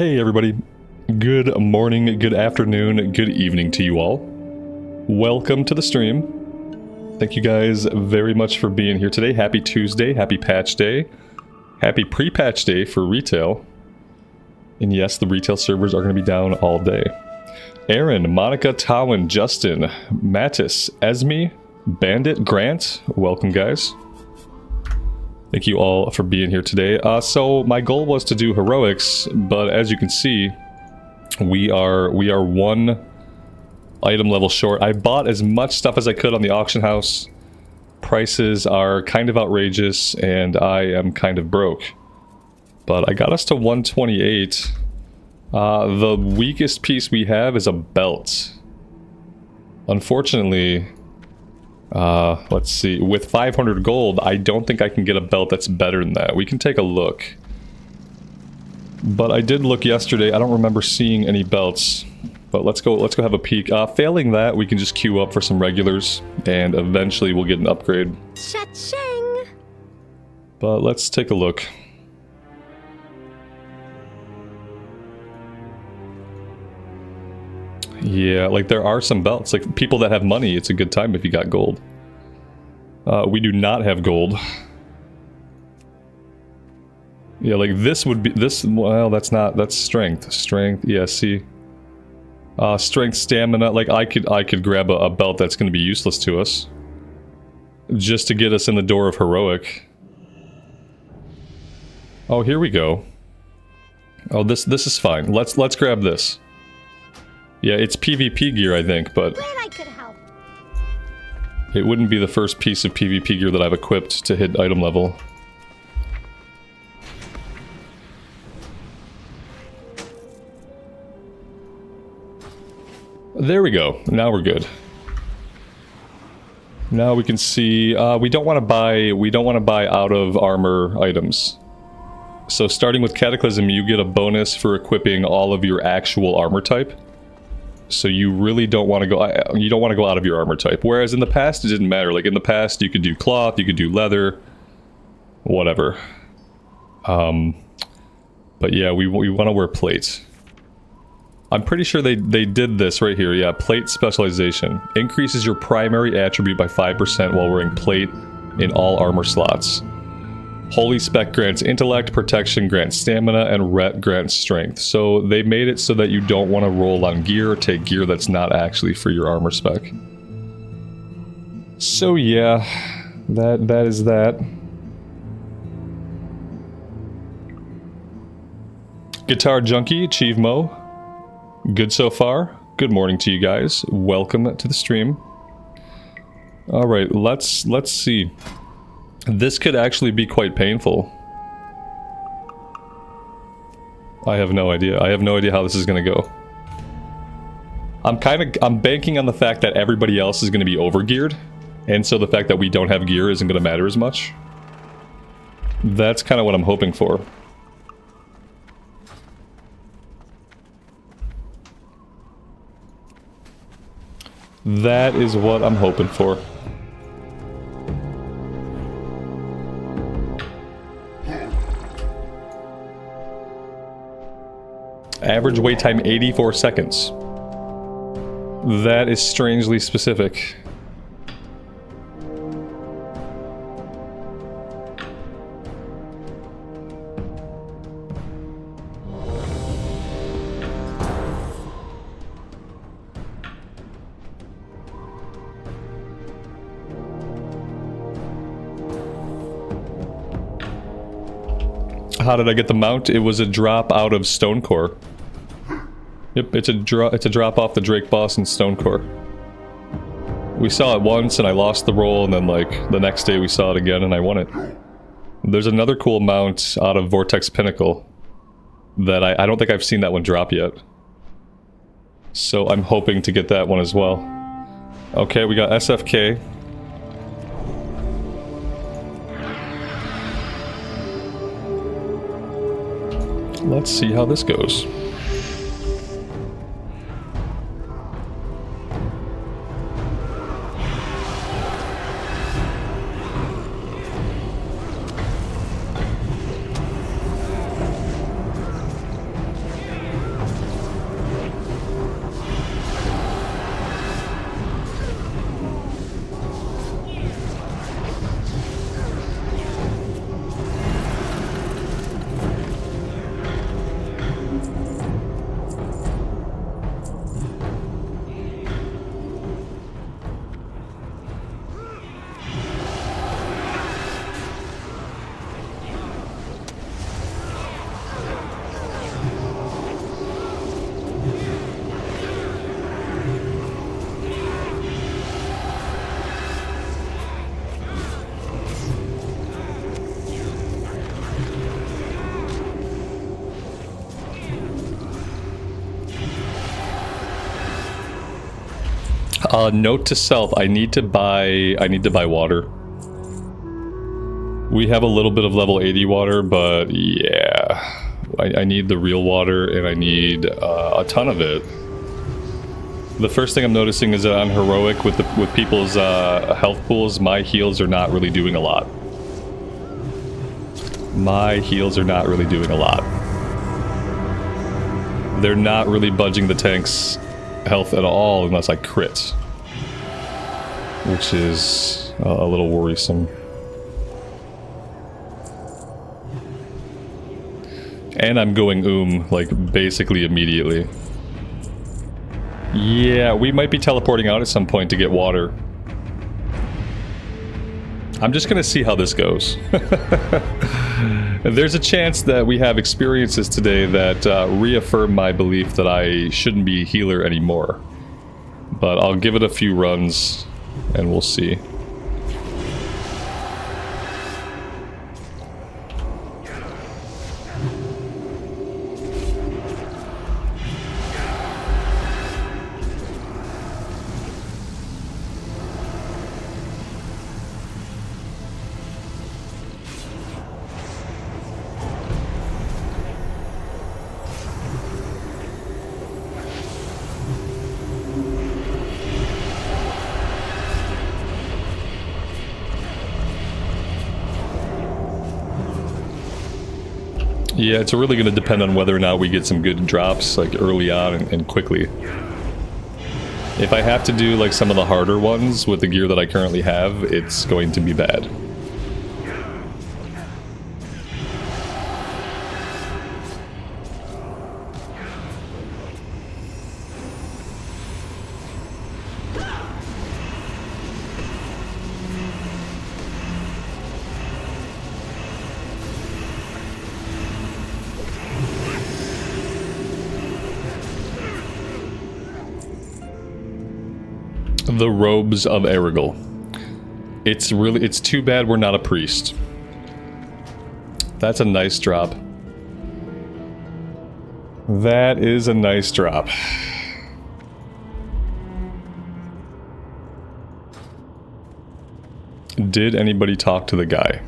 Hey everybody, good morning, good afternoon, good evening to you all. Welcome to the stream. Thank you guys very much for being here today. Happy Tuesday, happy patch day, happy pre-patch day for retail. And yes, the retail servers are going to be down all day. Aaron, Monica, Tawin, Justin, Mattis, Esme, Bandit, Grant, welcome guys. Thank you all for being here today. So my goal was to do heroics, but as you can see, we are one item level short. I bought as much stuff as I could on the auction house. Prices are kind of outrageous, and I am kind of broke. But I got us to 128. The weakest piece we have is a belt. Unfortunately, let's see, with 500 gold, I don't think I can get a belt that's better than that. We can take a look. But I did look yesterday, I don't remember seeing any belts. But let's go have a peek. Failing that, we can just queue up for some regulars, and eventually we'll get an upgrade. Cha-ching! But let's take a look. Yeah, like there are some belts. Like people that have money, it's a good time if you got gold. We do not have gold. Yeah, like this would be this. Well, that's strength. Strength. Yeah, see. Strength, stamina. Like I could grab a belt that's going to be useless to us, just to get us in the door of heroic. Oh, here we go. Oh, this is fine. Let's grab this. Yeah, it's PvP gear, I think, but Glad I could help. it wouldn't be the first piece of PvP gear that I've equipped to hit item level. There we go. Now we're good. Now we can see. We don't want to buy out of armor items. So starting with Cataclysm, you get a bonus for equipping all of your actual armor type. So you really don't want to go. You don't want to go out of your armor type. Whereas in the past, it didn't matter. Like in the past, you could do cloth, you could do leather, whatever. But yeah, we want to wear plate. I'm pretty sure they did this right here. Yeah, plate specialization increases your primary attribute by 5% while wearing plate in all armor slots. Holy Spec grants intellect, protection grants stamina, and ret grants strength. So they made it so that you don't want to roll on gear or take gear that's not actually for your armor spec. So yeah, that is that. Guitar Junkie, Chievemo. Good so far. Good morning to you guys. Welcome to the stream. Alright, let's see. This could actually be quite painful. I have no idea. I have no idea how this is going to go. I'm banking on the fact that everybody else is going to be overgeared, and so the fact that we don't have gear isn't going to matter as much. That's kind of what I'm hoping for. That is what I'm hoping for. Average wait time 84 seconds. That is strangely specific. How did I get the mount? It was a drop out of Stonecore. Yep, it's a drop off the Drake boss in Stonecore. We saw it once and I lost the roll, and then like the next day we saw it again and I won it. There's another cool mount out of Vortex Pinnacle that I don't think I've seen that one drop yet. So I'm hoping to get that one as well. Okay, we got SFK. Let's see how this goes. Note to self, I need to buy water. We have a little bit of level 80 water, but yeah. I need the real water, and I need a ton of it. The first thing I'm noticing is that on heroic with people's health pools, my heals are not really doing a lot. My heals are not really doing a lot. They're not really budging the tank's health at all unless I crit, which is a little worrisome. And I'm going like basically immediately. Yeah, we might be teleporting out at some point to get water. I'm just gonna see how this goes. There's a chance that we have experiences today that reaffirm my belief that I shouldn't be a healer anymore. But I'll give it a few runs and we'll see. Yeah, it's really going to depend on whether or not we get some good drops, like early on and quickly. If I have to do like some of the harder ones with the gear that I currently have, it's going to be bad. The robes of Erigel. It's too bad we're not a priest. That's a nice drop. That is a nice drop. Did anybody talk to the guy?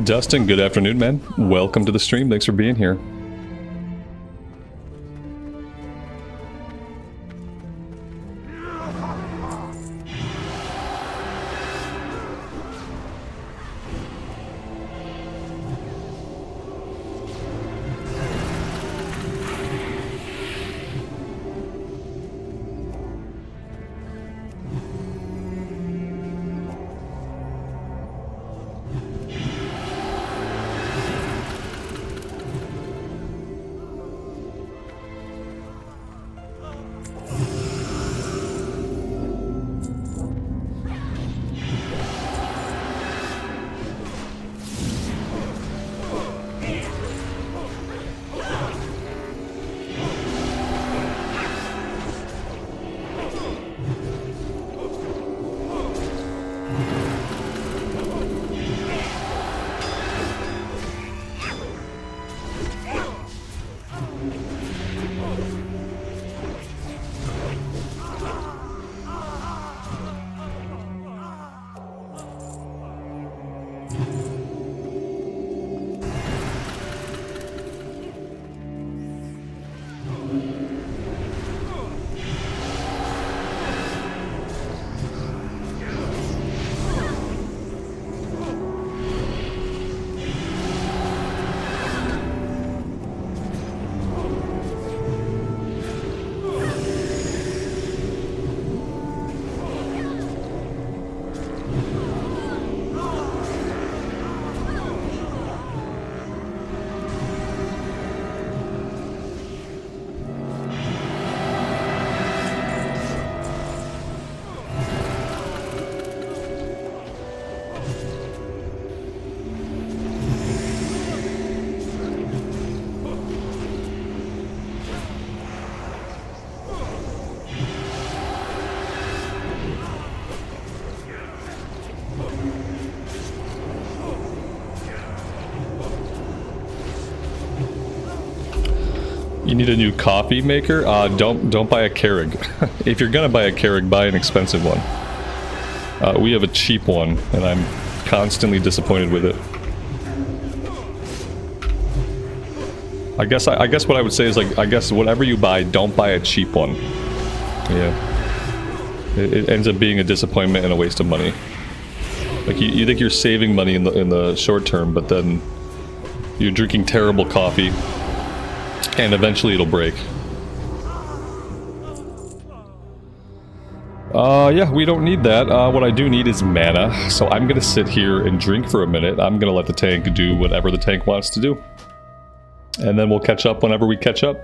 Dustin, good afternoon, man. Welcome to the stream. Thanks for being here. You need a new coffee maker? Don't buy a Keurig. If you're gonna buy a Keurig, buy an expensive one. We have a cheap one, and I'm constantly disappointed with it. I guess what I would say is, like, I guess whatever you buy, don't buy a cheap one. Yeah. It ends up being a disappointment and a waste of money. Like, you think you're saving money in the short term, but then you're drinking terrible coffee, and eventually it'll break. Yeah, we don't need that. What I do need is mana, so I'm gonna sit here and drink for a minute. I'm gonna let the tank do whatever the tank wants to do. And then we'll catch up whenever we catch up.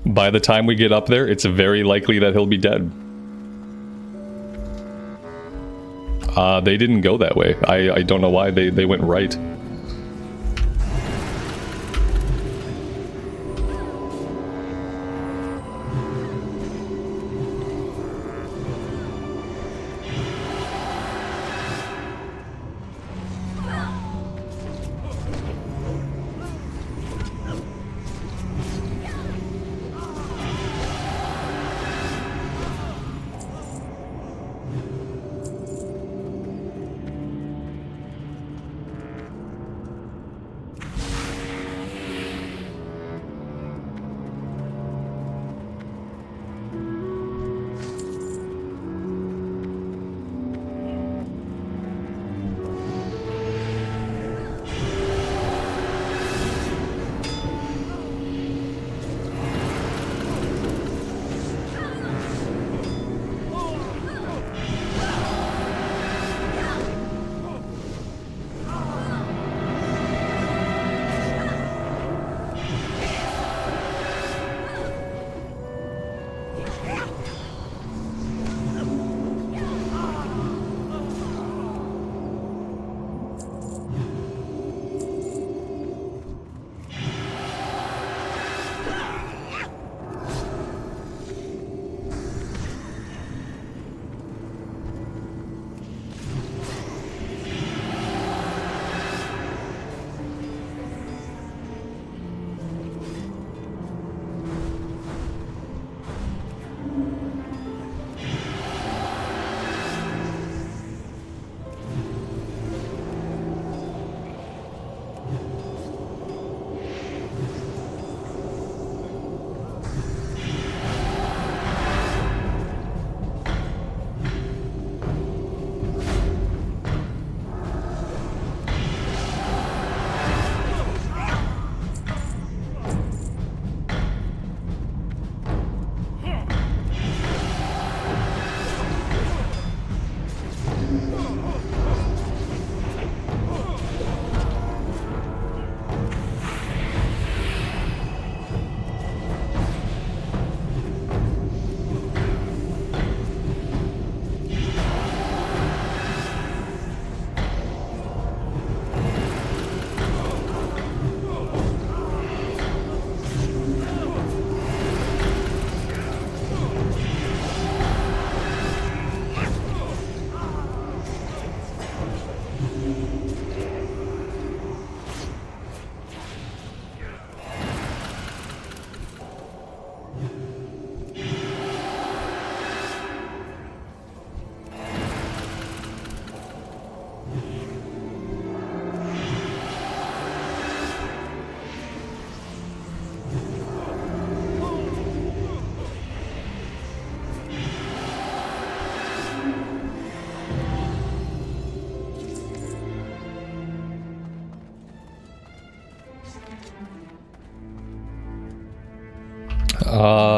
By the time we get up there, it's very likely that he'll be dead. They didn't go that way. I don't know why. They went right.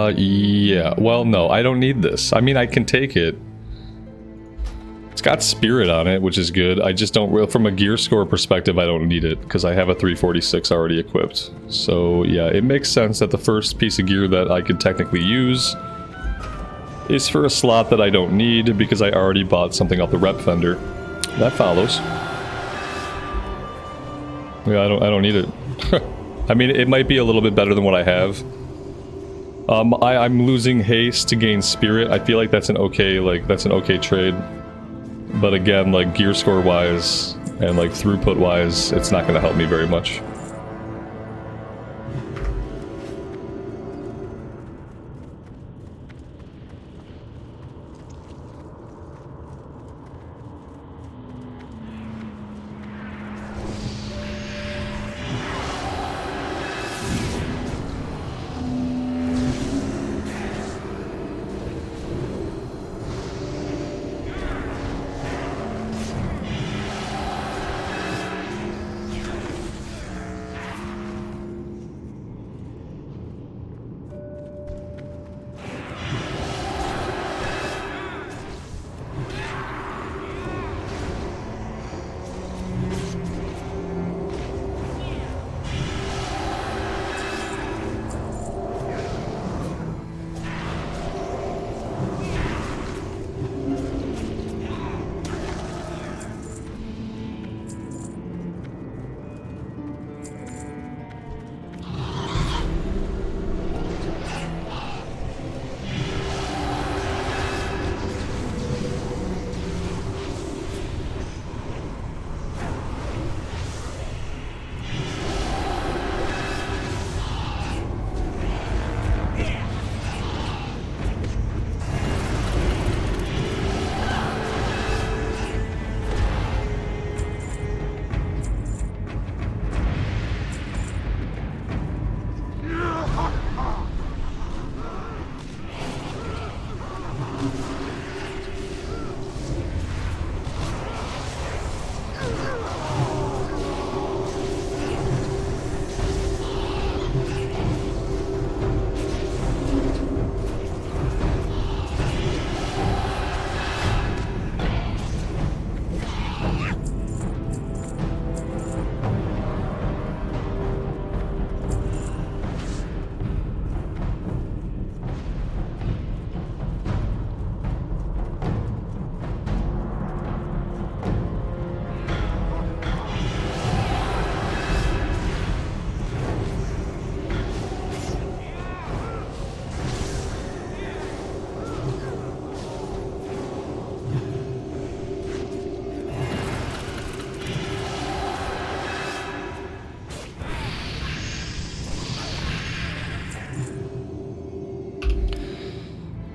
Yeah. Well, no, I don't need this. I mean, I can take it. It's got spirit on it, which is good. I just don't, from a gear score perspective, I don't need it, because I have a 346 already equipped. So, yeah, it makes sense that the first piece of gear that I could technically use is for a slot that I don't need, because I already bought something off the rep vendor. That follows. Yeah, I don't need it. I mean, it might be a little bit better than what I have. I'm losing haste to gain spirit. I feel like that's an okay, that's an okay trade. But again, like gear score wise and like throughput wise, it's not going to help me very much.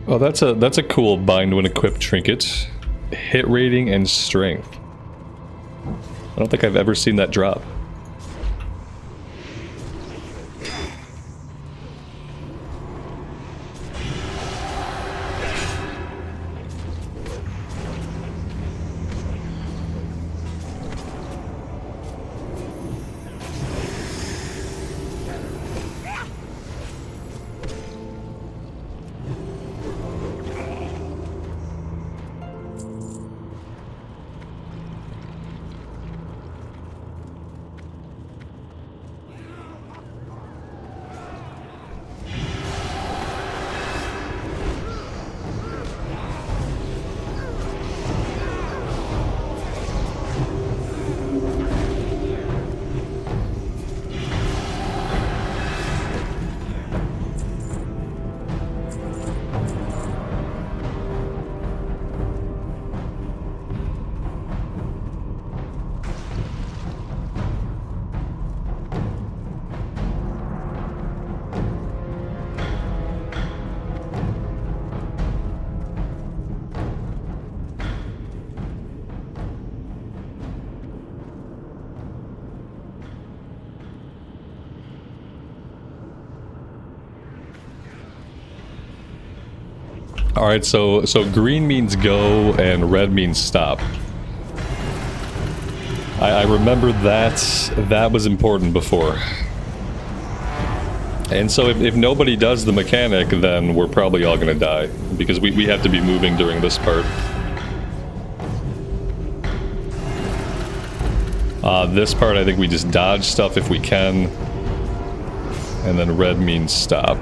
Oh, that's a cool bind when equipped trinket. Hit rating and strength. I don't think I've ever seen that drop. Alright, so green means go and red means stop. I remember that was important before. And so if nobody does the mechanic, then we're probably all gonna die. Because we have to be moving during this part. This part I think we just dodge stuff if we can. And then red means stop.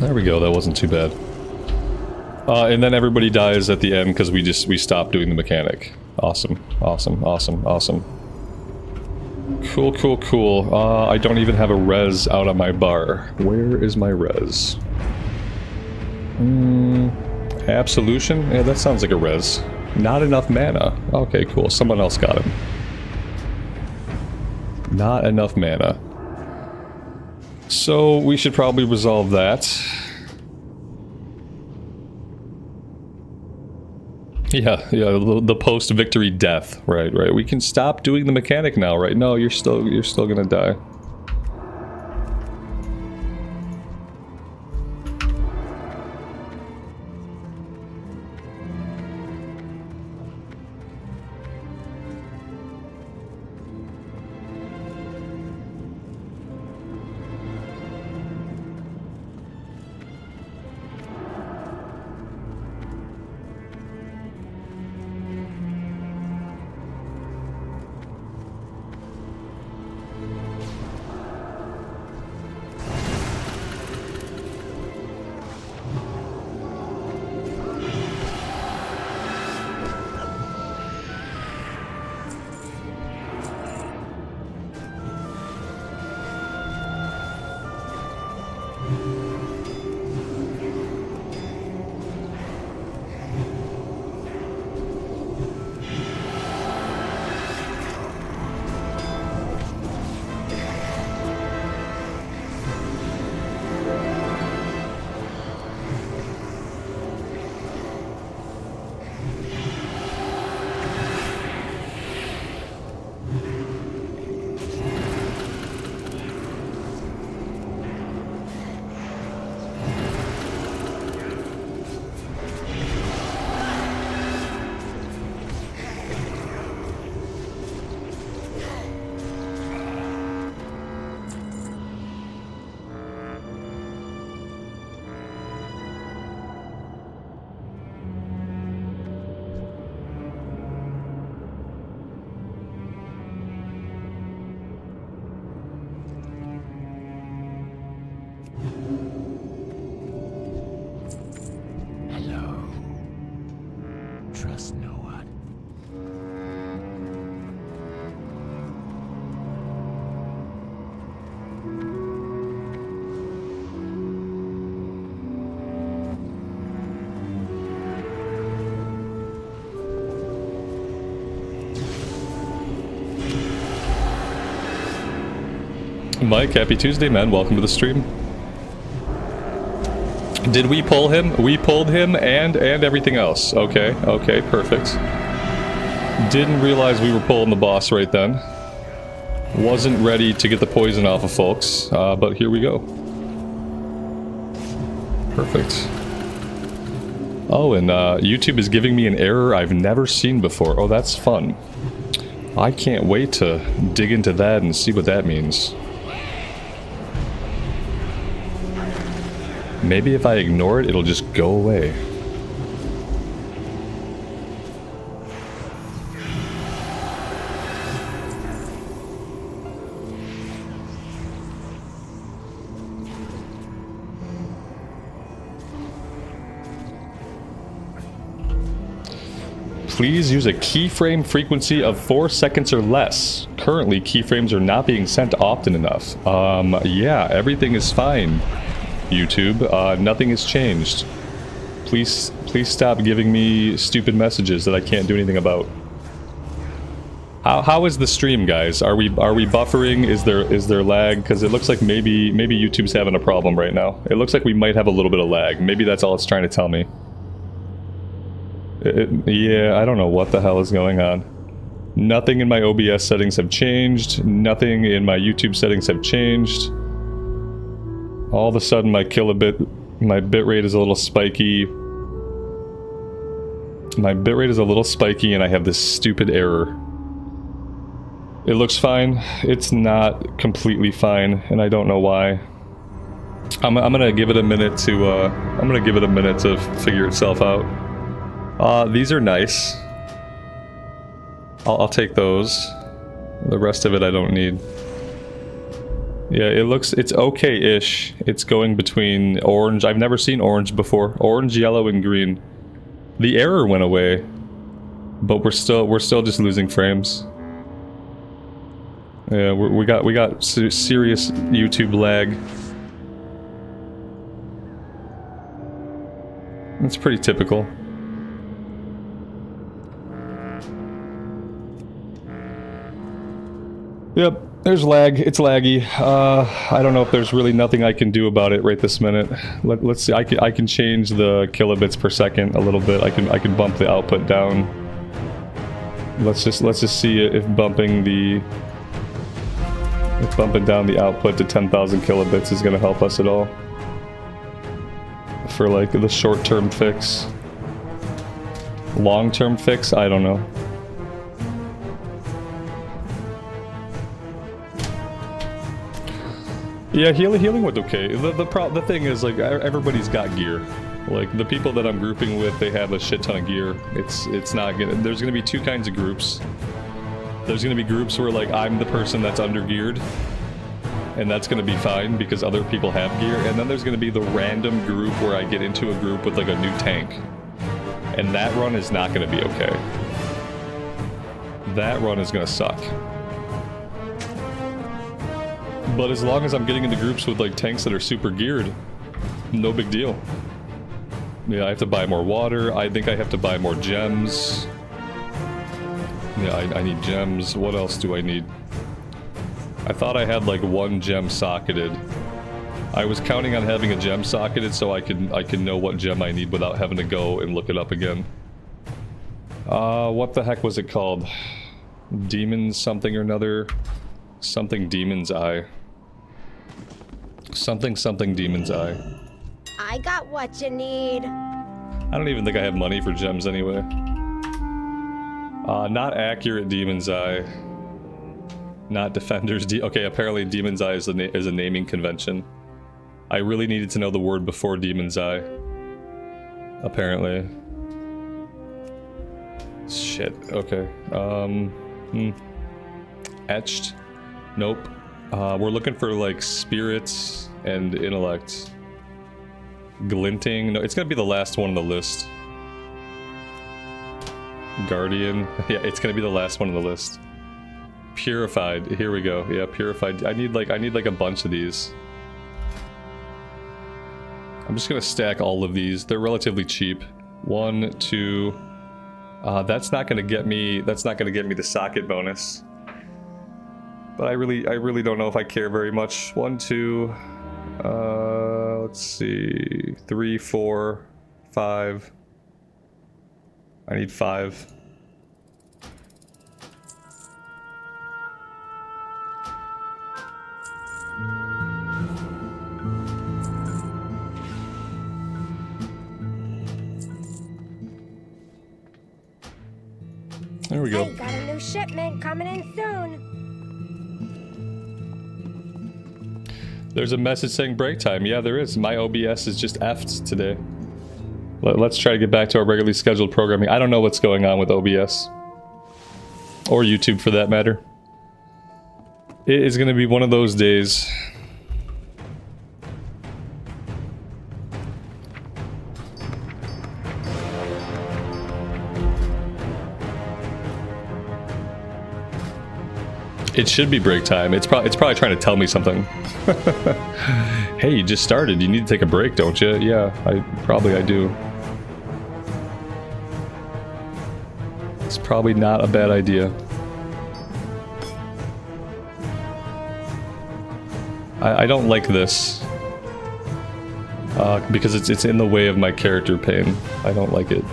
There we go, that wasn't too bad. And then everybody dies at the end because we stopped doing the mechanic. Awesome, awesome, awesome, awesome. Cool, cool, cool. I don't even have a res out on my bar. Where is my res? Absolution? Yeah, that sounds like a res. Not enough mana. Okay, cool. Someone else got him. Not enough mana. So we should probably resolve that. Yeah, the post-victory death. Right, right. We can stop doing the mechanic now, right? No, you're still gonna die. Trust no one. Mike, happy Tuesday, man. Welcome to the stream. Did we pull him? We pulled him and everything else. Okay, okay, perfect. Didn't realize we were pulling the boss right then. Wasn't ready to get the poison off of folks, but here we go. Perfect. Oh, and YouTube is giving me an error I've never seen before. Oh, that's fun. I can't wait to dig into that and see what that means. Maybe if I ignore it, it'll just go away. Please use a keyframe frequency of 4 seconds or less. Currently, keyframes are not being sent often enough. Yeah, everything is fine. YouTube, nothing has changed. Please stop giving me stupid messages that I can't do anything about. How is the stream, guys? Are we buffering? Is there lag? Because it looks like maybe YouTube's having a problem right now. It looks like we might have a little bit of lag. Maybe that's all it's trying to tell me. Yeah, I don't know what the hell is going on. Nothing in my OBS settings have changed. Nothing in my YouTube settings have changed. All of a sudden my bitrate is a little spiky. My bitrate is a little spiky and I have this stupid error. It looks fine. It's not completely fine and I don't know why. I'm gonna give it a minute to figure itself out. These are nice. I'll take those. The rest of it I don't need. Yeah, it's okay-ish. It's going between orange. I've never seen orange before. Orange, yellow, and green. The error went away, but we're still just losing frames. Yeah, we got serious YouTube lag. It's pretty typical. Yep, there's lag. It's laggy. I don't know if there's really nothing I can do about it right this minute. Let's see. I can change the kilobits per second a little bit. I can bump the output down. Let's just see if bumping down the output to 10,000 kilobits is going to help us at all. For like the short-term fix. Long-term fix, I don't know. Yeah, healing went okay. The thing is, like, everybody's got gear. Like, the people that I'm grouping with, they have a shit ton of gear. It's not gonna... There's gonna be two kinds of groups. There's gonna be groups where, like, I'm the person that's under-geared. And that's gonna be fine, because other people have gear. And then there's gonna be the random group where I get into a group with, like, a new tank. And that run is not gonna be okay. That run is gonna suck. But as long as I'm getting into groups with like tanks that are super geared, no big deal. Yeah, I have to buy more water. I think I have to buy more gems. Yeah, I need gems. What else do I need? I thought I had like one gem socketed. I was counting on having a gem socketed so I can know what gem I need without having to go and look it up again. What the heck was it called? Demon something or another. Something Demon's Eye. Something Demon's Eye. I got what you need. I don't even think I have money for gems anyway. Not accurate Demon's Eye. Not Defender's okay, apparently Demon's Eye is a naming convention. I really needed to know the word before Demon's Eye. Apparently. Shit, okay. Etched? Nope. We're looking for like spirits and intellect. Glinting. No, it's gonna be the last one on the list. Guardian. Yeah, it's gonna be the last one on the list. Purified. Here we go. Yeah, purified. I need like a bunch of these. I'm just gonna stack all of these. They're relatively cheap. 1, 2. That's not gonna get me. That's not gonna get me the socket bonus. But I really don't know if I care very much. 1, 2, let's see, 3, 4, 5. I need 5. There we go. I got a new shipment coming in soon. There's a message saying break time. Yeah, there is. My OBS is just effed today. Let's try to get back to our regularly scheduled programming. I don't know what's going on with OBS. Or YouTube, for that matter. It is going to be one of those days. It should be break time. It's probably trying to tell me something. Hey, you just started. You need to take a break, don't you? Yeah, I do. It's probably not a bad idea. I don't like this. Because it's in the way of my character pain. I don't like it.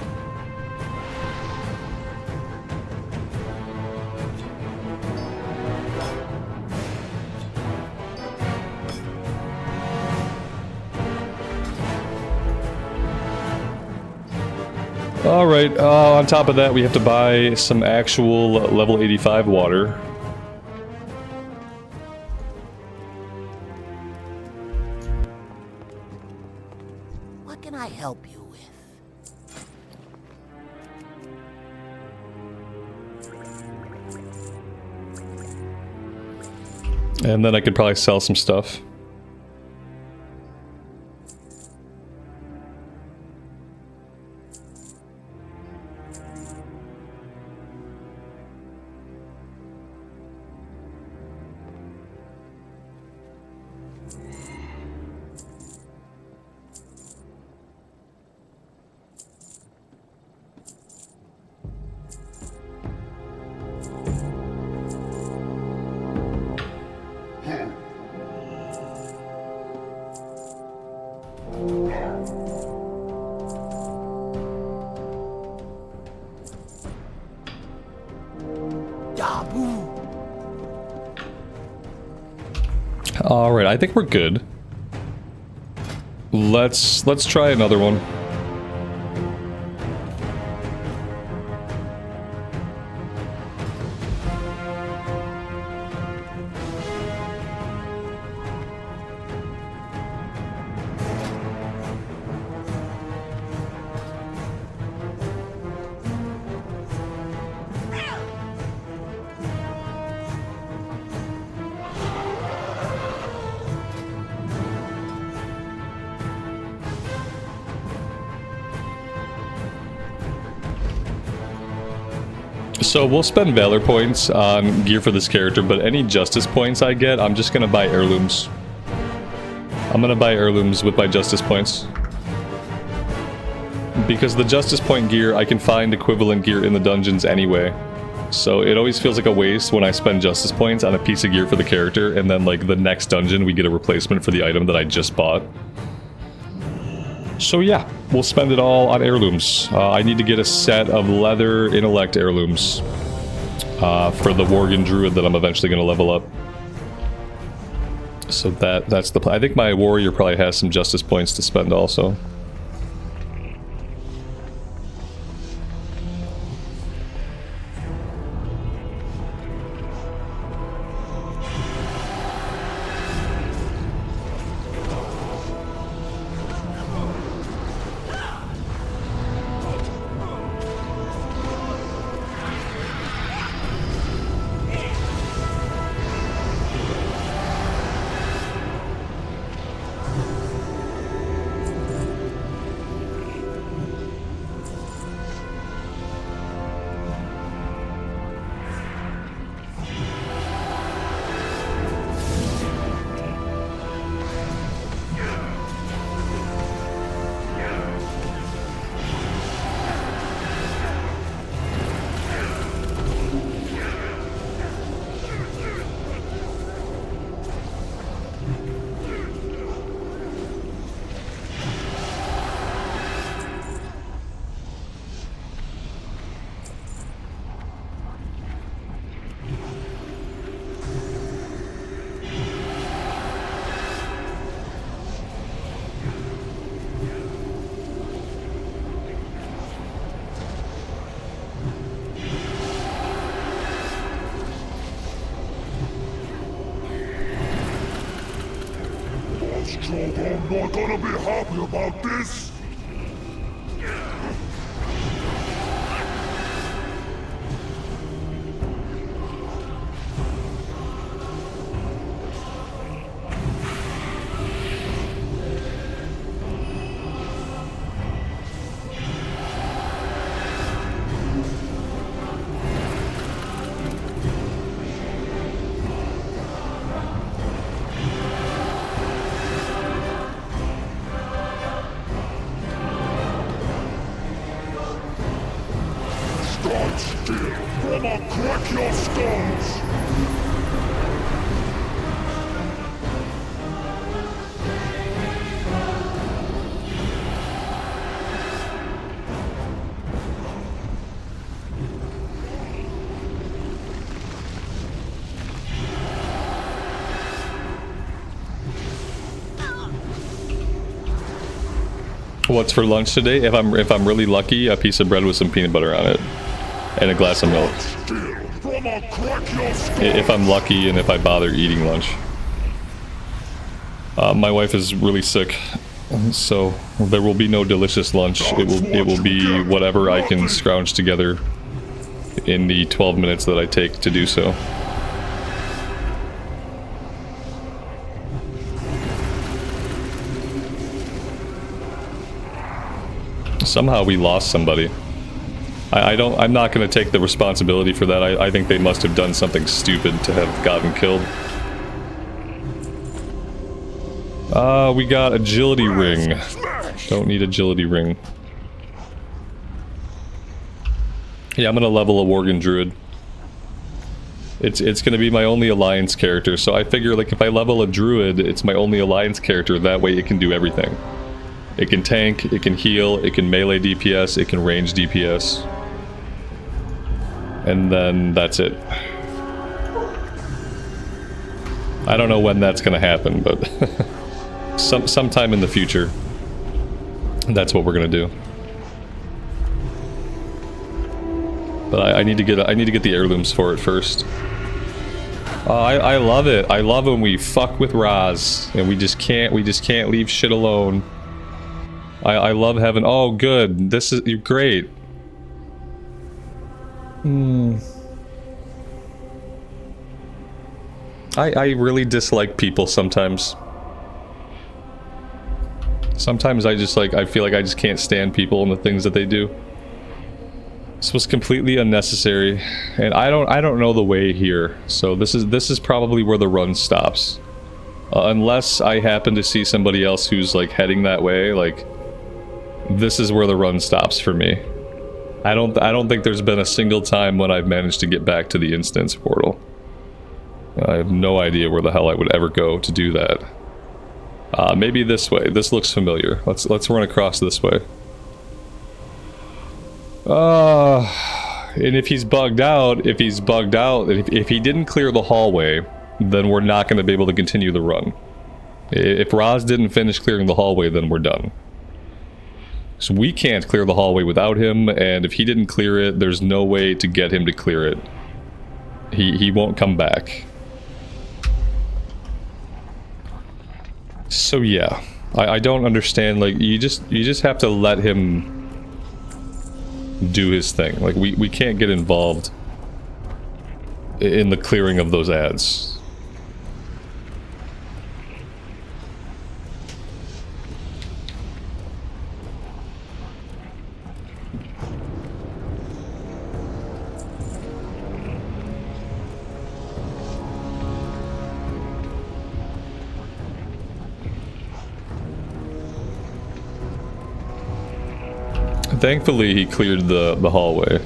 Alright, on top of that we have to buy some actual level 85 water. What can I help you with? And then I could probably sell some stuff. All right, I think we're good. Let's try another one. So we'll spend Valor points on gear for this character, but any Justice points I get, I'm just going to buy heirlooms. I'm going to buy heirlooms with my Justice points. Because the Justice point gear, I can find equivalent gear in the dungeons anyway. So it always feels like a waste when I spend Justice points on a piece of gear for the character, and then like the next dungeon we get a replacement for the item that I just bought. So yeah, we'll spend it all on heirlooms. I need to get a set of leather intellect heirlooms for the Worgen Druid that I'm eventually going to level up. So that's the plan. I think my warrior probably has some justice points to spend also. I'm not gonna be happy about this! Stand still, or I'll crack your skulls! What's for lunch today? If I'm really lucky, a piece of bread with some peanut butter on it. And a glass of milk. If I'm lucky and if I bother eating lunch. My wife is really sick, so there will be no delicious lunch. It will be whatever I can scrounge together in the 12 minutes that I take to do so. Somehow we lost somebody. I'm not going to take the responsibility for that. I think they must have done something stupid to have gotten killed. We got agility ring. Don't need agility ring. Yeah, I'm going to level a Worgen Druid. It's going to be my only alliance character, so I figure like if I level a druid, it's my only alliance character, that way it can do everything. It can tank, it can heal, it can melee DPS, it can range DPS. And then that's it. I don't know when that's going to happen, but sometime in the future, that's what we're going to do. But I need to get the heirlooms for it first. I love it. I love when we fuck with Raz and we just can't leave shit alone. I love having, oh good, this is, you're great. I really dislike people sometimes. Sometimes I feel like I just can't stand people and the things that they do. This was completely unnecessary, and I don't know the way here, so this is probably where the run stops, unless I happen to see somebody else who's like heading that way. Like, this is where the run stops for me. I don't think there's been a single time when I've managed to get back to the instance portal. I have no idea where the hell I would ever go to do that. Maybe this way. This looks familiar. Let's run across this way. And if he's bugged out, if he didn't clear the hallway, then we're not going to be able to continue the run. If Raz didn't finish clearing the hallway, then we're done. So we can't clear the hallway without him, and if he didn't clear it, there's no way to get him to clear it. He won't come back. So yeah, I don't understand, like, you just have to let him do his thing. Like, we can't get involved in the clearing of those ads. Thankfully, he cleared the hallway.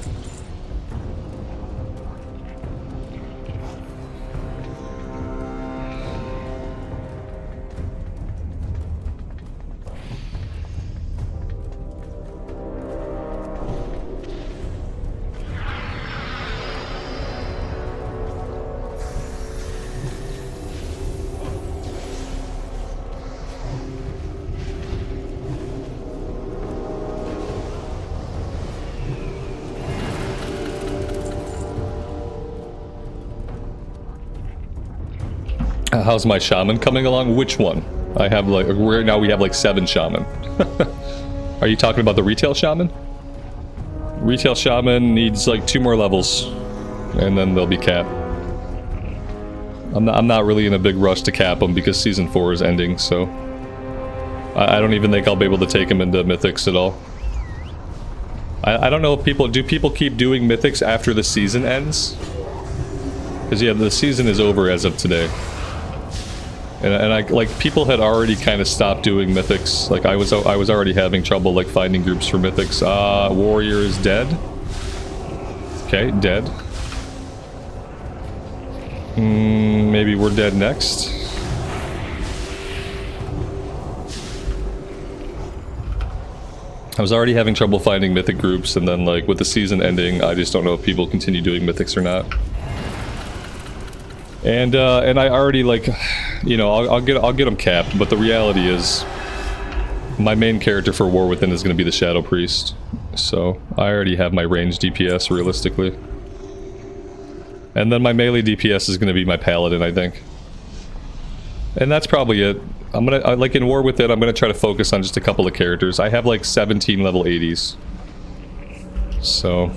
How's my shaman coming along? Which one? I have like, right now we have like 7 shaman. Are you talking about the retail shaman? Retail shaman needs like 2 more levels, and then they'll be capped. I'm not really in a big rush to cap them because season 4 is ending, so I don't even think I'll be able to take them into mythics at all. I don't know if people keep doing mythics after the season ends? Because yeah, the season is over as of today. And I like, people had already kind of stopped doing mythics. Like I was already having trouble like finding groups for mythics. Warrior is dead. Okay, dead. Maybe we're dead next. I was already having trouble finding mythic groups, and then like with the season ending, I just don't know if people continue doing mythics or not. And I already, like, you know, I'll get them capped, but the reality is my main character for War Within is going to be the Shadow Priest. So I already have my range DPS realistically. And then my melee DPS is going to be my Paladin, I think. And that's probably it. Like in War Within, I'm going to try to focus on just a couple of characters. I have like 17 level 80s. So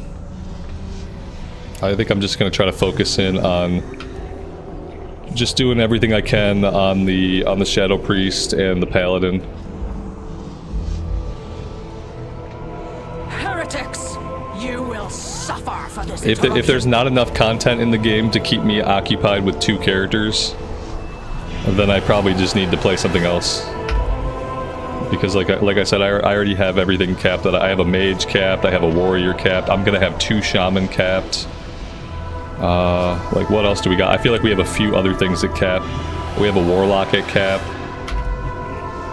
I think I'm just going to try to focus in on just doing everything I can on the Shadow Priest and the Paladin. this If there's not enough content in the game to keep me occupied with 2 characters, then I probably just need to play something else. Because like I said, I already have everything capped. That I have a mage capped, I have a warrior capped, I'm gonna have 2 shaman capped. Like what else do we got? I feel like we have a few other things at cap. We have a warlock at cap.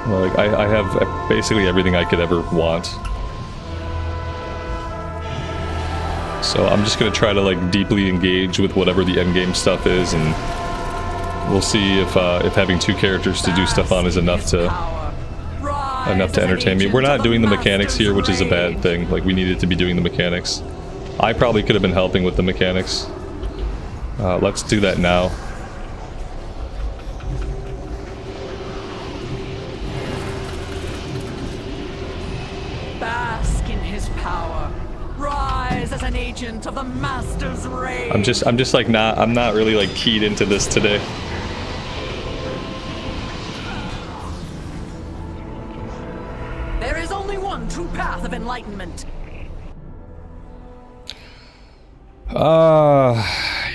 Like I have basically everything I could ever want. So I'm just gonna try to like deeply engage with whatever the endgame stuff is, and we'll see if having 2 characters to do stuff on is enough to entertain me. We're not doing the mechanics here, which is a bad thing. Like we needed to be doing the mechanics. I probably could have been helping with the mechanics. Let's do that now. Bask in his power. Rise as an agent of the Master's rage. I'm just like I'm not really like keyed into this today. There is only one true path of enlightenment.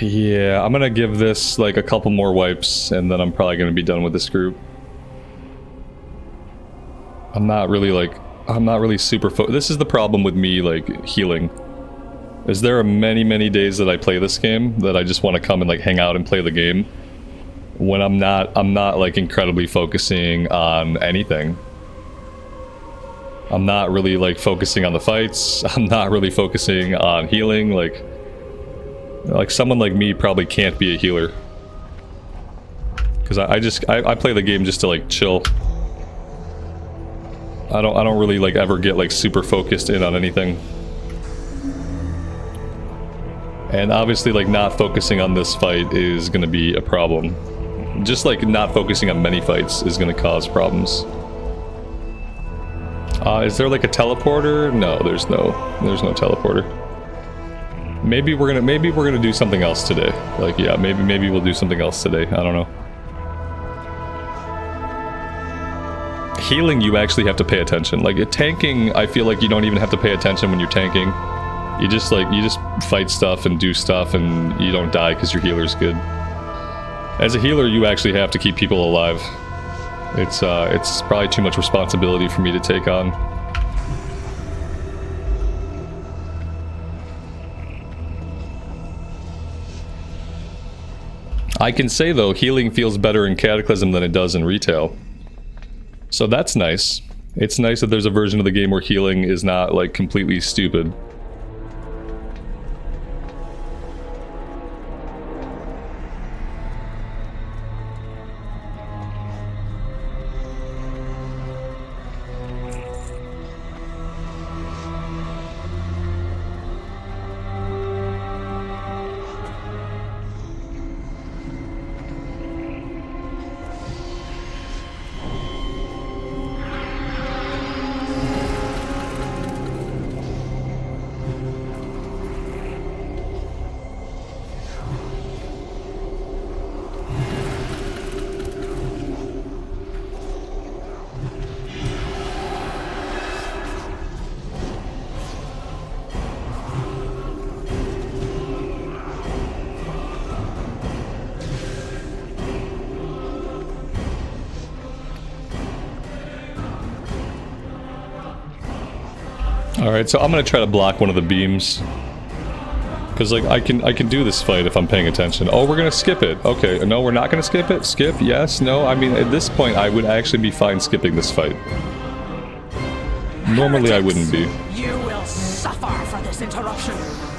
Yeah, I'm gonna give this like a couple more wipes, and then I'm probably gonna be done with this group. I'm not really super this is the problem with me, like, healing. Is there are many days that I play this game that I just want to come and like hang out and play the game, when I'm not like incredibly focusing on anything. I'm not really like focusing on the fights, I'm not really focusing on healing. Like someone like me probably can't be a healer, because I play the game just to like chill. I don't really like ever get like super focused in on anything. And obviously like not focusing on this fight is gonna be a problem. Just like not focusing on many fights is gonna cause problems. Is there like a teleporter? No, there's no teleporter. Maybe we're gonna do something else today. Like, yeah, maybe we'll do something else today. I don't know. Healing, you actually have to pay attention. Like tanking, I feel like you don't even have to pay attention when you're tanking. You just fight stuff and do stuff, and you don't die because your healer's good. As a healer, you actually have to keep people alive. It's probably too much responsibility for me to take on. I can say though, healing feels better in Cataclysm than it does in retail. So that's nice. It's nice that there's a version of the game where healing is not like completely stupid. Alright, so I'm gonna try to block one of the beams. Because like I can do this fight if I'm paying attention. Oh, we're gonna skip it. Okay, no, we're not gonna skip it. Skip, yes, no. I mean, at this point, I would actually be fine skipping this fight. Normally, I wouldn't be. You will suffer for this interruption.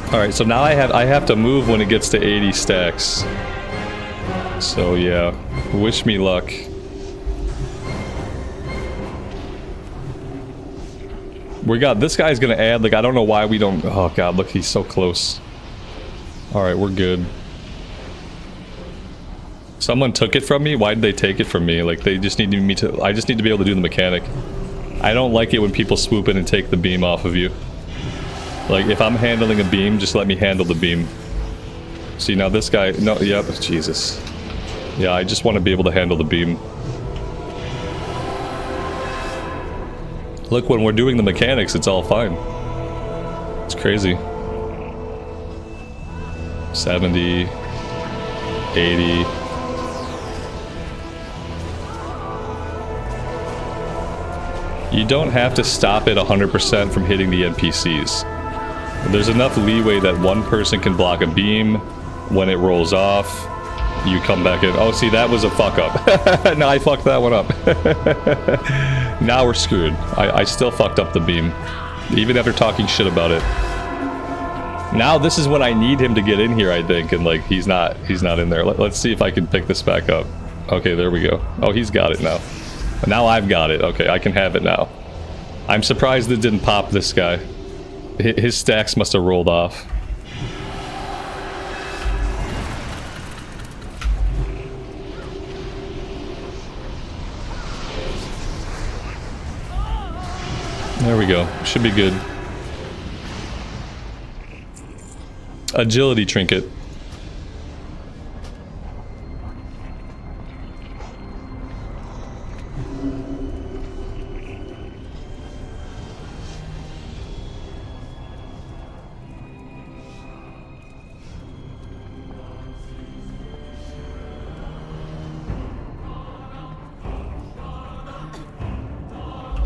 Alright, so now I have to move when it gets to 80 stacks. So yeah, wish me luck. We got, this guy's gonna add, like, I don't know why we don't, oh god, look, he's so close. Alright, we're good. Someone took it from me? Why did they take it from me? Like, they just need me to, I just need to be able to do the mechanic. I don't like it when people swoop in and take the beam off of you. Like, if I'm handling a beam, just let me handle the beam. See, now this guy, no, yep, Jesus. Yeah, I just want to be able to handle the beam. Look, when we're doing the mechanics, it's all fine. It's crazy. 70, 80. You don't have to stop it 100% from hitting the NPCs. There's enough leeway that one person can block a beam. When it rolls off, you come back in. Oh, see, that was a fuck up. No, I fucked that one up. Now we're screwed. I still fucked up the beam, even after talking shit about it. Now this is when I need him to get in here, I think, and like he's not in there. Let's see if I can pick this back up. Okay, there we go. Oh, he's got it now. Now I've got it. Okay, I can have it now. I'm surprised it didn't pop this guy. His stacks must have rolled off. There we go. Should be good. Agility trinket.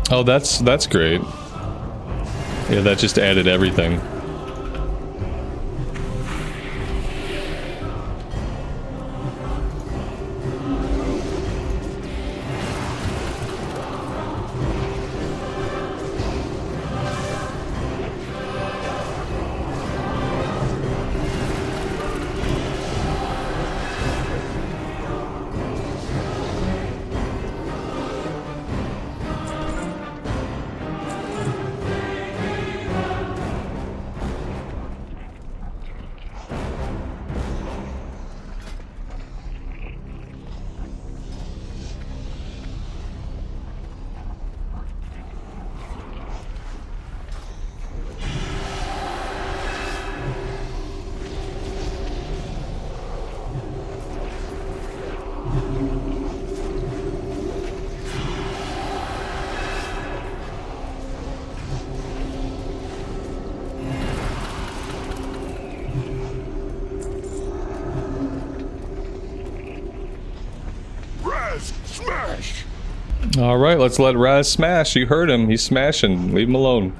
Oh, that's great. Yeah, that just added everything. Smash! Alright, let's let Raz smash. You heard him. He's smashing. Leave him alone.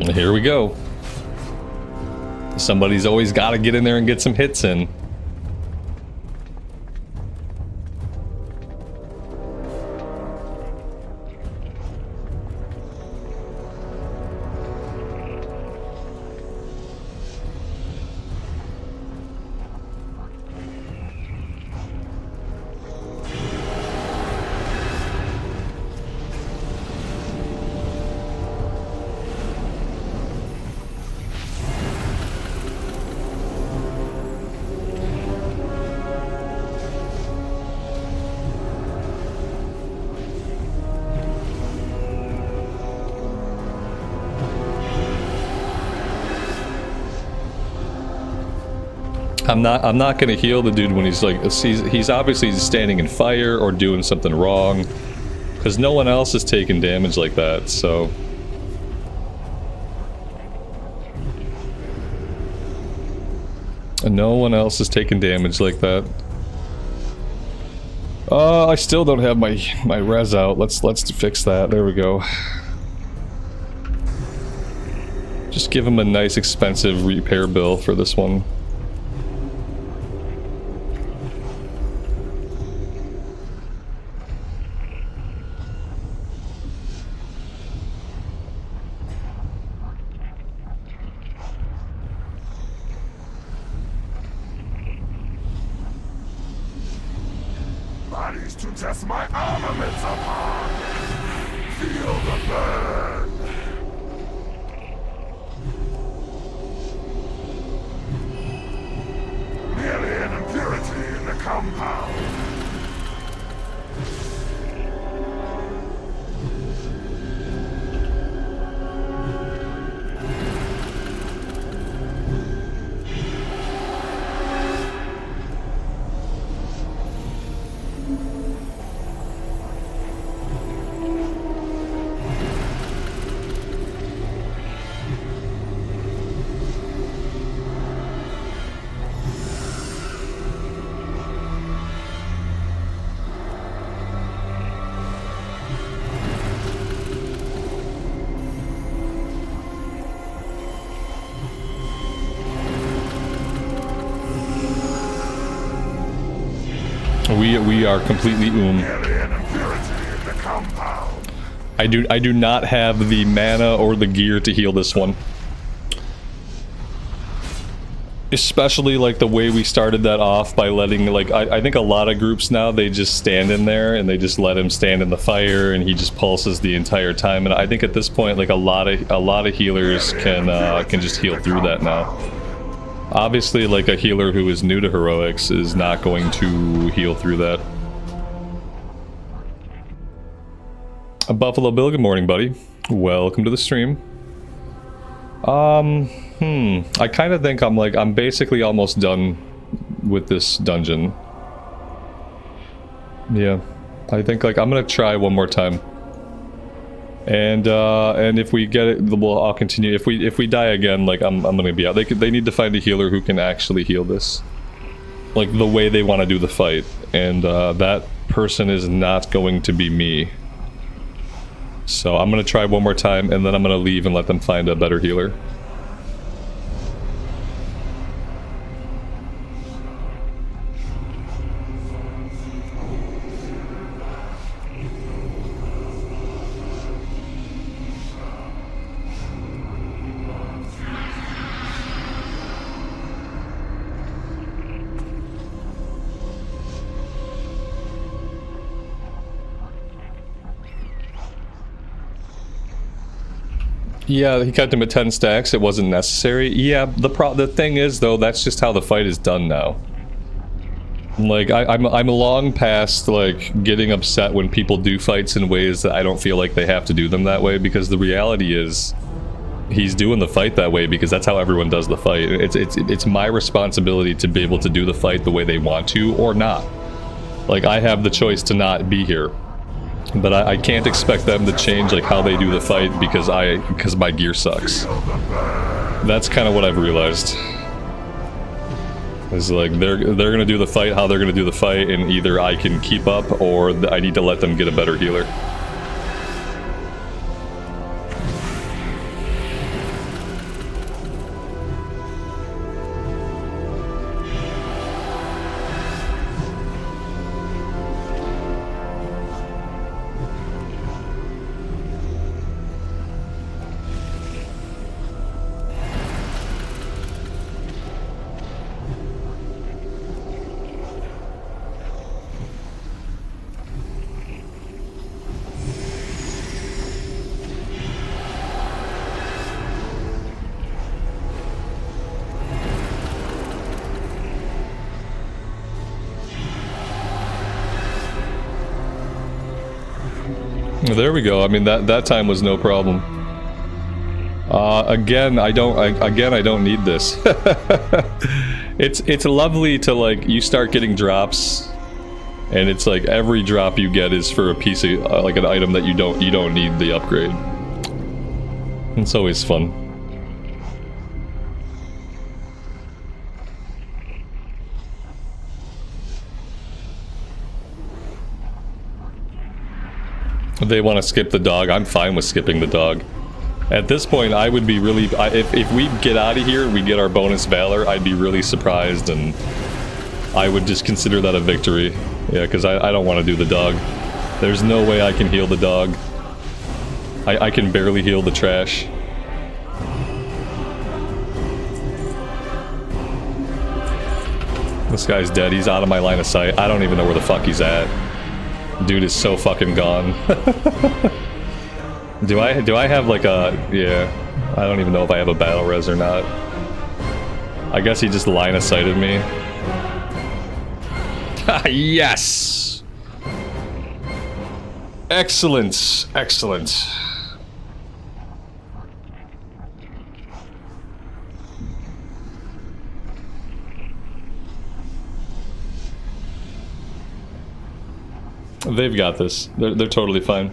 And here we go. Somebody's always got to get in there and get some hits in. I'm not gonna heal the dude when he's like, he's obviously standing in fire or doing something wrong, because no one else is taking damage like that, so. And no one else is taking damage like that. I still don't have my res out. Let's fix that. There we go. Just give him a nice expensive repair bill for this one. Bodies to test my armaments upon. Feel the burn. Merely an impurity in the compound. We are completely I do not have the mana or the gear to heal this one. Especially like the way we started that off by letting, like, I think a lot of groups now, they just stand in there and they just let him stand in the fire and he just pulses the entire time. And I think at this point, like, a lot of healers can just heal through that now. Obviously, like, a healer who is new to heroics is not going to heal through that. Buffalo Bill, good morning, buddy. Welcome to the stream. I kind of think I'm basically almost done with this dungeon. Yeah, I think, like, I'm gonna try one more time. And if we get it, well, I'll continue. If we die again, like, I'm gonna be out. They need to find a healer who can actually heal this, like, the way they want to do the fight, and that person is not going to be me. So I'm gonna try one more time, and then I'm gonna leave and let them find a better healer. Yeah, he kept him at 10 stacks. It wasn't necessary. Yeah, the thing is, though, that's just how the fight is done now. Like, I'm long past, like, getting upset when people do fights in ways that I don't feel like they have to do them that way, because the reality is, he's doing the fight that way because that's how everyone does the fight. It's my responsibility to be able to do the fight the way they want to, or not. Like, I have the choice to not be here. But I can't expect them to change, like, how they do the fight because my gear sucks. That's kind of what I've realized. Is like they're gonna do the fight how they're gonna do the fight, and either I can keep up or I need to let them get a better healer. There we go. I mean, that time was no problem. Again, I don't need this. It's lovely to, like, you start getting drops, and it's like every drop you get is for a piece of like an item that you don't need the upgrade. It's always fun. They want to skip the dog. I'm fine with skipping the dog. At this point, I would be really... if we get out of here and we get our bonus Valor, I'd be really surprised, and I would just consider that a victory. Yeah, because I don't want to do the dog. There's no way I can heal the dog. I can barely heal the trash. This guy's dead. He's out of my line of sight. I don't even know where the fuck he's at. Dude is so fucking gone. Do I have like a... yeah. I don't even know if I have a battle res or not. I guess he just line of sighted me. Yes! Excellent. Excellent. They've got this. They're totally fine.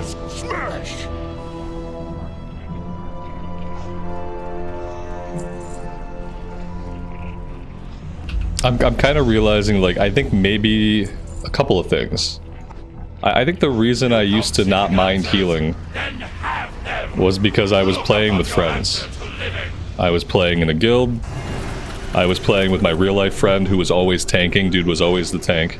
Just smash! I'm kind of realizing, like, I think maybe a couple of things. I think the reason I used to not mind healing was because I was playing with friends. I was playing in a guild. I was playing with my real-life friend who was always tanking. Dude was always the tank.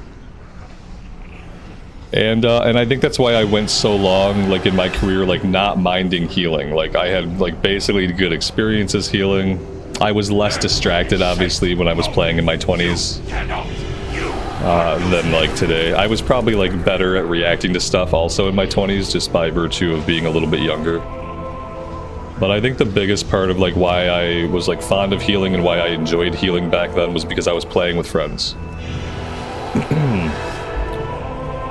And I think that's why I went so long, like, in my career, like, not minding healing. Like, I had, like, basically good experiences healing. I was less distracted, obviously, when I was playing in my 20s than, like, today. I was probably, like, better at reacting to stuff also in my 20s, just by virtue of being a little bit younger. But I think the biggest part of, like, why I was, like, fond of healing and why I enjoyed healing back then was because I was playing with friends.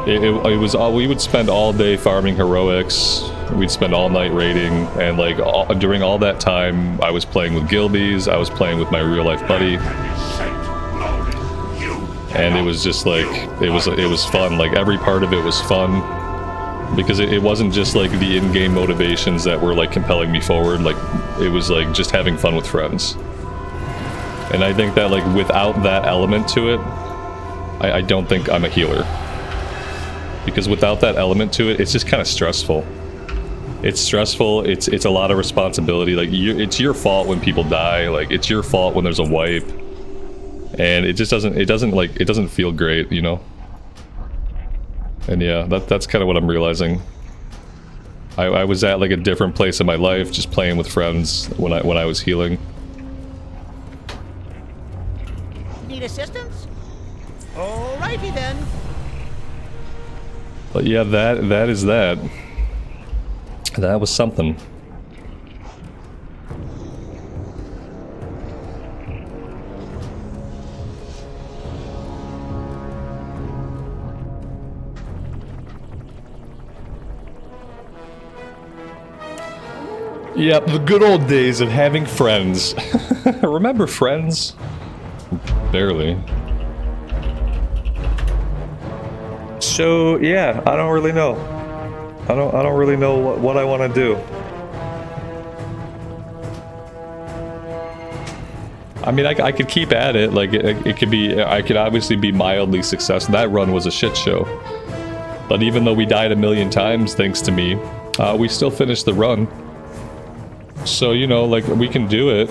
It was all, we would spend all day farming heroics, we'd spend all night raiding, and like during all that time I was playing with guildies, I was playing with my real life buddy, and it was just like, it was fun. Like, every part of it was fun, because it wasn't just like the in-game motivations that were like compelling me forward. Like, it was like just having fun with friends. And I think that, like, without that element to it, I don't think I'm a healer. Because without that element to it, it's just kind of stressful. It's stressful, it's a lot of responsibility. Like, it's your fault when people die, like, it's your fault when there's a wipe. And it just doesn't feel great, you know? And yeah, that's kind of what I'm realizing. I was at, like, a different place in my life, just playing with friends when I was healing. Need assistance? Alrighty then. But yeah, that is that. That was something. Yep, the good old days of having friends. Remember friends? Barely. So yeah, I don't really know. I don't really know what I want to do. I mean, I could keep at it. Like, it could be, I could obviously be mildly successful. That run was a shit show. But even though we died a million times, thanks to me, we still finished the run. So, you know, like, we can do it.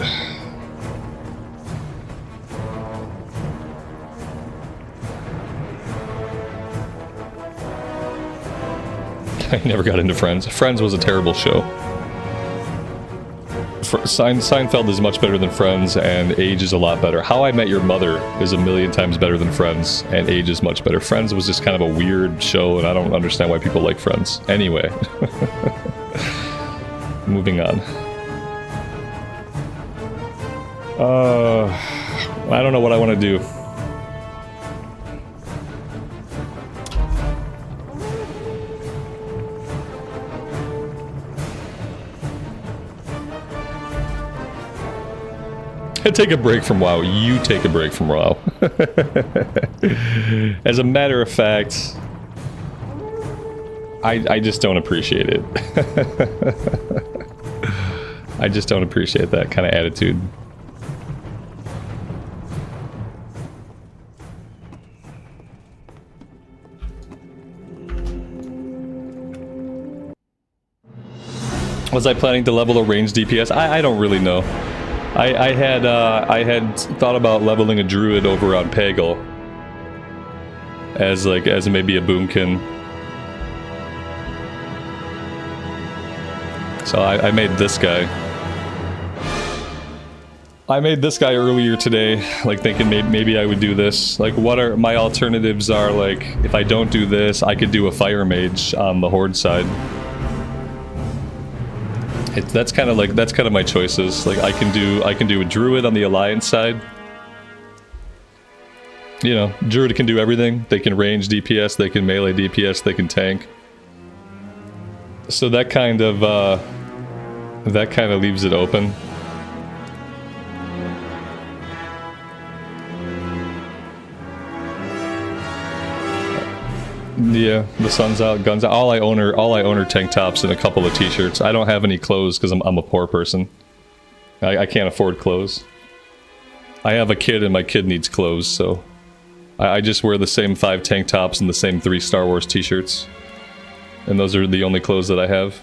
I never got into Friends. Friends was a terrible show. Seinfeld is much better than Friends, and Age is a lot better. How I Met Your Mother is a million times better than Friends, and Age is much better. Friends was just kind of a weird show, and I don't understand why people like Friends. Anyway. Moving on. I don't know what I want to do. Take a break from WoW. You take a break from WoW. As a matter of fact, I just don't appreciate it. I just don't appreciate that kind of attitude. Was I planning to level a ranged DPS? I don't really know. I had thought about leveling a druid over on Pagel as maybe a boomkin. So I made this guy. I made this guy earlier today, like thinking maybe I would do this. Like, what are my alternatives? Are like, if I don't do this, I could do a fire mage on the horde side. That's kind of my choices. Like, I can do a druid on the alliance side. You know, druid can do everything. They can range DPS, they can melee DPS, they can tank. So that kind of leaves it open. Yeah, the sun's out, guns out. All I own are tank tops and a couple of t-shirts. I don't have any clothes because I'm a poor person. I can't afford clothes. I have a kid and my kid needs clothes, so I just wear the same 5 tank tops and the same 3 Star Wars t-shirts. And those are the only clothes that I have.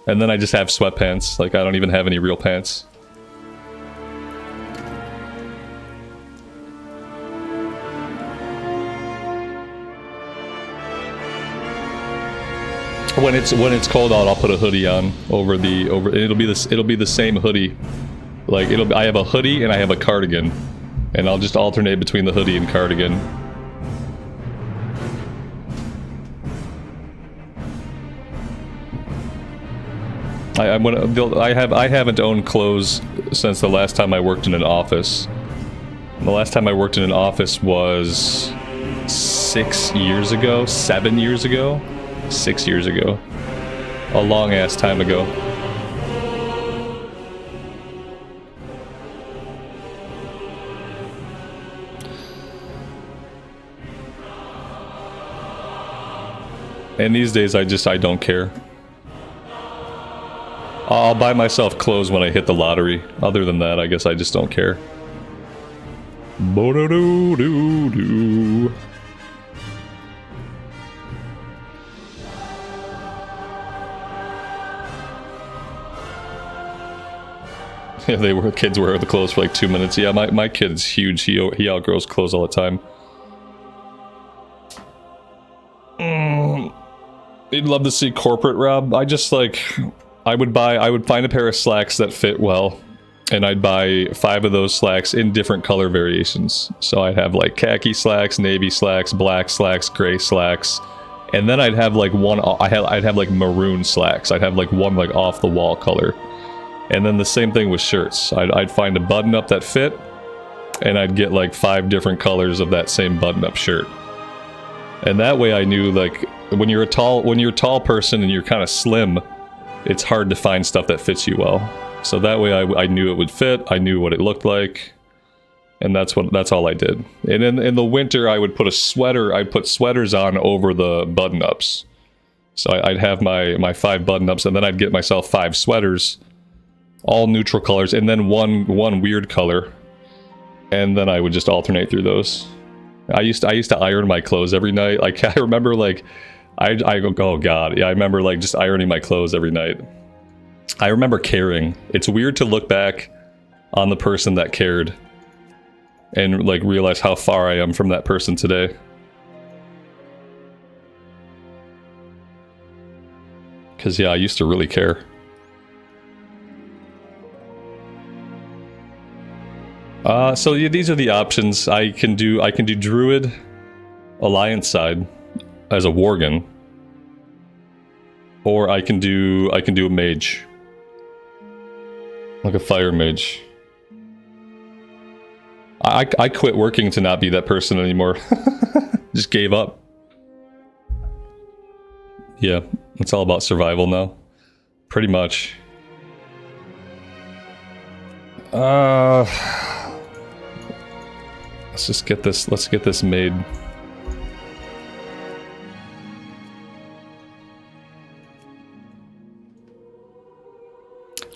And then I just have sweatpants. Like, I don't even have any real pants. When it's cold out, I'll put a hoodie on over it'll be the same hoodie. Like I have a hoodie and I have a cardigan, and I'll just alternate between the hoodie and cardigan. I haven't owned clothes since the last time I worked in an office. The last time I worked in an office was 6 years ago, 7 years ago. 6 years ago. A long ass time ago. And these days I don't care. I'll buy myself clothes when I hit the lottery. Other than that, I guess I just don't care. Bo-do-do-do-do. Yeah, kids wear the clothes for like 2 minutes. Yeah, my kid's huge. He outgrows clothes all the time. You'd love to see corporate, Rob. I just like, I would find a pair of slacks that fit well, and I'd buy 5 of those slacks in different color variations. So I'd have like khaki slacks, navy slacks, black slacks, gray slacks, and then I'd have like I'd have like maroon slacks. I'd have like one like off the wall color. And then the same thing with shirts. I'd find a button-up that fit, and I'd get like 5 different colors of that same button-up shirt. And that way I knew, like, when you're a tall person and you're kind of slim, it's hard to find stuff that fits you well. So that way I knew it would fit, I knew what it looked like, and that's all I did. And in the winter I'd put sweaters on over the button-ups. So I'd have my 5 button-ups, and then I'd get myself 5 sweaters, all neutral colors, and then one weird color, and then I would just alternate through those. I used to iron my clothes every night. Like, I remember, like, I go, oh god, yeah, I remember like just ironing my clothes every night. I remember caring. It's weird to look back on the person that cared and like realize how far I am from that person today. Cause yeah, I used to really care. So yeah, these are the options. I can do Druid, Alliance side, as a Worgen, or I can do a Mage, like a Fire Mage. I quit working to not be that person anymore. Just gave up. Yeah, it's all about survival now, pretty much. Let's get this made.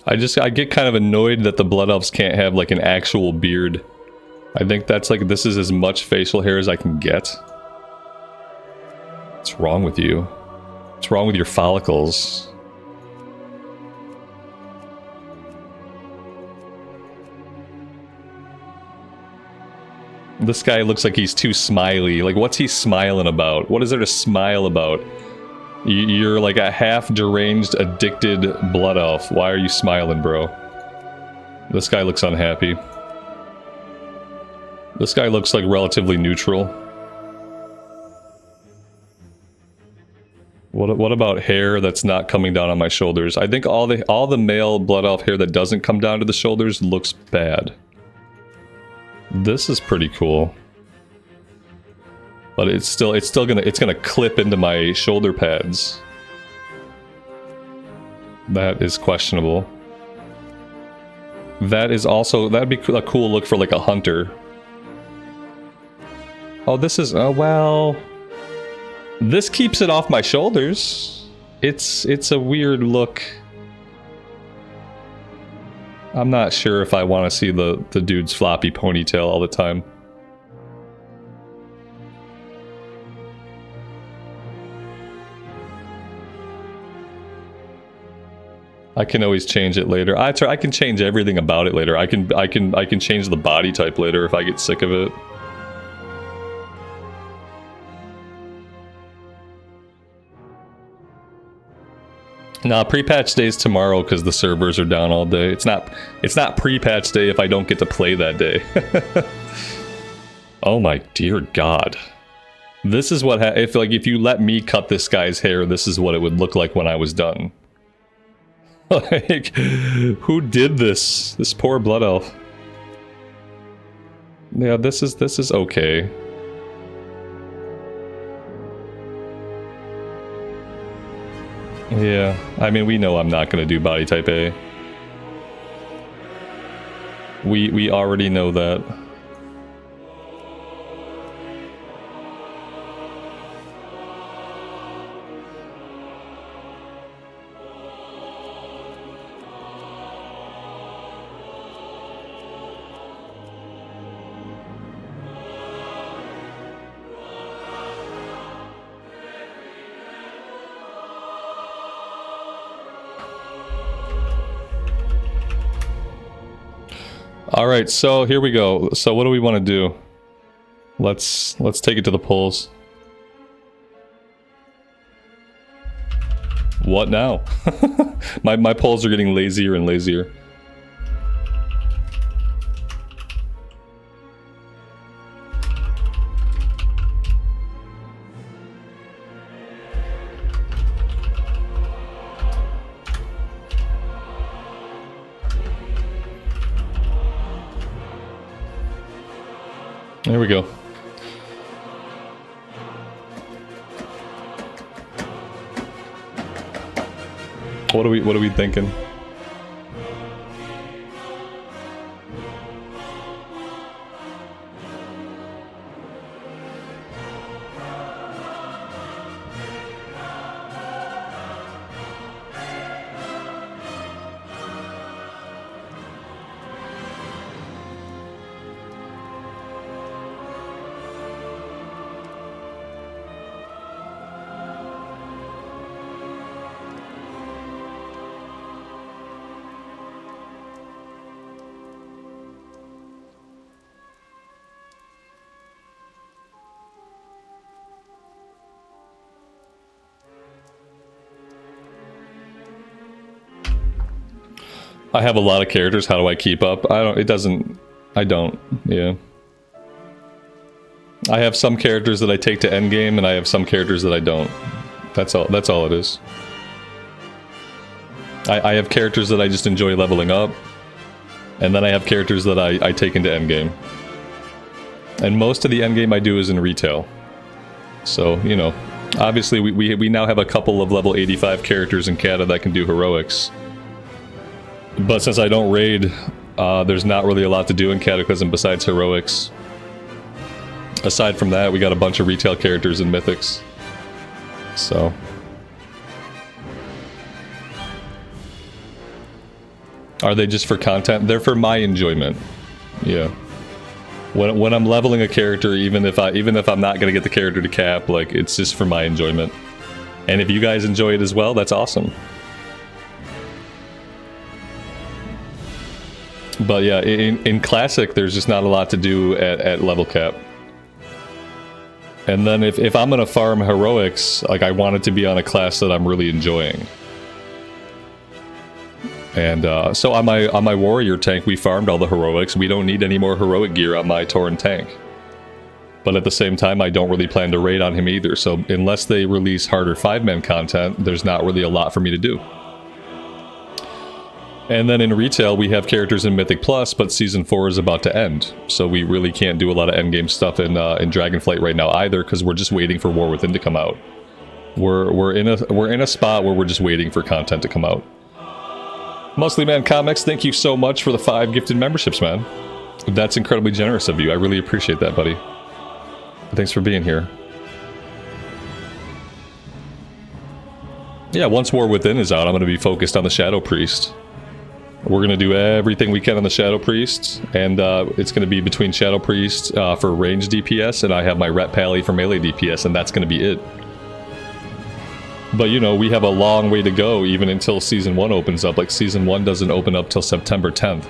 I get kind of annoyed that the Blood Elves can't have like an actual beard. I think that's like, this is as much facial hair as I can get. What's wrong with you? What's wrong with your follicles? This guy looks like he's too smiley. Like, what's he smiling about? What is there to smile about? You're like a half deranged, addicted blood elf. Why are you smiling, bro? This guy looks unhappy. This guy looks like relatively neutral. What about hair that's not coming down on my shoulders? I think all the male blood elf hair that doesn't come down to the shoulders looks bad. This is pretty cool. But it's gonna clip into my shoulder pads. That is questionable. That'd be a cool look for like a hunter. Oh, this is, oh well. This keeps it off my shoulders. It's a weird look. I'm not sure if I want to see the dude's floppy ponytail all the time. I can always change it later. I can change everything about it later. I can change the body type later if I get sick of it. Nah, pre-patch day is tomorrow because the servers are down all day. It's not pre-patch day if I don't get to play that day. Oh my dear God. This is what if you let me cut this guy's hair, this is what it would look like when I was done. Like, who did this? This poor blood elf. Yeah, this is okay. Yeah, I mean, we know I'm not gonna do body type A. We already know that. All right, so here we go. So what do we want to do? Let's take it to the polls. What now? my polls are getting lazier and lazier. There we go. What are we thinking? I have a lot of characters. How do I keep up? I don't. Yeah. I have some characters that I take to endgame, and I have some characters that I don't. That's all it is. I have characters that I just enjoy leveling up, and then I have characters that I take into endgame. And most of the endgame I do is in retail. So, you know, obviously we now have a couple of level 85 characters in Cata that can do heroics. But since I don't raid, there's not really a lot to do in Cataclysm besides heroics. Aside from that, we got a bunch of retail characters in mythics. So. Are they just for content? They're for my enjoyment. Yeah. When I'm leveling a character, even if I'm not gonna get the character to cap, like, it's just for my enjoyment. And if you guys enjoy it as well, that's awesome. But yeah, in Classic, there's just not a lot to do at level cap. And then if I'm gonna farm heroics, like, I want it to be on a class that I'm really enjoying. And so on my warrior tank, we farmed all the heroics. We don't need any more heroic gear on my Tauren tank. But at the same time, I don't really plan to raid on him either. So unless they release harder 5-man content, there's not really a lot for me to do. And then in retail, we have characters in Mythic Plus, but Season 4 is about to end. So we really can't do a lot of endgame stuff in Dragonflight right now either, because we're just waiting for War Within to come out. We're in a spot where we're just waiting for content to come out. Mostly Man Comics, thank you so much for the 5 gifted memberships, man. That's incredibly generous of you. I really appreciate that, buddy. Thanks for being here. Yeah, once War Within is out, I'm going to be focused on the Shadow Priest. We're going to do everything we can on the Shadow Priest, and it's going to be between Shadow Priest for range DPS, and I have my Ret Pally for melee DPS, and that's going to be it. But, you know, we have a long way to go even until Season 1 opens up. Like, Season 1 doesn't open up till September 10th.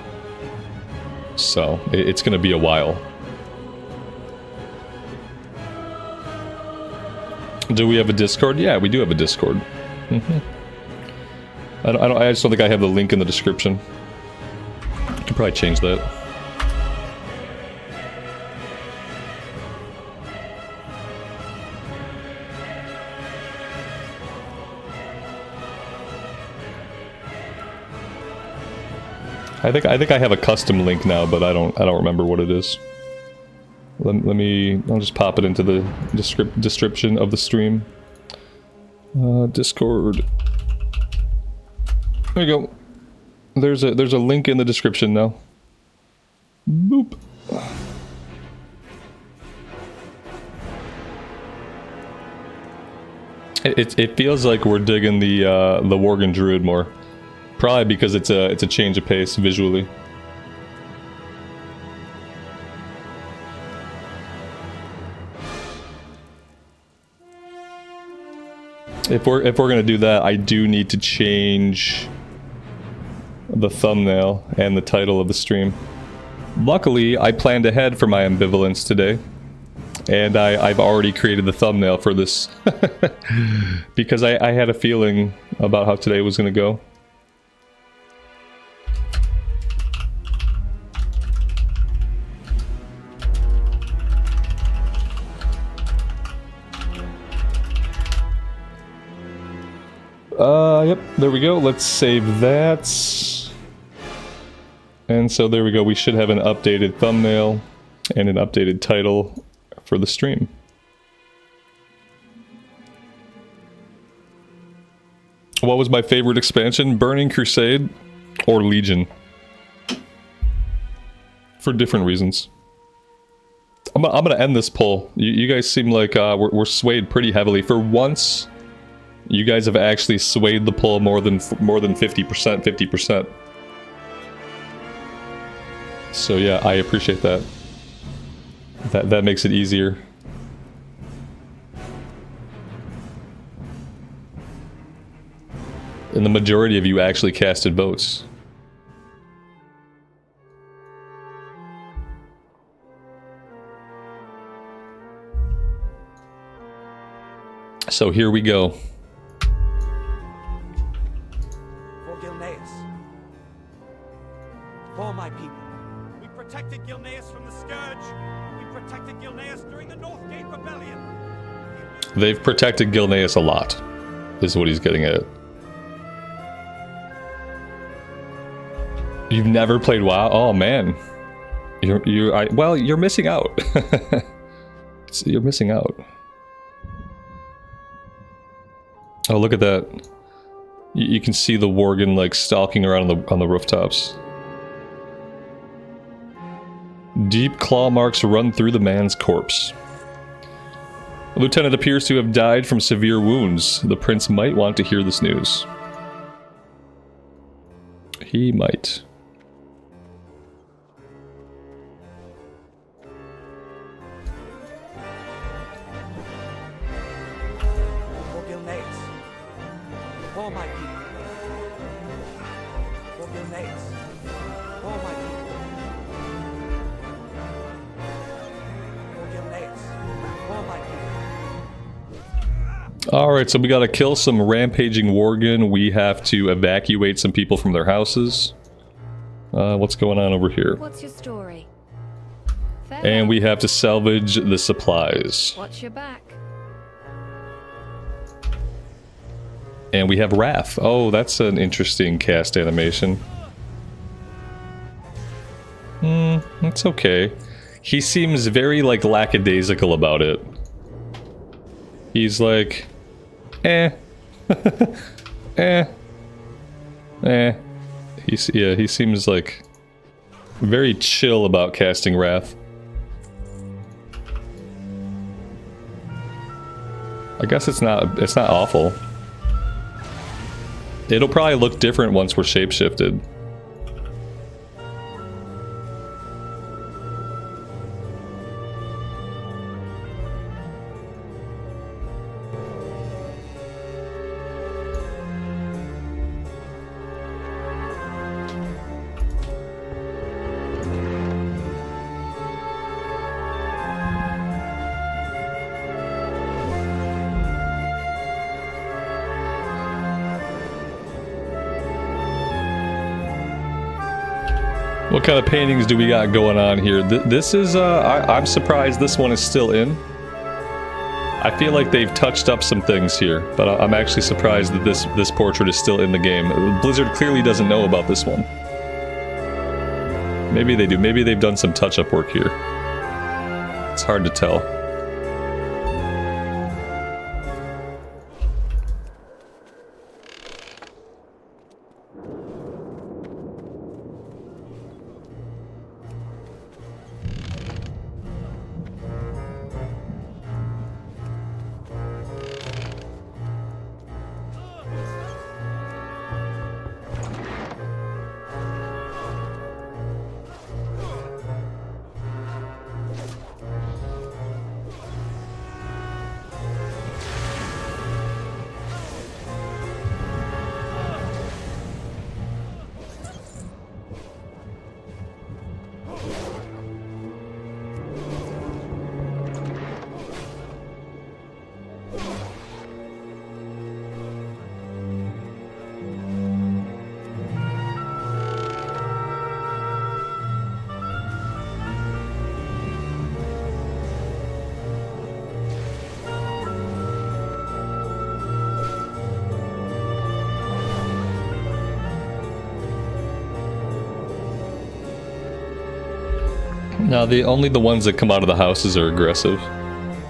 So, it's going to be a while. Do we have a Discord? Yeah, we do have a Discord. I just don't think I have the link in the description. I could probably change that. I think I have a custom link now, but I don't remember what it is. I'll just pop it into the description of the stream. Discord. There you go. There's a link in the description now. Boop. It feels like we're digging the Worgen Druid more. Probably because it's a change of pace visually. If we're gonna do that, I do need to change the thumbnail and the title of the stream. Luckily, I planned ahead for my ambivalence today, and I've already created the thumbnail for this because I had a feeling about how today was gonna go. Yep, there we go. Let's save that. And so there we go. We should have an updated thumbnail and an updated title for the stream. What was my favorite expansion? Burning Crusade or Legion? For different reasons. I'm gonna end this poll. You guys seem like we're swayed pretty heavily. For once, you guys have actually swayed the poll more than 50%. So yeah, I appreciate that. That makes it easier. And the majority of you actually casted votes. So here we go. For Gilneas. For my people. We protected Gilneas from the Scourge. We protected Gilneas during the Northgate Rebellion. They've protected Gilneas a lot, is what he's getting at. You've never played WoW? Oh man. You're missing out. You're missing out. Oh, look at that. You can see the Worgen like stalking around on the rooftops. Deep claw marks run through the man's corpse. The lieutenant appears to have died from severe wounds. The prince might want to hear this news. He might. Alright, so we gotta kill some rampaging Worgen. We have to evacuate some people from their houses. What's going on over here? What's your story? And we have to salvage the supplies. Watch your back. And we have Wrath. Oh, that's an interesting cast animation. It's okay. He seems very, like, lackadaisical about it. He's like, eh. He seems like very chill about casting Wrath. I guess it's not awful. It'll probably look different once we're shapeshifted. What kind of paintings do we got going on here? This is, I'm surprised this one is still in. I feel like they've touched up some things here, but I'm actually surprised that this portrait is still in the game. Blizzard clearly doesn't know about this one. Maybe they do. Maybe they've done some touch-up work here. It's hard to tell. No, only the ones that come out of the houses are aggressive.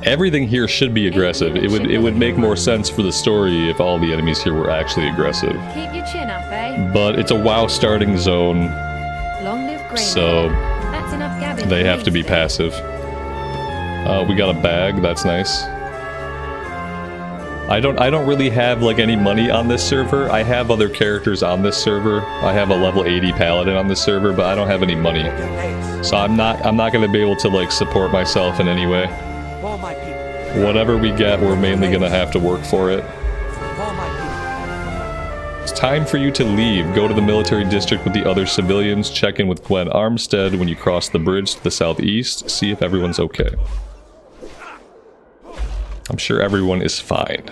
Everything here should be aggressive. It would make more sense for the story if all the enemies here were actually aggressive. Keep your chin up, eh? But it's a WoW starting zone, Long live green. so That's enough gabbing. they have to be please. passive. We got a bag, that's nice. I don't really have like any money on this server. I have other characters on this server. I have a level 80 Paladin on this server, but I don't have any money. So I'm not gonna be able to like support myself in any way. For my people. Whatever we get, we're mainly gonna have to work for it. For my people. It's time for you to leave. Go to the military district with the other civilians. Check in with Gwen Armstead when you cross the bridge to the southeast. See if everyone's okay. I'm sure everyone is fine.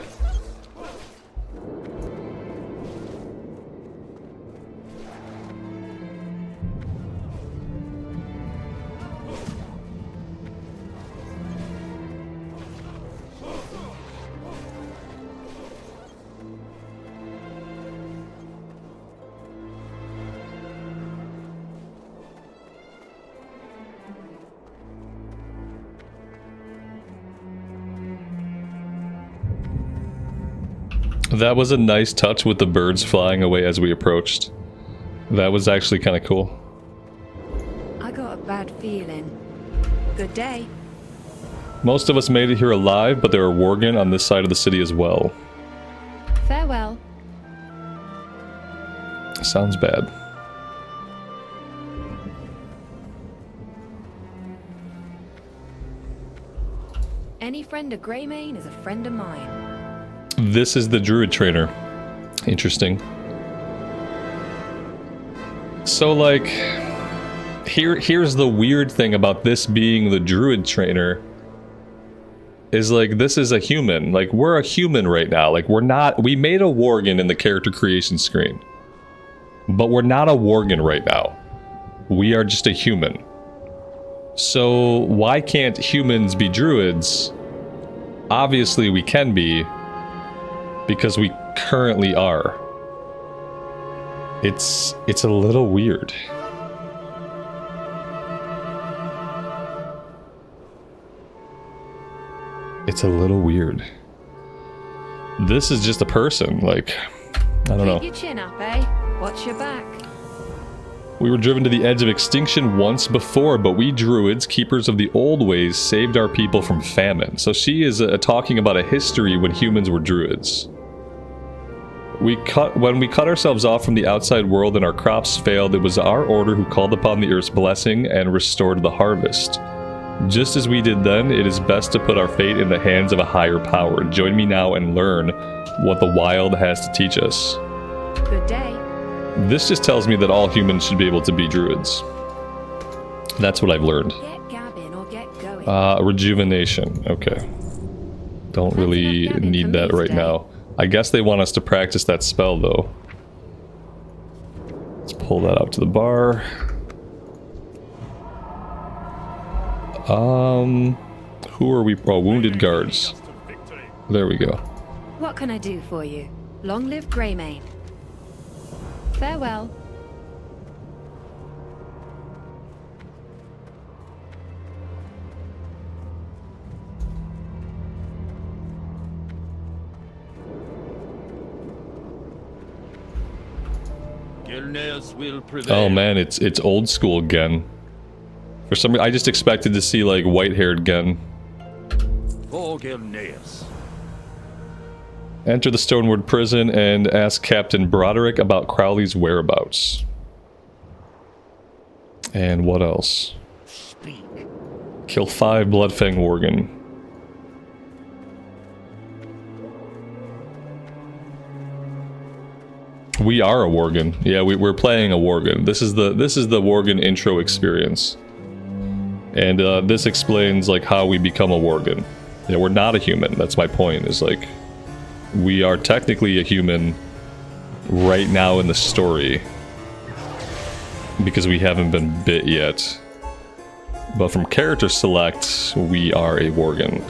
That was a nice touch with the birds flying away as we approached. That was actually kind of cool. I got a bad feeling. Good day. Most of us made it here alive, but there are Worgen on this side of the city as well. Farewell. Sounds bad. Any friend of Greymane is a friend of mine. This is the Druid trainer. Interesting. So, like, here's the weird thing about this being the Druid trainer. Is like, this is a human. Like, we're a human right now. Like, we made a Worgen in the character creation screen. But we're not a Worgen right now. We are just a human. So, why can't humans be Druids? Obviously, we can be. Because we currently are. It's a little weird. It's a little weird. This is just a person, like, I don't know. Keep your chin up, eh? Watch your back. We were driven to the edge of extinction once before, but we druids, keepers of the old ways, saved our people from famine. So she is talking about a history when humans were druids. When we cut ourselves off from the outside world and our crops failed, it was our order who called upon the earth's blessing and restored the harvest. Just as we did then, it is best to put our fate in the hands of a higher power. Join me now and learn what the wild has to teach us. Good day. This just tells me that all humans should be able to be druids. That's what I've learned. Get gabbing or get going. Rejuvenation. Okay. Don't really need that right now. I guess they want us to practice that spell, though. Let's pull that out to the bar. Who are we? Oh, wounded guards. There we go. What can I do for you? Long live Greymane. Farewell. Oh man, it's old school Gen. For some reason, I just expected to see like white-haired Gen. Enter the Stonewood prison and ask Captain Broderick about Crowley's whereabouts. And what else? Kill 5 Bloodfang Worgen. We are a Worgen. Yeah, we're playing a Worgen. This is the Worgen intro experience. And this explains like how we become a Worgen. Yeah, we're not a human. That's my point. Is like we are technically a human right now in the story because we haven't been bit yet. But from character select, we are a Worgen.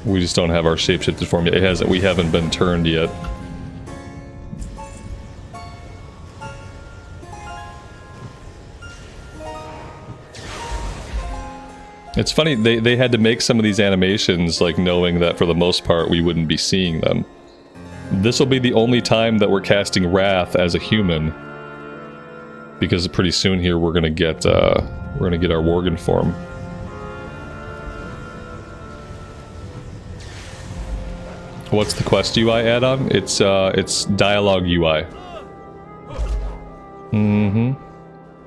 We just don't have our shapeshifted form yet. We haven't been turned yet. It's funny, they had to make some of these animations, like, knowing that for the most part we wouldn't be seeing them. This will be the only time that we're casting Wrath as a human. Because pretty soon here we're gonna get our Worgen form. What's the quest UI add-on? It's dialogue UI. Mm-hmm.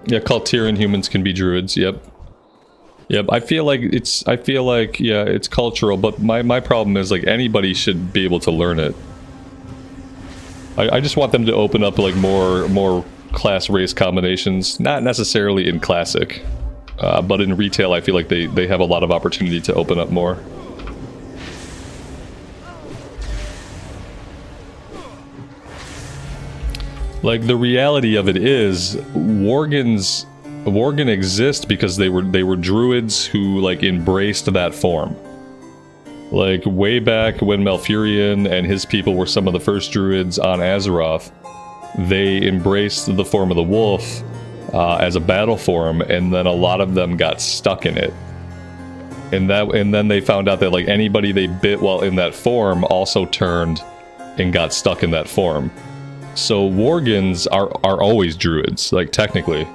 Yeah, Cultiran humans can be druids, yep. Yep, I feel like yeah, it's cultural, but my problem is like anybody should be able to learn it. I just want them to open up like more class race combinations, not necessarily in classic, but in retail I feel like they have a lot of opportunity to open up more. Like the reality of it is Worgen exist because they were druids who like embraced that form. Like way back when Malfurion and his people were some of the first druids on Azeroth, they embraced the form of the wolf as a battle form, and then a lot of them got stuck in it. And then they found out that like anybody they bit while in that form also turned and got stuck in that form. So Worgens are always druids, like technically.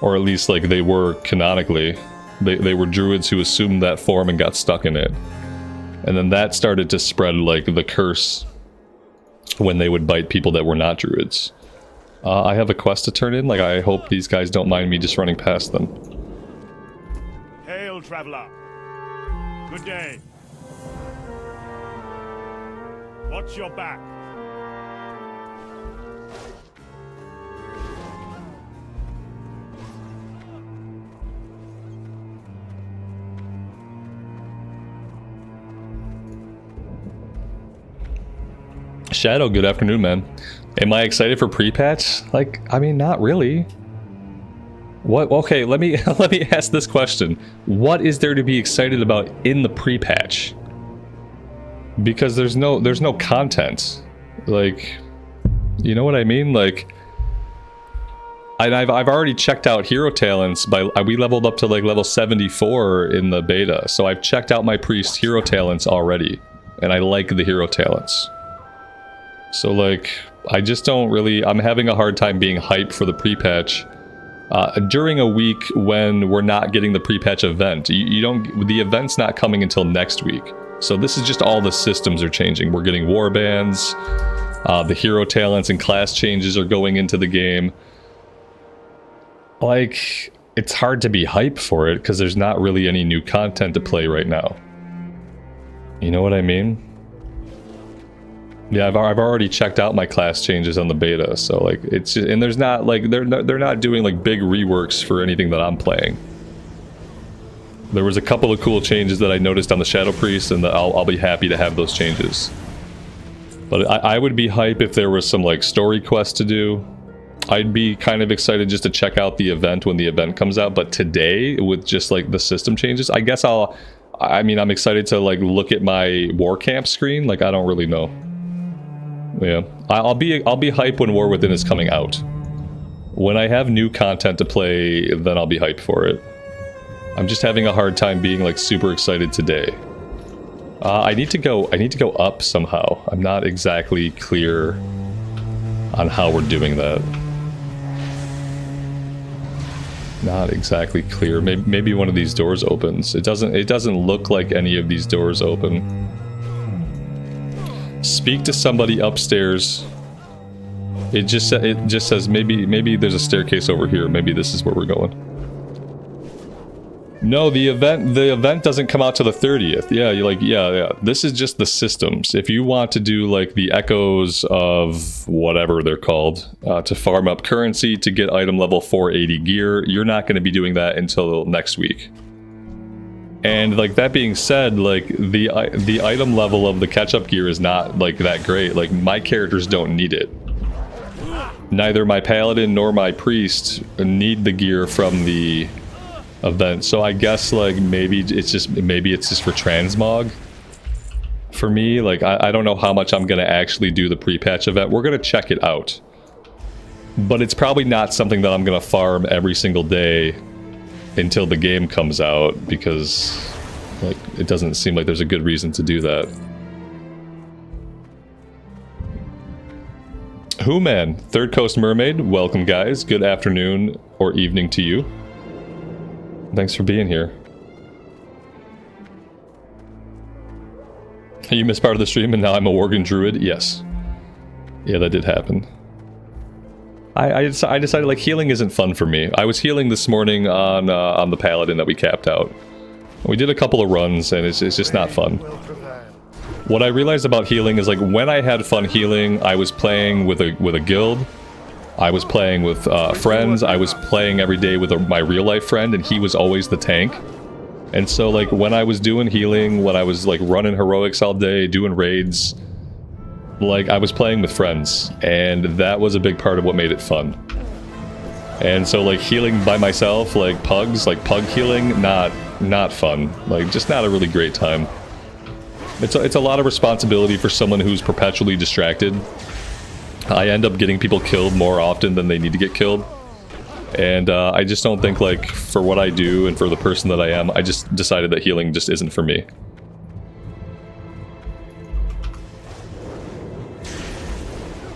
Or at least, like, they were canonically. They were druids who assumed that form and got stuck in it. And then that started to spread, like, the curse when they would bite people that were not druids. I have a quest to turn in. Like, I hope these guys don't mind me just running past them. Hail, traveler. Good day. Watch your back. Shadow, good afternoon, man. Am I excited for pre-patch? Like, I mean, not really. What? Okay, let me ask this question. What is there to be excited about in the pre-patch? Because there's no content. Like, you know what I mean? Like, I've already checked out hero talents we leveled up to like level 74 in the beta. So I've checked out my priest hero talents already, and I like the hero talents. So like, I just don't really, I'm having a hard time being hyped for the pre-patch during a week when we're not getting the pre-patch event. You don't, the event's not coming until next week. So this is just all the systems are changing. We're getting war bands, the hero talents and class changes are going into the game. Like, it's hard to be hype for it because there's not really any new content to play right now. You know what I mean? Yeah, I've already checked out my class changes on the beta, so like it's just, and there's not like they're not doing like big reworks for anything that I'm playing. There was a couple of cool changes that I noticed on the Shadow Priest, and I'll be happy to have those changes. But I would be hype if there was some like story quest to do. I'd be kind of excited just to check out the event when the event comes out, but today with just like the system changes, I guess I'm excited to like look at my War Camp screen. Like, I don't really know. Yeah, I'll be hype when War Within is coming out. When I have new content to play, then I'll be hyped for it. I'm just having a hard time being like super excited today. I need to go up somehow. I'm not exactly clear on how we're doing that. Not exactly clear. Maybe one of these doors opens. It doesn't look like any of these doors open. Speak to somebody upstairs. It just says maybe there's a staircase over here. Maybe this is where we're going. No, the event doesn't come out to the 30th. Yeah. This is just the systems. If you want to do like the echoes of whatever they're called, to farm up currency to get item level 480 gear, you're not going to be doing that until next week. And like that being said, like the item level of the catch-up gear is not like that great. Like my characters don't need it. Neither my Paladin nor my Priest need the gear from the event, so I guess like maybe it's just for transmog for me. Like I don't know how much I'm gonna actually do the pre-patch event. We're gonna check it out, but it's probably not something that I'm gonna farm every single day until the game comes out, because like it doesn't seem like there's a good reason to do that. Who man, Third Coast Mermaid, welcome guys. Good afternoon or evening to you. Thanks for being here. You missed part of the stream and now I'm a Worgen Druid? Yes. Yeah, that did happen. I decided like healing isn't fun for me. I was healing this morning on the Paladin that we capped out. We did a couple of runs and it's just not fun. What I realized about healing is like when I had fun healing, I was playing with a guild. I was playing with friends. I was playing every day with my real life friend, and he was always the tank. And so like when I was doing healing, when I was like running heroics all day, doing raids, like I was playing with friends, and that was a big part of what made it fun. And so like healing by myself, like pugs, like pug healing, not fun. Like just not a really great time. It's a lot of responsibility for someone who's perpetually distracted. I end up getting people killed more often than they need to get killed. And I just don't think, like, for what I do and for the person that I am, I just decided that healing just isn't for me.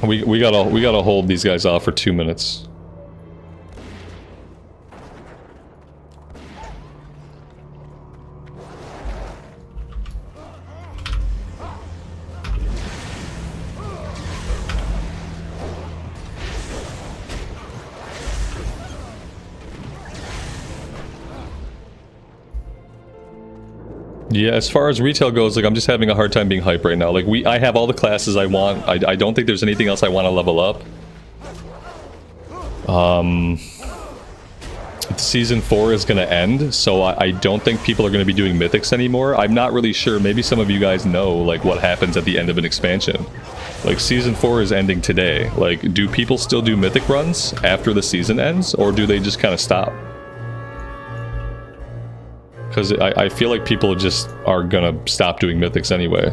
We gotta hold these guys off for 2 minutes. Yeah, as far as retail goes, like I'm just having a hard time being hype right now. Like I have all the classes I want. I don't think there's anything else I want to level up. Season 4 is going to end, so I don't think people are going to be doing mythics anymore. I'm not really sure. Maybe some of you guys know like what happens at the end of an expansion. Like season 4 is ending today. Like do people still do mythic runs after the season ends, or do they just kind of stop? Because I feel like people just are gonna stop doing mythics anyway.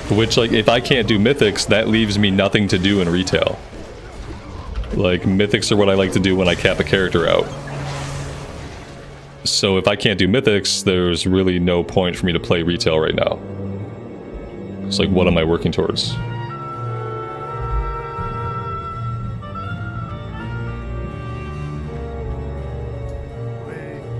Which, like, if I can't do mythics, that leaves me nothing to do in retail. Like, mythics are what I like to do when I cap a character out. So if I can't do mythics, there's really no point for me to play retail right now. It's like, what am I working towards?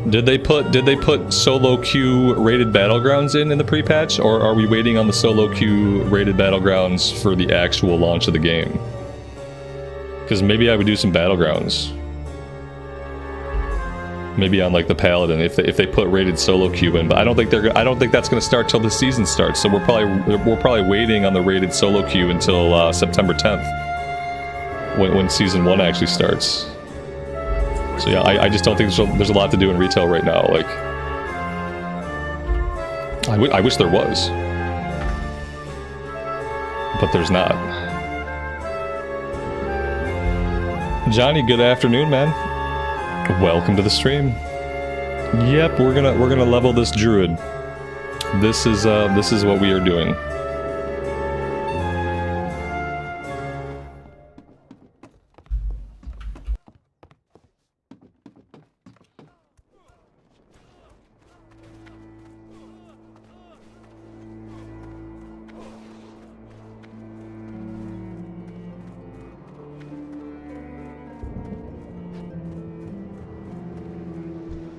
Did they put solo queue rated battlegrounds in the pre-patch, or are we waiting on the solo queue rated battlegrounds for the actual launch of the game? Because maybe I would do some battlegrounds. Maybe on like the Paladin if they put rated solo queue in, but I don't think that's going to start till the season starts. So we're probably waiting on the rated solo queue until September 10th, when season 1 actually starts. So yeah, I just don't think there's a lot to do in retail right now. Like, I wish there was, but there's not. Johnny, good afternoon, man. Welcome to the stream. Yep, we're gonna level this druid. This is what we are doing.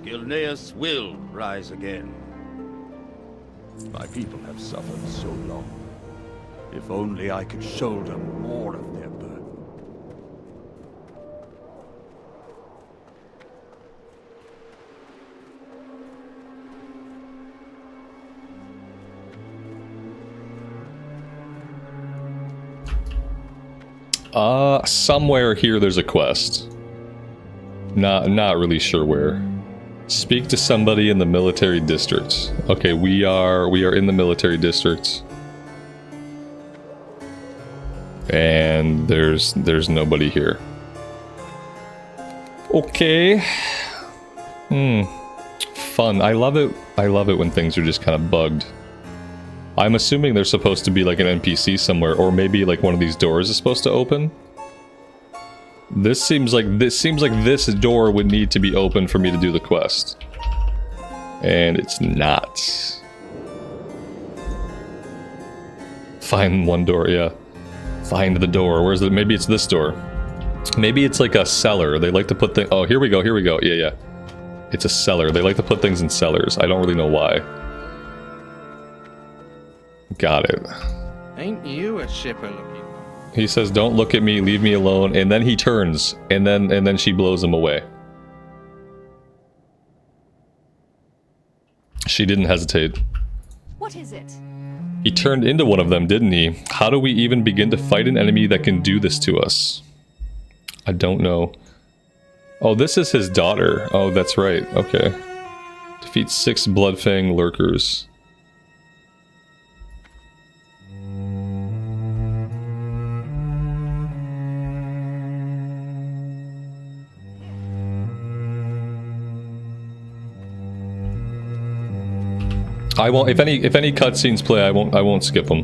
Gilneas will rise again. My people have suffered so long. If only I could shoulder more of their burden. Somewhere here there's a quest. Not really sure where. Speak to somebody in the military district. Okay, we are in the military district. And there's nobody here. Okay. Fun. I love it when things are just kind of bugged. I'm assuming there's supposed to be like an NPC somewhere, or maybe like one of these doors is supposed to open. This seems like this door would need to be open for me to do the quest. And it's not. Find one door, yeah. Find the door. Where's the... Maybe it's this door. Maybe it's like a cellar. They like to put things... Oh, here we go, here we go. Yeah. It's a cellar. They like to put things in cellars. I don't really know why. Got it. Ain't you a shipper looking? He says, "Don't look at me, leave me alone," and then he turns, and then she blows him away. She didn't hesitate. What is it? He turned into one of them, didn't he? How do we even begin to fight an enemy that can do this to us? I don't know. Oh, this is his daughter. Oh, that's right. Okay. Defeat 6 Bloodfang lurkers. I won't. If any cutscenes play, I won't skip them.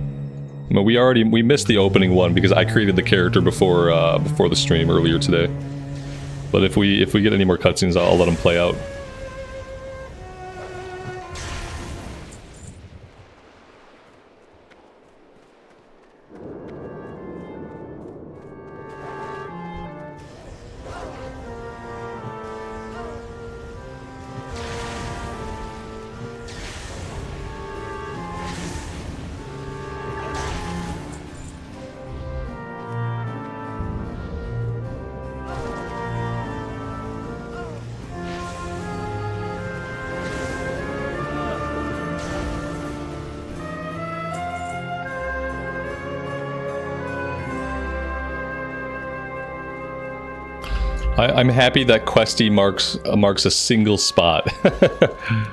But we missed the opening one because I created the character before the stream earlier today. But if we get any more cutscenes, I'll let them play out. I'm happy that Questy marks a single spot.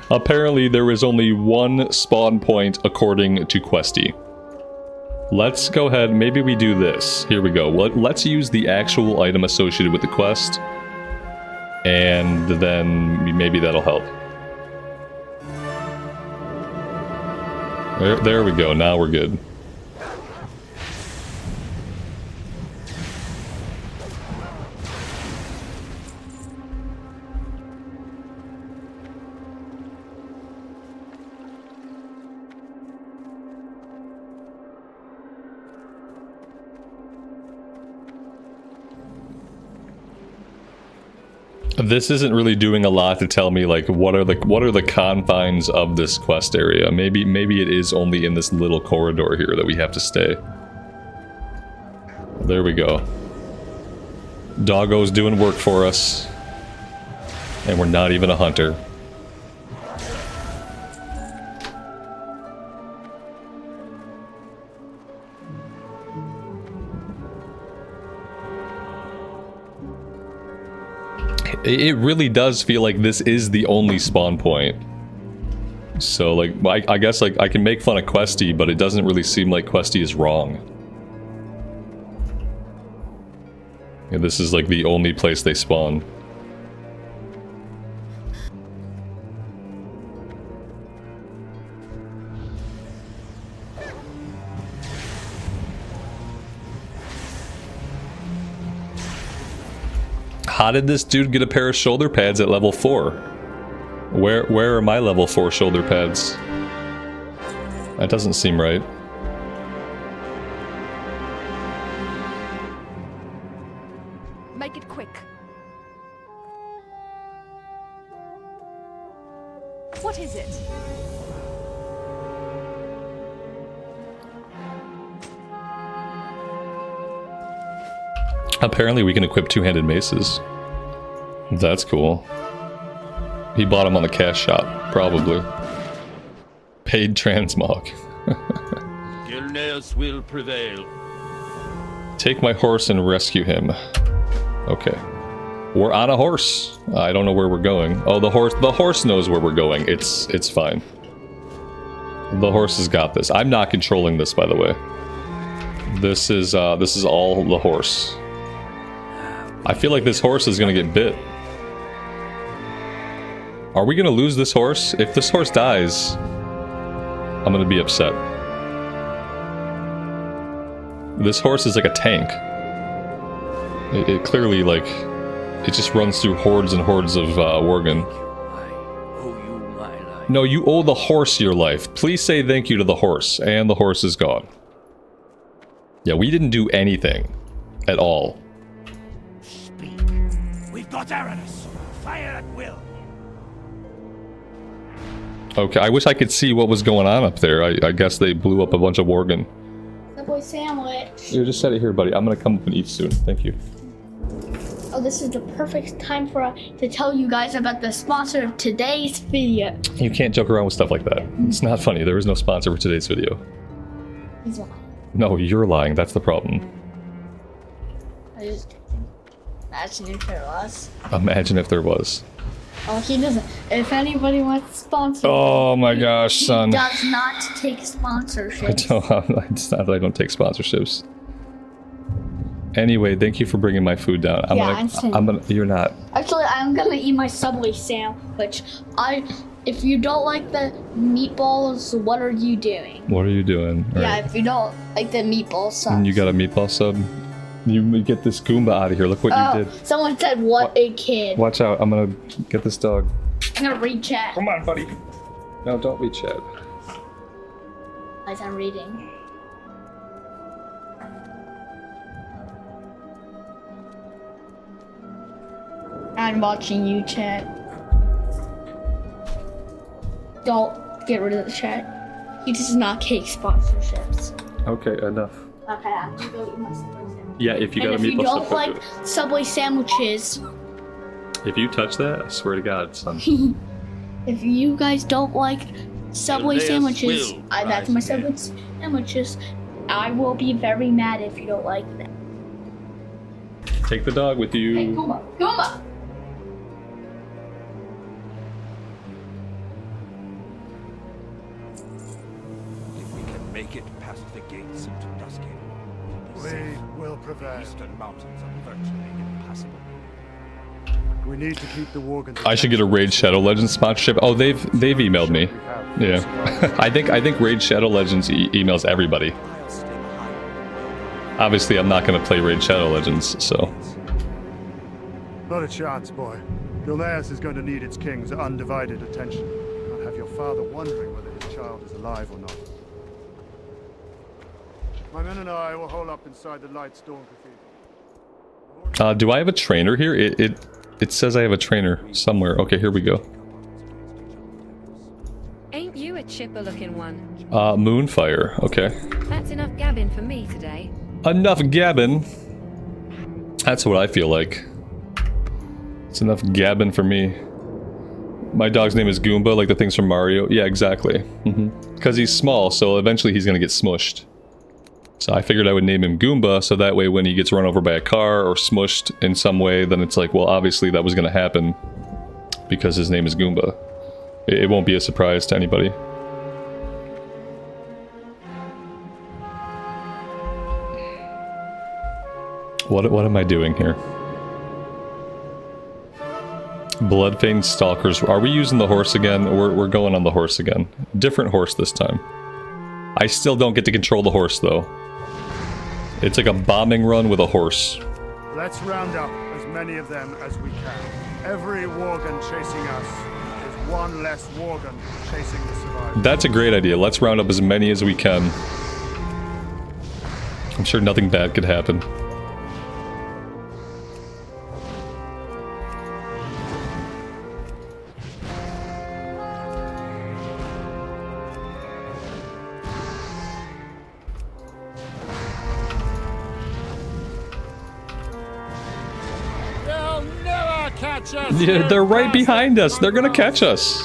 Apparently there is only one spawn point according to Questy. Let's go ahead, maybe we do this. Here we go. Let's use the actual item associated with the quest. And then maybe that'll help. There we go, now we're good. This isn't really doing a lot to tell me like what are the confines of this quest area. Maybe it is only in this little corridor here that we have to stay. There we go. Doggo's doing work for us. And we're not even a hunter. It really does feel like this is the only spawn point. So, like, I guess, like, I can make fun of Questy, but it doesn't really seem like Questy is wrong. Yeah, this is, like, the only place they spawn. How did this dude get a pair of shoulder pads at level 4? Where are my level 4 shoulder pads? That doesn't seem right. Make it quick. What is it? Apparently we can equip two-handed maces. That's cool. He bought them on the cash shop, probably. Paid transmog. Gilneas will prevail. Take my horse and rescue him. Okay. We're on a horse. I don't know where we're going. Oh, the horse knows where we're going. It's fine. The horse has got this. I'm not controlling this, by the way. This is all the horse. I feel like this horse is gonna get bit. Are we gonna lose this horse? If this horse dies, I'm gonna be upset. This horse is like a tank. It clearly, like, it just runs through hordes and hordes of Worgen. No, you owe the horse your life. Please say thank you to the horse. And the horse is gone. Yeah, we didn't do anything. At all. Speak. We've got Aranis. Fire at will. Okay, I wish I could see what was going on up there. I guess they blew up a bunch of Worgen. Subway sandwich. You just set it here, buddy. I'm gonna come up and eat soon. Thank you. Oh, this is the perfect time for us to tell you guys about the sponsor of today's video. You can't joke around with stuff like that. It's not funny. There is no sponsor for today's video. He's lying. No, you're lying. That's the problem. I just imagine if there was. Imagine if there was. Oh, he doesn't. If anybody wants to sponsor, Oh my gosh, he son. does not take sponsorships. It's not that I don't take sponsorships. Anyway, thank you for bringing my food down. I'm gonna. You're not. Actually, I'm gonna eat my Subway sandwich. If you don't like the meatballs, what are you doing? What are you doing? All Yeah, right. if you don't like the meatball sub. And you got a meatball sub? You get this Goomba out of here. Look what you did. Someone said, "What a kid." Watch out. I'm gonna get this dog. I'm gonna read chat. Come on, buddy. No, don't read chat. Guys, I'm reading. I'm watching you, chat. Don't get rid of the chat. He does not take sponsorships. Okay, enough. Okay, I'm gonna go eat my Subway sandwich. Yeah, if you got a And if you meatball don't sub, like Subway sandwiches, if you touch that, I swear to God, son. if you guys don't like Subway Gilneas sandwiches, will that's rise my again. Subway sandwiches. I will be very mad if you don't like them. Take the dog with you. Hey, Kuma, Kuma! If we can make it past the gates into Dusky, We will the prevail. eastern mountains are virtually impassable. We need to keep the Worgen. I should get a Raid Shadow Legends sponsorship. Oh, they've emailed me. Yeah, I think Raid Shadow Legends emails everybody. I'll stay behind. Obviously, I'm not gonna play Raid Shadow Legends, so Not a chance, boy. Gilneas is going to need its king's undivided attention. I'll have your father wondering whether his child is alive or not. My men and I will hole up inside the Lightstorm Cathedral. do I have a trainer here? It says I have a trainer somewhere. Okay, here we go. Ain't you a chipper looking one? Moonfire. Okay. That's enough gabbing for me today. Enough gabbing. That's what I feel like. It's enough gabbing for me. My dog's name is Goomba, like the things from Mario. Yeah, exactly. Because he's small, so eventually he's gonna get smushed. So I figured I would name him Goomba, so that way when he gets run over by a car or smushed in some way, then it's like, well, obviously that was gonna happen because his name is Goomba. It won't be a surprise to anybody. What am I doing here? Bloodfang Stalkers. Are we using the horse again? We're going on the horse again. Different horse this time. I still don't get to control the horse though. It's like a bombing run with a horse. Let's round up as many of them as we can. Every Worgen chasing us is one less Worgen chasing the survivors. That's a great idea. Let's round up as many as we can. I'm sure nothing bad could happen. Yeah, they're right behind us. They're gonna catch us.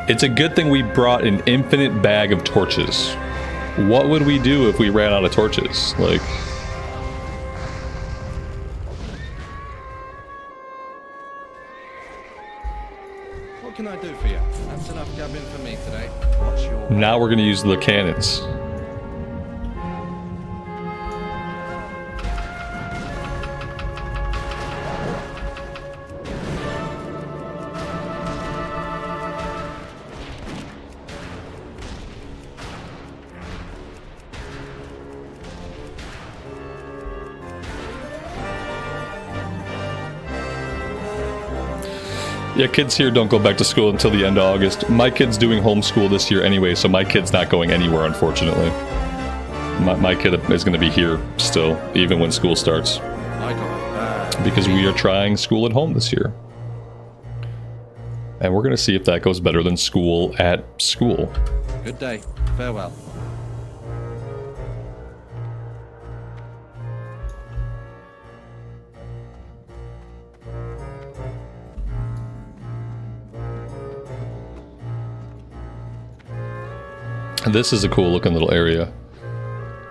It's a good thing we brought an infinite bag of torches. What would we do if we ran out of torches? Like... What can I do for you? That's enough gabbing for me today. What's your... Now we're gonna use the cannons. Yeah, kids here don't go back to school until the end of August. My kid's doing homeschool this year anyway, so my kid's not going anywhere, unfortunately. My kid is going to be here still, even when school starts. Because we are trying school at home this year. And we're going to see if that goes better than school at school. Good day. Farewell. This is a cool looking little area.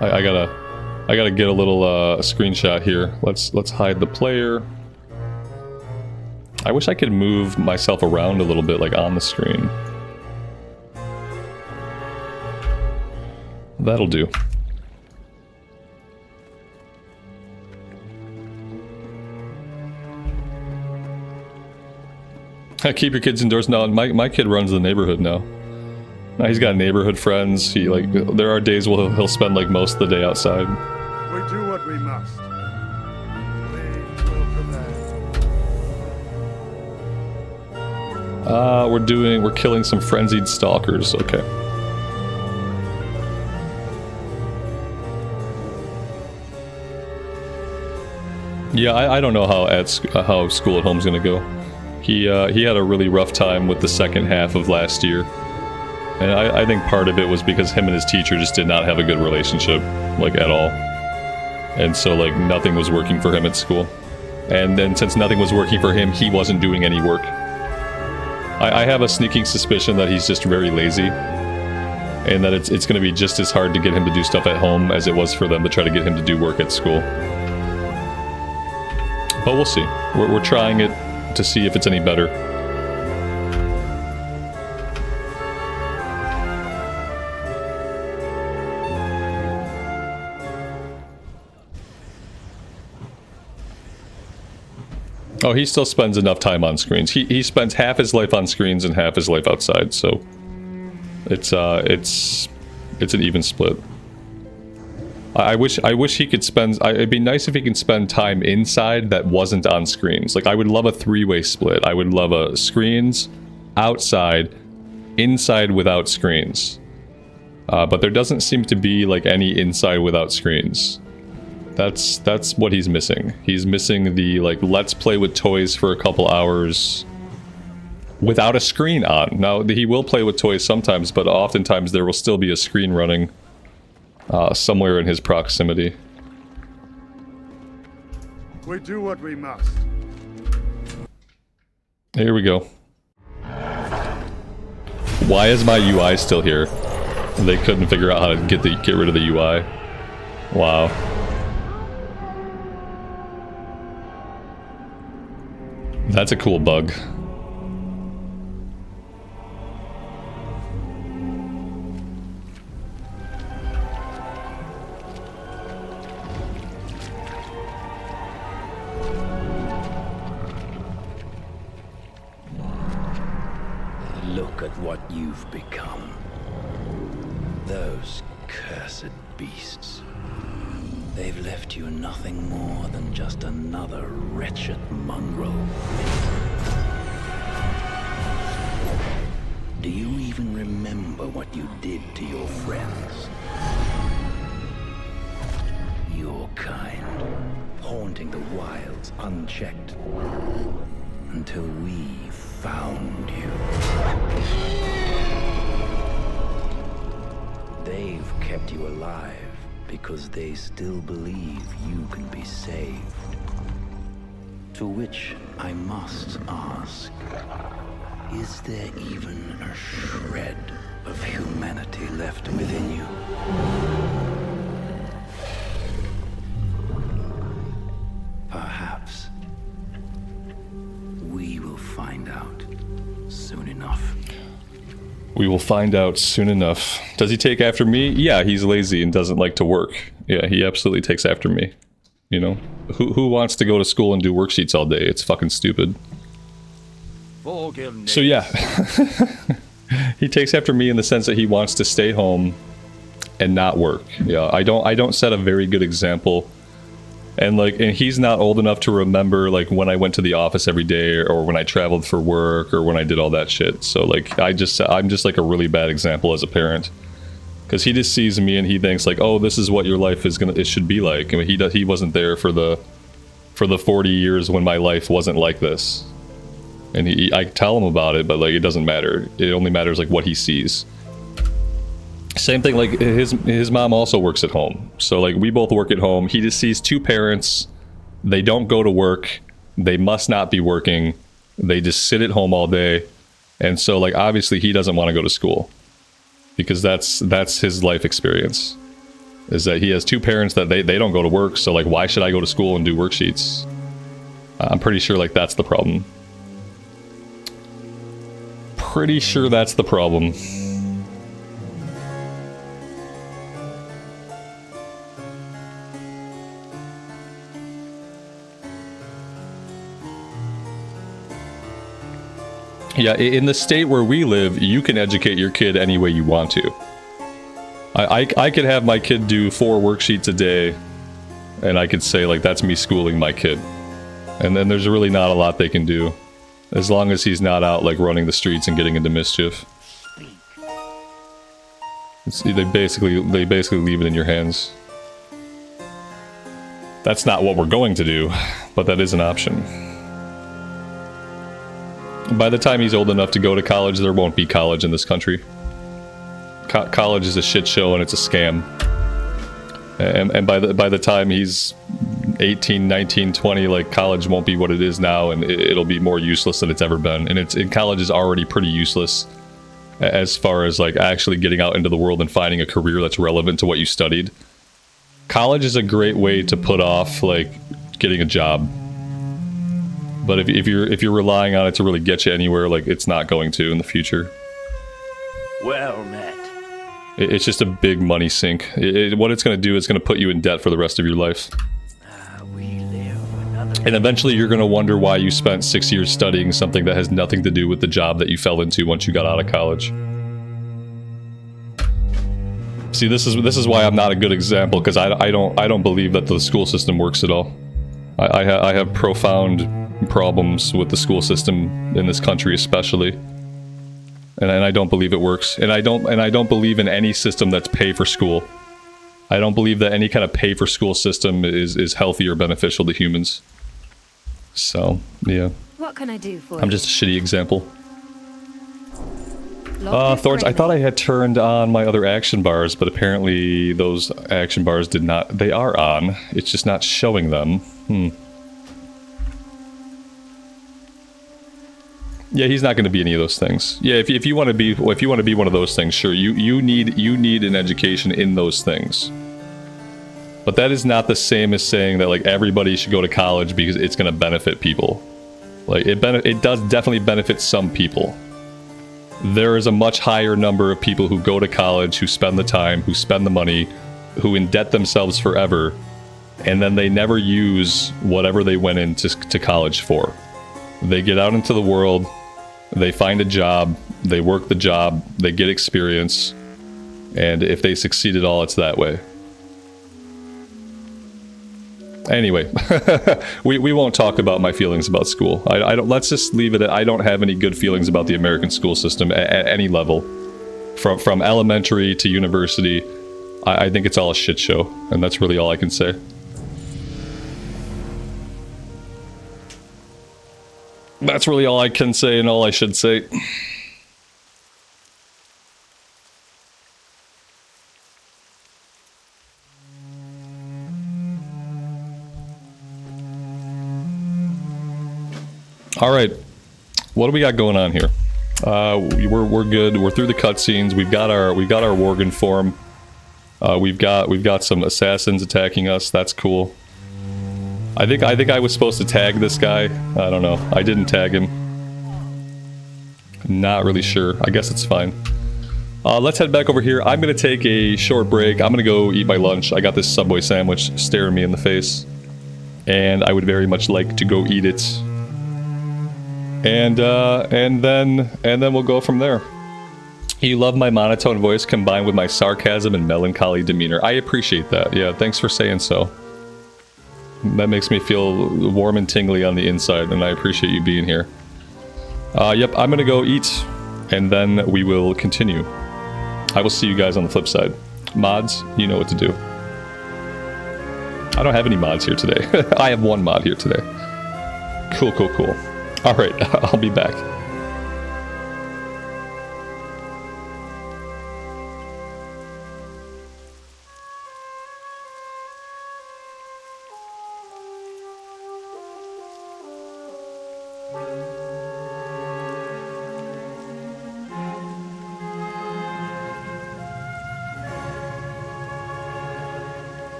I gotta get a little screenshot here. Let's hide the player. I wish I could move myself around a little bit, like on the screen. That'll do. Keep your kids indoors now. My kid runs the neighborhood now. Now he's got neighborhood friends. He like there are days where he'll spend like most of the day outside. We do what we must. We will prevail. We're killing some frenzied stalkers. Okay. Yeah, I don't know how school at home's gonna go. He had a really rough time with the second half of last year. And I think part of it was because him and his teacher just did not have a good relationship, like, at all. And so, like, nothing was working for him at school. And then since nothing was working for him, he wasn't doing any work. I have a sneaking suspicion that he's just very lazy. And that it's going to be just as hard to get him to do stuff at home as it was for them to try to get him to do work at school. But we'll see. We're trying it to see if it's any better. Oh, he still spends enough time on screens. He spends half his life on screens and half his life outside, so it's an even split. I wish he could spend... it'd be nice if he could spend time inside that wasn't on screens. Like, I would love a three-way split. I would love a screens, outside, inside without screens. But there doesn't seem to be, like, any inside without screens. That's what he's missing. He's missing the, like, let's play with toys for a couple hours without a screen on. Now, he will play with toys sometimes, but oftentimes there will still be a screen running somewhere in his proximity. We do what we must. Here we go. Why is my UI still here? They couldn't figure out how to get rid of the UI. Wow. That's a cool bug. Look at what you've become. Those cursed beasts. They've left you nothing more than just another wretched mongrel. Do you even remember what you did to your friends? Your kind, haunting the wilds unchecked, until we found you. They've kept you alive because they still believe you can be saved. To which I must ask, is there even a shred of humanity left within you? Perhaps we will find out soon enough. We will find out soon enough. Does he take after me? Yeah, he's lazy and doesn't like to work. Yeah, he absolutely takes after me. You know? Who wants to go to school and do worksheets all day? It's fucking stupid. So yeah. He takes after me in the sense that he wants to stay home and not work. Yeah, I don't set a very good example. And he's not old enough to remember like when I went to the office every day or when I traveled for work or when I did all that shit. So like I'm just like a really bad example as a parent, because he just sees me and he thinks like, oh, this is what your life it should be like. I mean, he wasn't there for the 40 years when my life wasn't like this, and I tell him about it, but like it doesn't matter. It only matters like what he sees. Same thing, like his mom also works at home. So like we both work at home. He just sees two parents. They don't go to work. They must not be working. They just sit at home all day. And so like obviously he doesn't want to go to school, because that's his life experience. Is that he has two parents that they don't go to work. So like why should I go to school and do worksheets? I'm pretty sure like that's the problem. Pretty sure that's the problem. Yeah, in the state where we live, you can educate your kid any way you want to. I could have my kid do 4 worksheets a day, and I could say, like, that's me schooling my kid. And then there's really not a lot they can do, as long as he's not out, like, running the streets and getting into mischief. They basically leave it in your hands. That's not what we're going to do, but that is an option. By the time he's old enough to go to college, there won't be college in this country. College is a shit show and it's a scam. And by the time he's 18, 19, 20, like college won't be what it is now, and it'll be more useless than it's ever been. And college is already pretty useless as far as like actually getting out into the world and finding a career that's relevant to what you studied. College is a great way to put off like getting a job. But if you're relying on it to really get you anywhere, like it's not going to in the future. Well met. It's just a big money sink. What it's going to do is going to put you in debt for the rest of your life. And eventually you're going to wonder why you spent 6 years studying something that has nothing to do with the job that you fell into once you got out of college. See, this is why I'm not a good example, because I don't believe that the school system works at all. I have profound problems with the school system in this country, especially, and I don't believe it works. And I don't believe in any system that's pay for school. I don't believe that any kind of pay for school system is healthy or beneficial to humans. So yeah. What can I do for I'm just a shitty example. Thorns, I thought I had turned on my other action bars, but apparently those action bars did not... They are on. It's just not showing them. Yeah, he's not going to be any of those things. Yeah, if you want to be one of those things, sure. You need an education in those things. But that is not the same as saying that like everybody should go to college because it's going to benefit people. Like it does definitely benefit some people. There is a much higher number of people who go to college, who spend the time, who spend the money, who indebt themselves forever, and then they never use whatever they went into college for. They get out into the world, they find a job, they work the job, they get experience, and if they succeed at all, it's that way. Anyway, we won't talk about my feelings about school. I don't. Let's just leave it at I don't have any good feelings about the American school system at any level, from elementary to university. I think it's all a shit show, and that's really all I can say. That's really all I can say and all I should say. All right, what do we got going on here? We're good. We're through the cutscenes. We've got our Worgen form. We've got some assassins attacking us. That's cool. I think I was supposed to tag this guy. I don't know. I didn't tag him. Not really sure. I guess it's fine. Let's head back over here. I'm gonna take a short break. I'm gonna go eat my lunch. I got this Subway sandwich staring me in the face, and I would very much like to go eat it. And then we'll go from there. You love my monotone voice combined with my sarcasm and melancholy demeanor. I appreciate that. Yeah, thanks for saying so. That makes me feel warm and tingly on the inside, and I appreciate you being here. Yep, I'm gonna go eat, and then we will continue. I will see you guys on the flip side. Mods, you know what to do. I don't have any mods here today. I have one mod here today. Cool. Alright, I'll be back.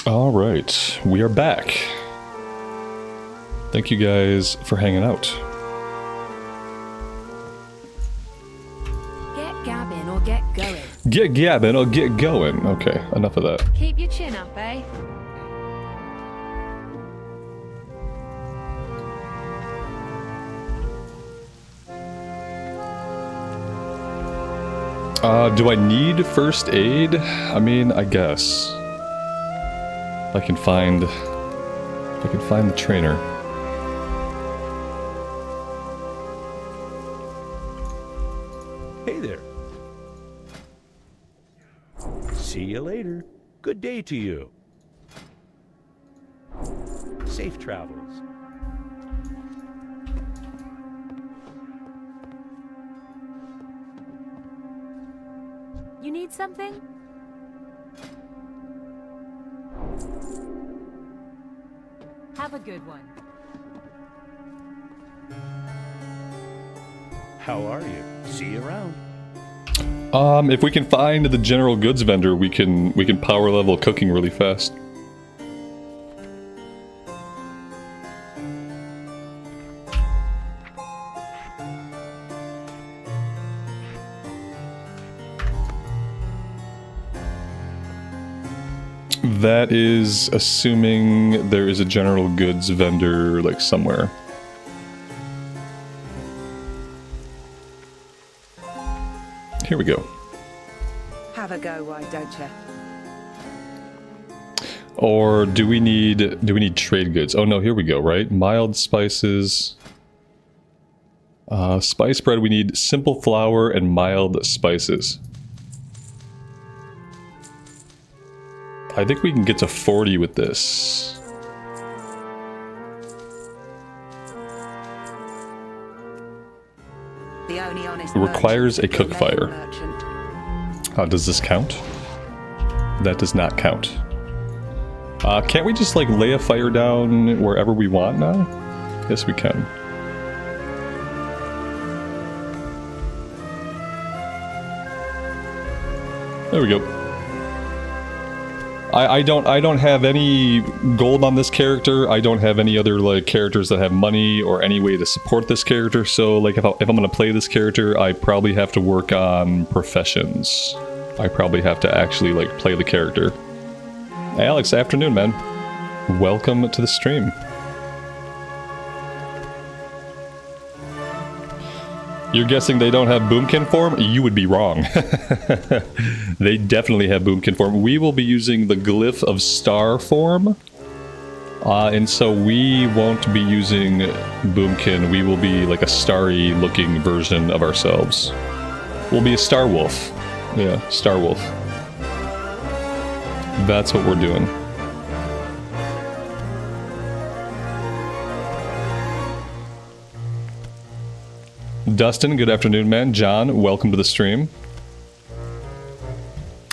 All right, we are back. Thank you guys for hanging out. Get gabbing or get going. Get gabbing or get going. Okay, enough of that. Keep your chin up, eh? Do I need first aid? I mean, I guess. If I can find the trainer. Hey there. See you later. Good day to you. Safe travels. You need something? Have a good one. How are you? See you around. If we can find the general goods vendor, we can power level cooking really fast. That is assuming there is a general goods vendor, like, somewhere. Here we go. Have a go, why don't you? Or do we need trade goods? Oh no, here we go, right? Mild spices. Spice bread, we need simple flour and mild spices. I think we can get to 40 with this. The only honest It requires a cook merchant, fire. merchant. Does this count? That does not count. Can't we just like lay a fire down wherever we want now? Yes, we can. There we go. I don't have any gold on this character. I don't have any other like characters that have money or any way to support this character. So like if I'm gonna play this character, I probably have to work on professions. I probably have to actually like play the character. Hey Alex, afternoon man. Welcome to the stream. You're guessing they don't have boomkin form? You would be wrong. They definitely have boomkin form. We will be using the glyph of star form. And so we won't be using boomkin. We will be like a starry looking version of ourselves. We'll be a star wolf. Yeah, star wolf. That's what we're doing. Dustin, good afternoon, man. John, welcome to the stream.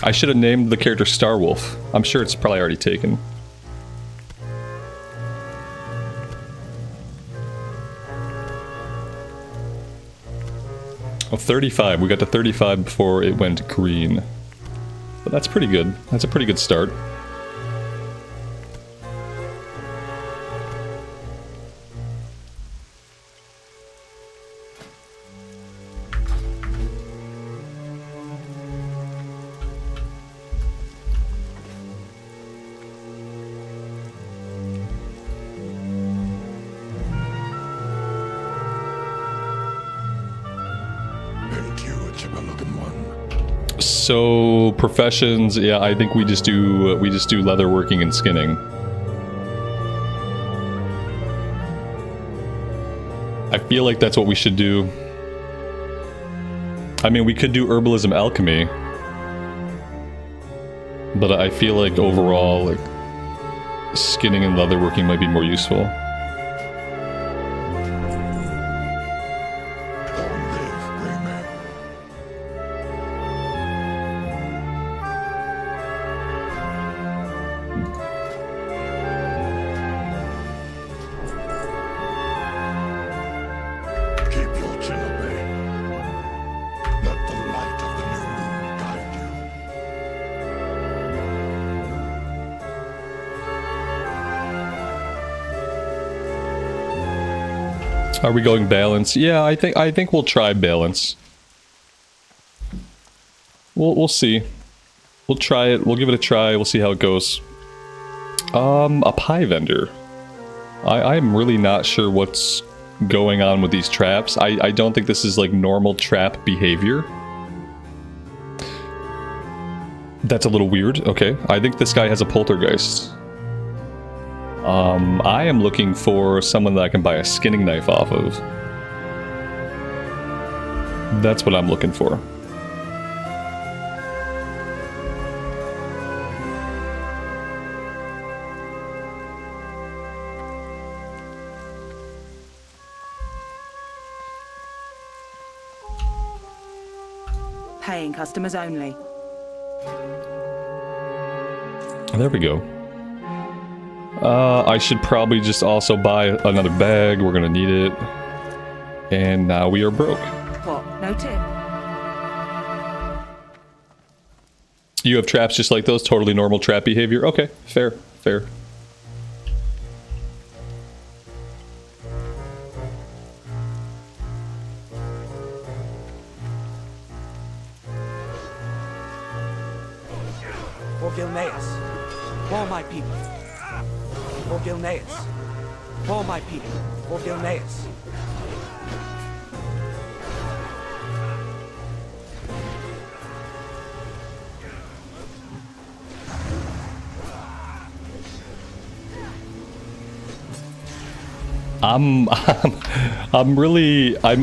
I should have named the character Starwolf. I'm sure it's probably already taken. Oh, 35. We got to 35 before it went green. But that's pretty good. That's a pretty good start. So professions, yeah, I think we just do leatherworking and skinning. I feel like that's what we should do. I mean, we could do herbalism alchemy, but I feel like overall, like skinning and leatherworking might be more useful. Are we going balance? Yeah, I think we'll try balance. We'll see. We'll try it. We'll give it a try. We'll see how it goes. A pie vendor. I'm really not sure what's going on with these traps. I don't think this is like normal trap behavior. That's a little weird. Okay. I think this guy has a poltergeist. I am looking for someone that I can buy a skinning knife off of. That's what I'm looking for. Paying customers only. There we go. I should probably just also buy another bag. We're gonna need it. And now we are broke. What? No tip? You have traps just like those? Totally normal trap behavior? Okay, fair, fair. For Gilneas, for my people. For Gilneas, for my people. For Gilneas. I'm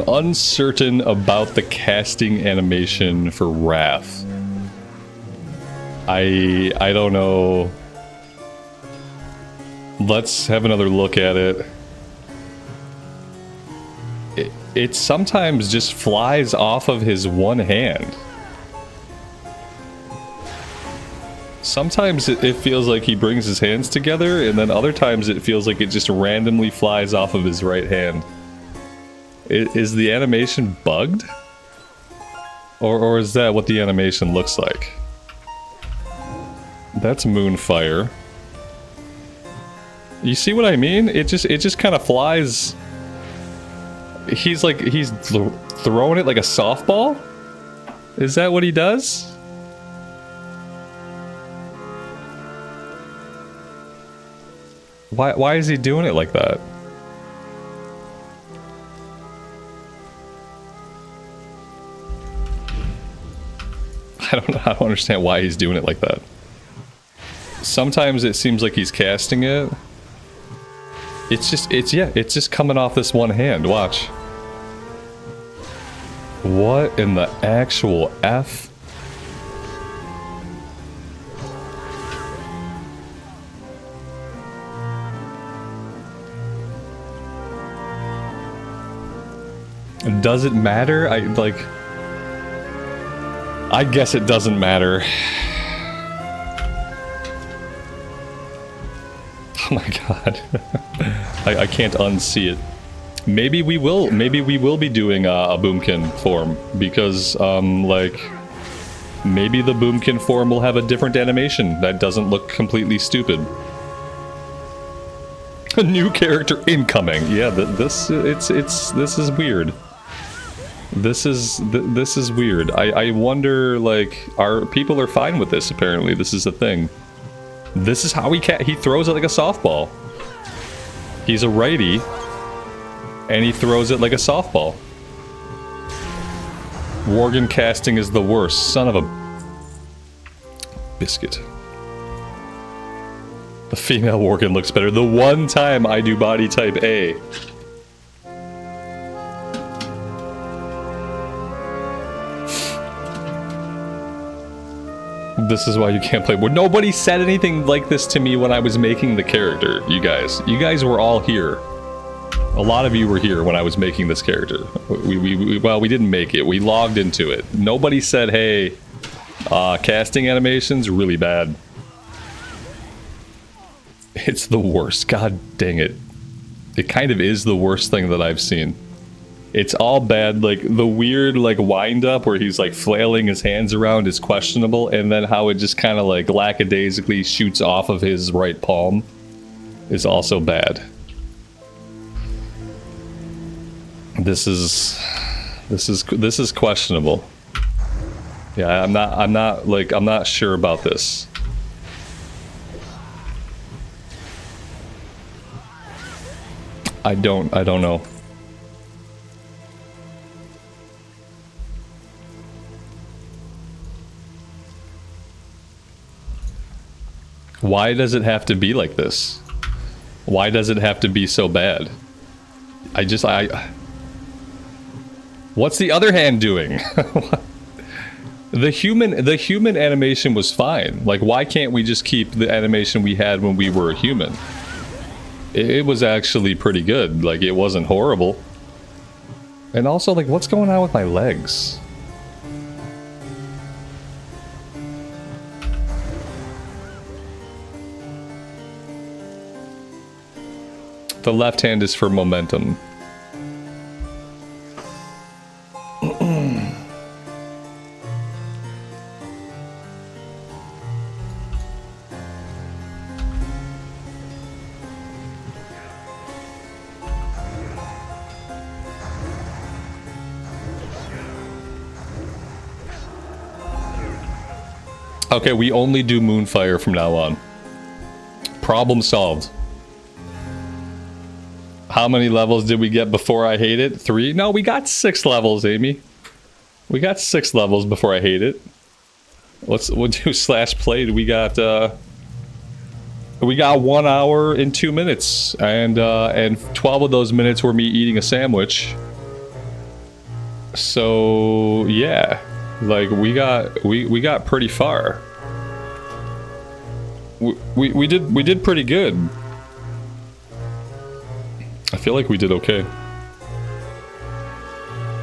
uncertain about the casting animation for Wrath. I don't know. Let's have another look at it. It sometimes just flies off of his one hand. Sometimes it feels like he brings his hands together, and then other times it feels like it just randomly flies off of his right hand. Is the animation bugged? Or is that what the animation looks like? That's Moonfire. You see what I mean? It just kind of flies. He's throwing it like a softball? Is that what he does? Why is he doing it like that? I don't understand why he's doing it like that. Sometimes it seems like he's casting it. It's just coming off this one hand. Watch. What in the actual F? Does it matter? I guess it doesn't matter. Oh my god. I can't unsee it. Maybe we will be doing a Boomkin form, because maybe the Boomkin form will have a different animation that doesn't look completely stupid. A new character incoming. Yeah, this is weird. This is weird. I wonder, our people are fine with this. Apparently, this is a thing. This is how he throws it like a softball. He's a righty, and he throws it like a softball. Worgen casting is the worst. Son of a biscuit. The female Worgen looks better. The one time I do body type A. This is why you can't play. Well, nobody said anything like this to me when I was making the character, you guys. You guys were all here. A lot of you were here when I was making this character. Well, we didn't make it. We logged into it. Nobody said, hey, casting animations, really bad. It's the worst. God dang it. It kind of is the worst thing that I've seen. It's all bad. The weird wind up where he's flailing his hands around is questionable, and then how it just kind of lackadaisically shoots off of his right palm is also bad. This is questionable. Yeah, I'm not sure about this. I don't know. Why does it have to be like this? Why does it have to be so bad? What's the other hand doing? The human animation was fine. Like, why can't we just keep the animation we had when we were a human? It was actually pretty good. Like, it wasn't horrible. And also, like, what's going on with my legs? The left hand is for momentum. Okay, we only do Moonfire from now on. Problem solved. How many levels did we get before I hate it? 3? No, we got 6 levels, Amy. We got 6 levels before I hate it. We'll do slash played. We got 1 hour and 2 minutes, and 12 of those minutes were me eating a sandwich. So yeah, like we got pretty far. We did pretty good. I feel like we did okay.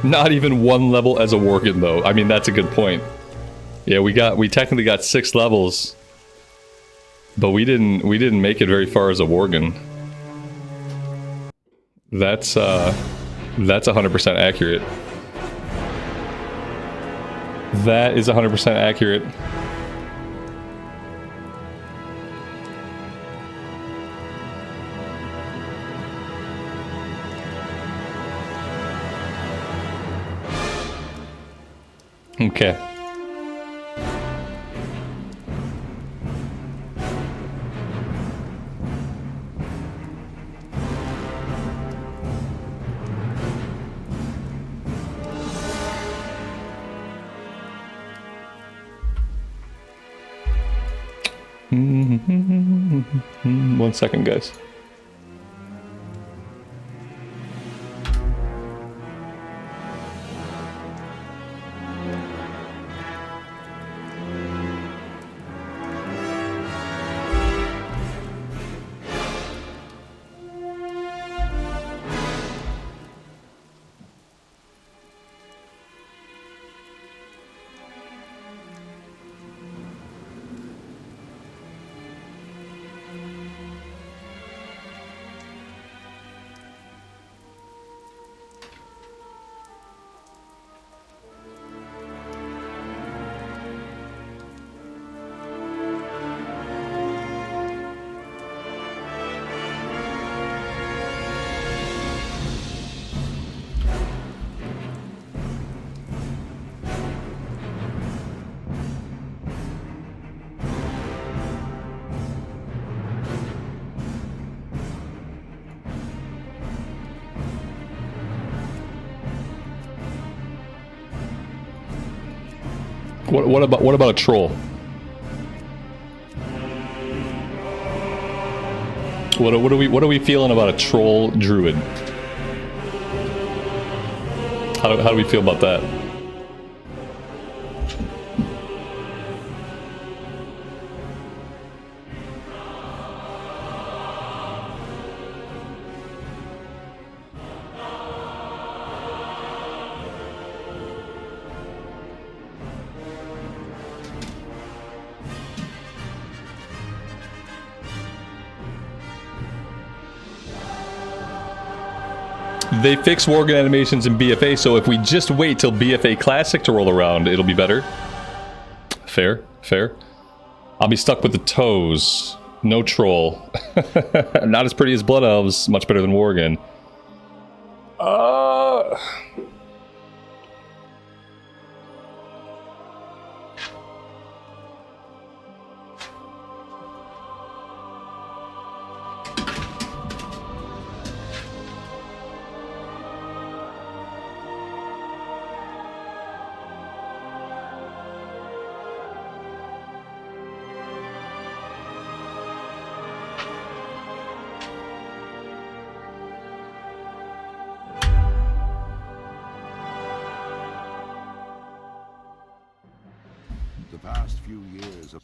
Not even 1 level as a Worgen though. I mean, that's a good point. Yeah, we technically got 6 levels, but we didn't make it very far as a Worgen. That's 100% accurate. That is 100% accurate. Okay. One second, guys. What about a troll? What are we feeling about a troll druid? How do we feel about that? They fix Worgen animations in BFA, so if we just wait till BFA Classic to roll around, it'll be better. Fair, fair. I'll be stuck with the toes. No troll. Not as pretty as Blood Elves, much better than Worgen. The past few years of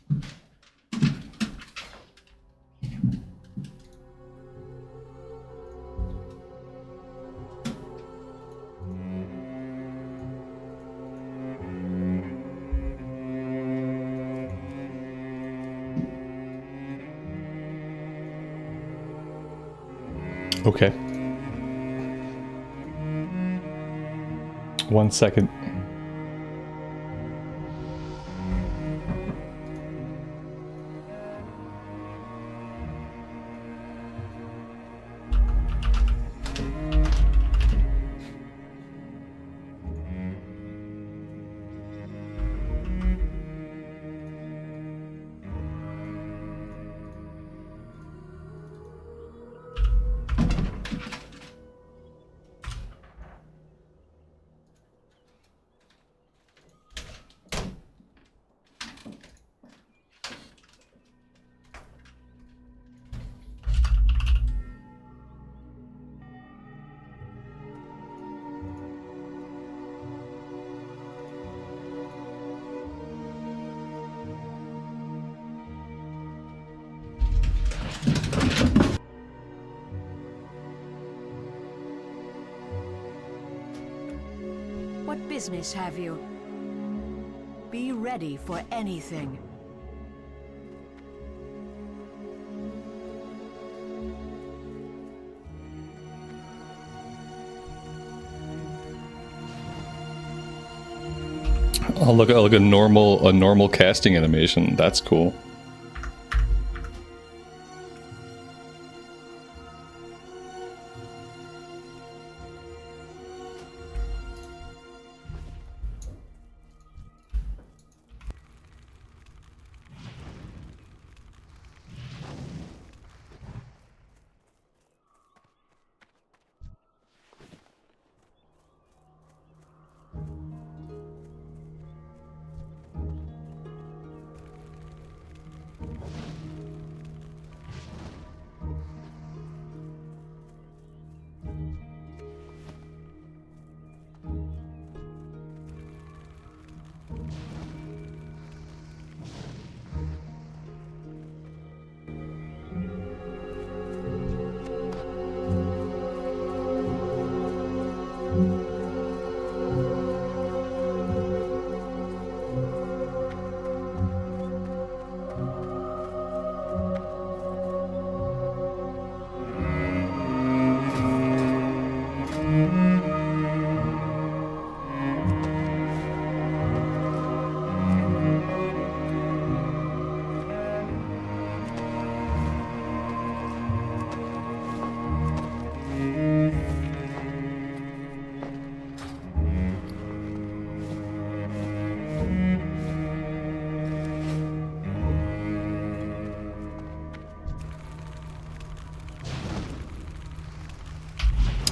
Okay. 1 second. What business have you? Be ready for anything. Oh, look at a normal casting animation. That's cool.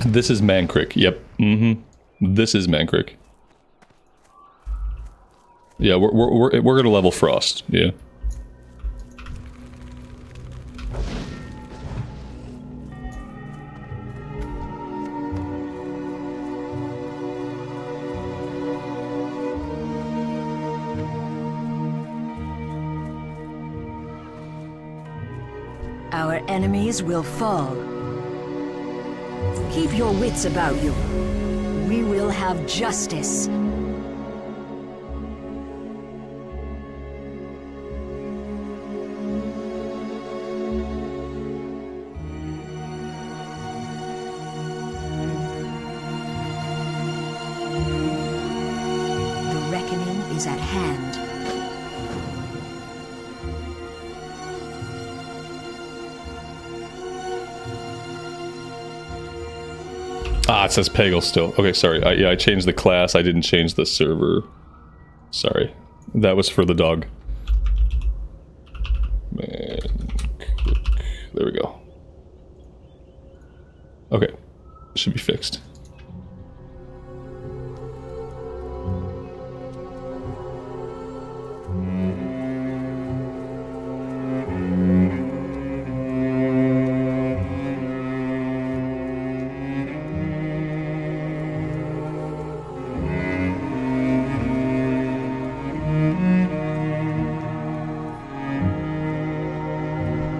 This is Mankrik. Yep. This is Mankrik. Yeah, we're gonna level Frost. Yeah. Our enemies will fall. Keep your wits about you. We will have justice. The reckoning is at hand. Ah, it says Pagel still. Okay, sorry. Yeah, I changed the class. I didn't change the server. Sorry. That was for the dog. Mankrik. There we go. Okay. Should be fixed.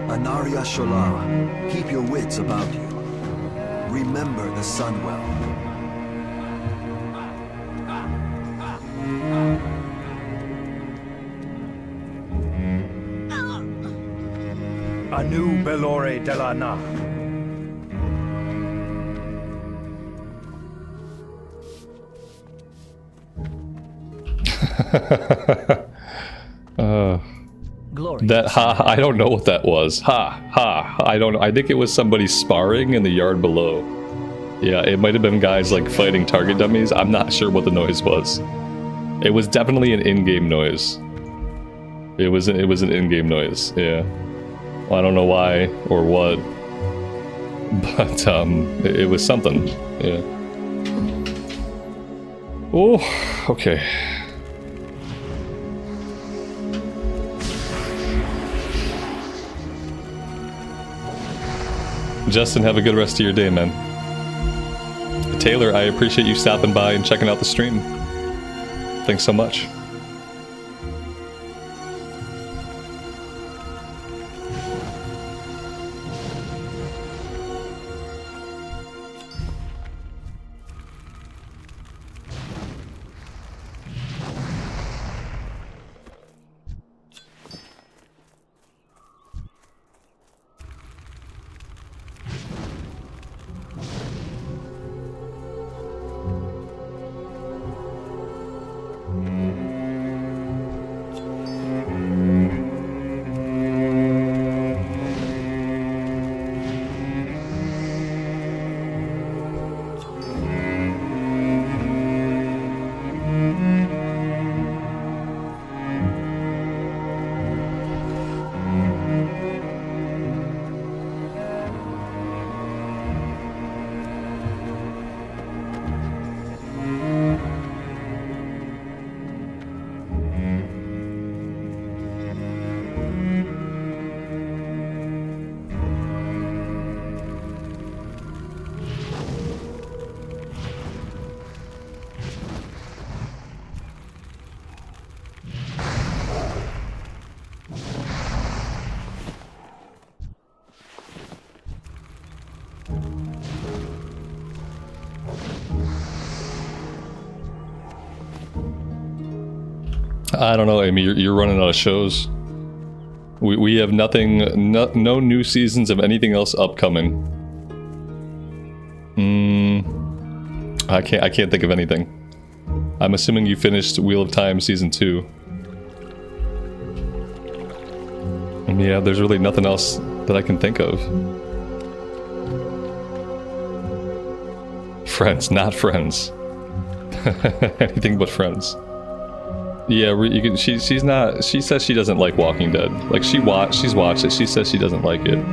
Anaria Sholara, keep your wits about you. Remember the Sunwell. Anu Belore Delana. That ha, I don't know what that was. Ha, ha, I don't know. I think it was somebody sparring in the yard below. Yeah, it might have been guys like fighting target dummies. I'm not sure what the noise was. It was definitely an in-game noise. It was an in-game noise, yeah. Well, I don't know why or what, but it was something, yeah. Oh, okay. Justin, have a good rest of your day, man. Taylor, I appreciate you stopping by and checking out the stream. Thanks so much. I don't know, Amy, you're running out of shows. We have nothing, no new seasons of anything else upcoming. I can't think of anything. I'm assuming you finished Wheel of Time Season 2. Yeah, there's really nothing else that I can think of. Friends, not Friends. Anything but Friends. Yeah, you can. She's not. She says she doesn't like Walking Dead. Like she's watched it. She says she doesn't like it.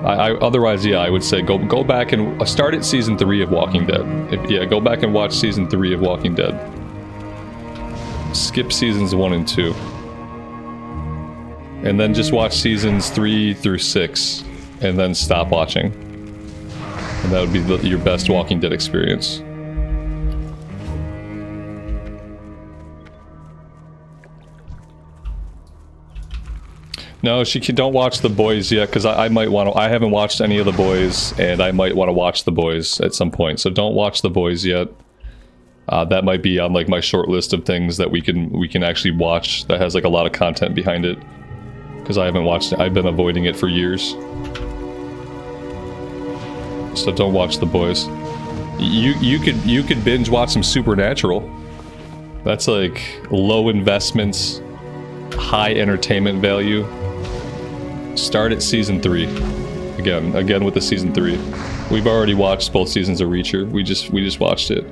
Otherwise, yeah, I would say go back and start at season 3 of Walking Dead. Yeah, go back and watch season 3 of Walking Dead. Skip seasons 1 and 2, and then just watch seasons 3 through 6, and then stop watching. And that would be your best Walking Dead experience. No, don't watch The Boys yet, because I might want to. I haven't watched any of The Boys, and I might want to watch The Boys at some point. So don't watch The Boys yet. That might be on like my short list of things that we can actually watch that has like a lot of content behind it. Because I haven't watched it. I've been avoiding it for years. So don't watch The Boys. You could binge watch some Supernatural. That's like low investments, high entertainment value. Start at season 3. Again with the season 3. We've already watched both seasons of Reacher. We just watched it.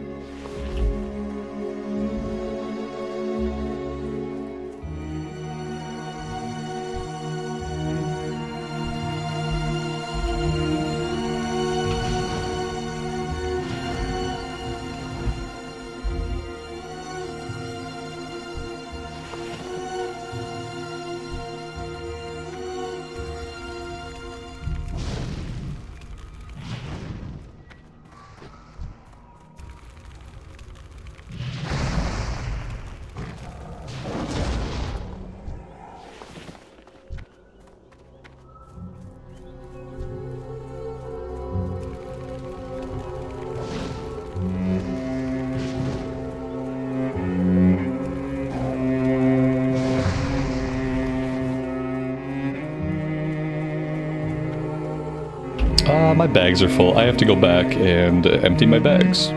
My bags are full. I have to go back and empty my bags.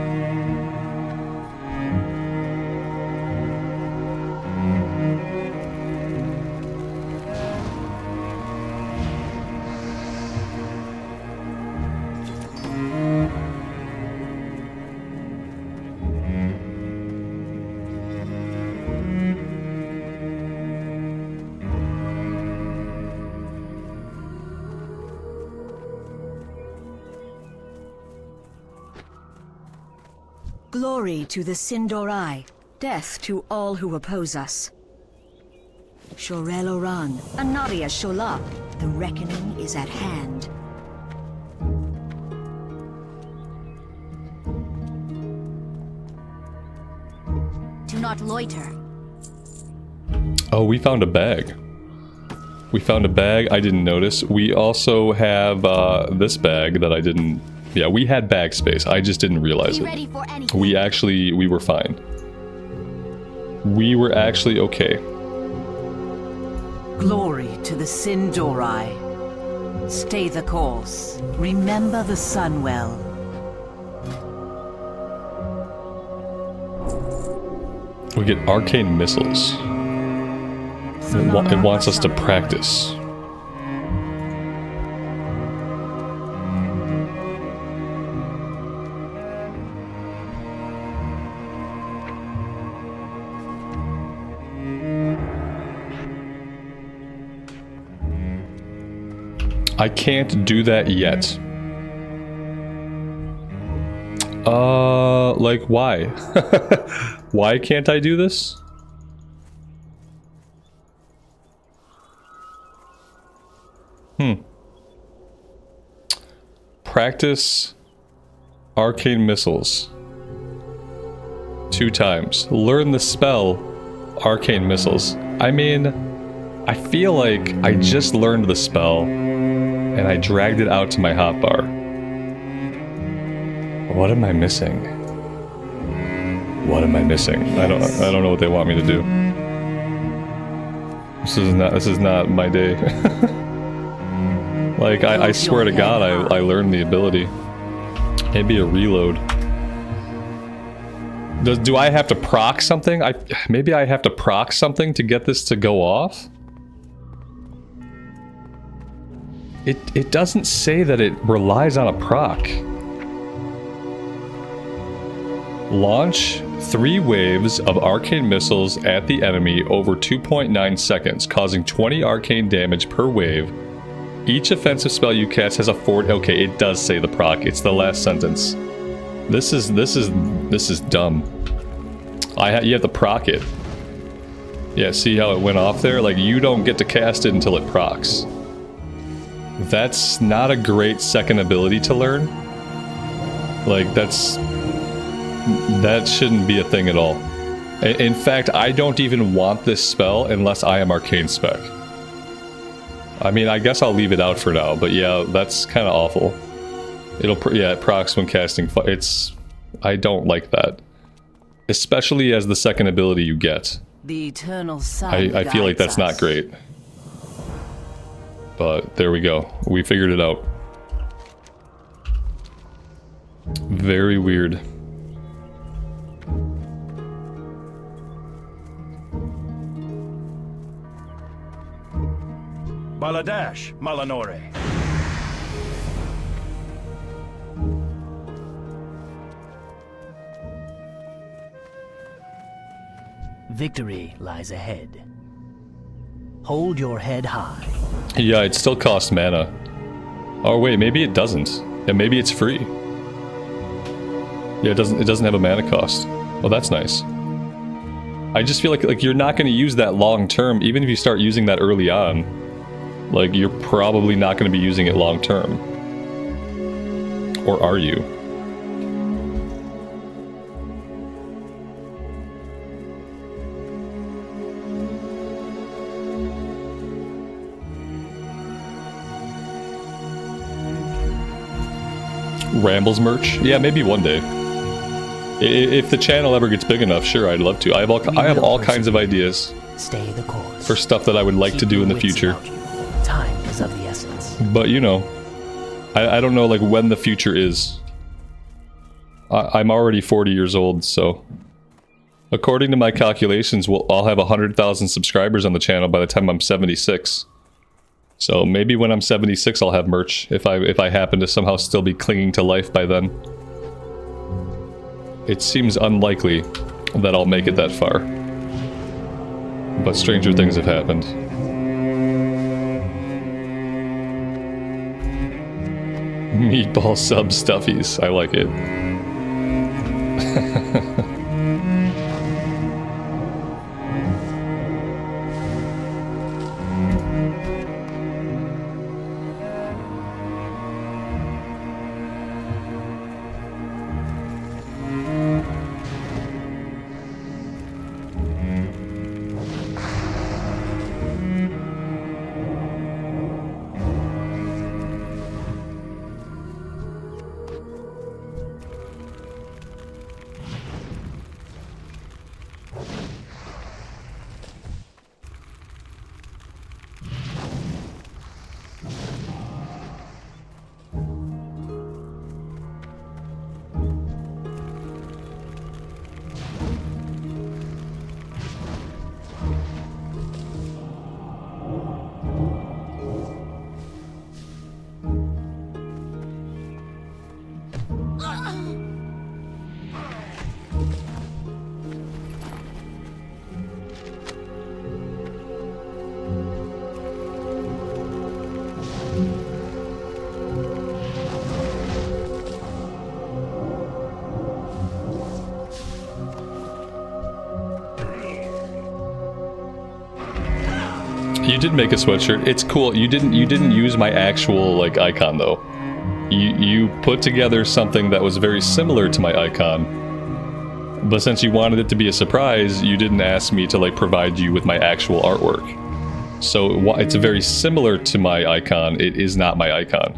Glory to the Sindorai, death to all who oppose us. Shorel Oran, Anaria Shola, the reckoning is at hand. Do not loiter. Oh, we found a bag. We found a bag I didn't notice. We also have this bag that I didn't... Yeah, we had bag space. I just didn't realize it. We were fine. We were actually okay. Glory to the Sindorai. Stay the course. Remember the sun well. We get arcane missiles. It wants us to practice. I can't do that yet. Like why? Why can't I do this? Practice arcane missiles 2 times. Learn the spell arcane missiles. I mean, I feel like I just learned the spell and I dragged it out to my hotbar. What am I missing? What am I missing? I don't know what they want me to do. This is not my day. Like I swear to God, I learned the ability. Maybe a reload. Do I have to proc something? Maybe I have to proc something to get this to go off? It doesn't say that it relies on a proc. Launch 3 waves of arcane missiles at the enemy over 2.9 seconds, causing 20 arcane damage per wave. Each offensive spell you cast has a forward... Okay, it does say the proc. It's the last sentence. This is dumb. You have to proc it. Yeah, see how it went off there? Like, you don't get to cast it until it procs. That's not a great second ability to learn. Like, that shouldn't be a thing at all. In fact, I don't even want this spell unless I am arcane spec. I mean, I guess I'll leave it out for now, but yeah, that's kind of awful. It procs when casting I don't like that. Especially as the second ability you get. The eternal sun I feel like that's not great. But there we go. We figured it out. Very weird. Baladash, Malanore. Victory lies ahead. Hold your head high. Yeah, it still costs mana. Oh wait, maybe it doesn't. Yeah, maybe it's free. Yeah, it doesn't have a mana cost. Oh, that's nice. I just feel like you're not going to use that long term, even if you start using that early on. Like, you're probably not going to be using it long term. Or are you? Rambles merch? Yeah, maybe one day. If the channel ever gets big enough, sure, I'd love to. I have all kinds of ideas. Stay the course. For stuff that I would like to do in the future. Time is of the essence. But you know, I don't know like when the future is. I'm already 40 years old, so according to my calculations, I'll have 100,000 subscribers on the channel by the time I'm 76. So maybe when I'm 76, I'll have merch if I happen to somehow still be clinging to life by then. It seems unlikely that I'll make it that far. But stranger things have happened. Meatball sub stuffies. I like it. You did make a sweatshirt. It's cool. You didn't use my actual like icon though. You put together something that was very similar to my icon. But since you wanted it to be a surprise, you didn't ask me to like provide you with my actual artwork. So it's very similar to my icon. It is not my icon.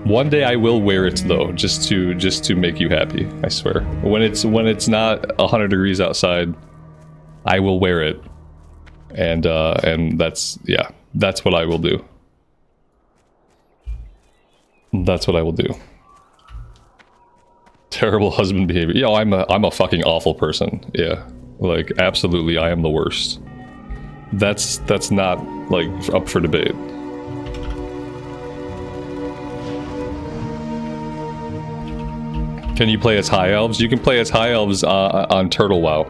One day I will wear it though, just to make you happy. I swear. When it's not 100 degrees outside, I will wear it. And that's what I will do. That's what I will do. Terrible husband behavior. Yeah, I'm a fucking awful person. Yeah, like absolutely, I am the worst. That's not like up for debate. Can you play as high elves? You can play as high elves on Turtle WoW,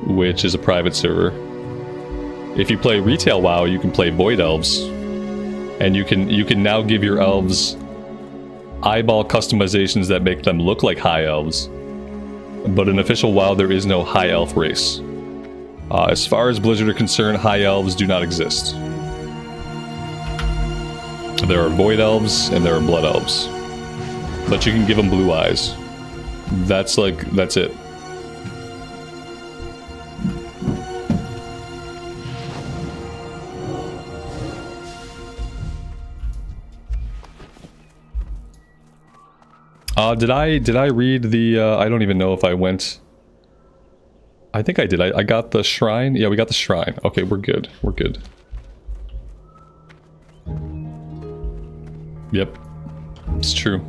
which is a private server. If you play retail WoW, you can play void elves, and you can now give your elves eyeball customizations that make them look like high elves. But in official WoW, there is no high elf race. As far as Blizzard are concerned, high elves do not exist. There are void elves and there are blood elves, but you can give them blue eyes. That's it. Did I read the, I don't even know if I went. I think I did. I got the shrine. Yeah, we got the shrine. Okay, we're good. We're good. Yep. It's true.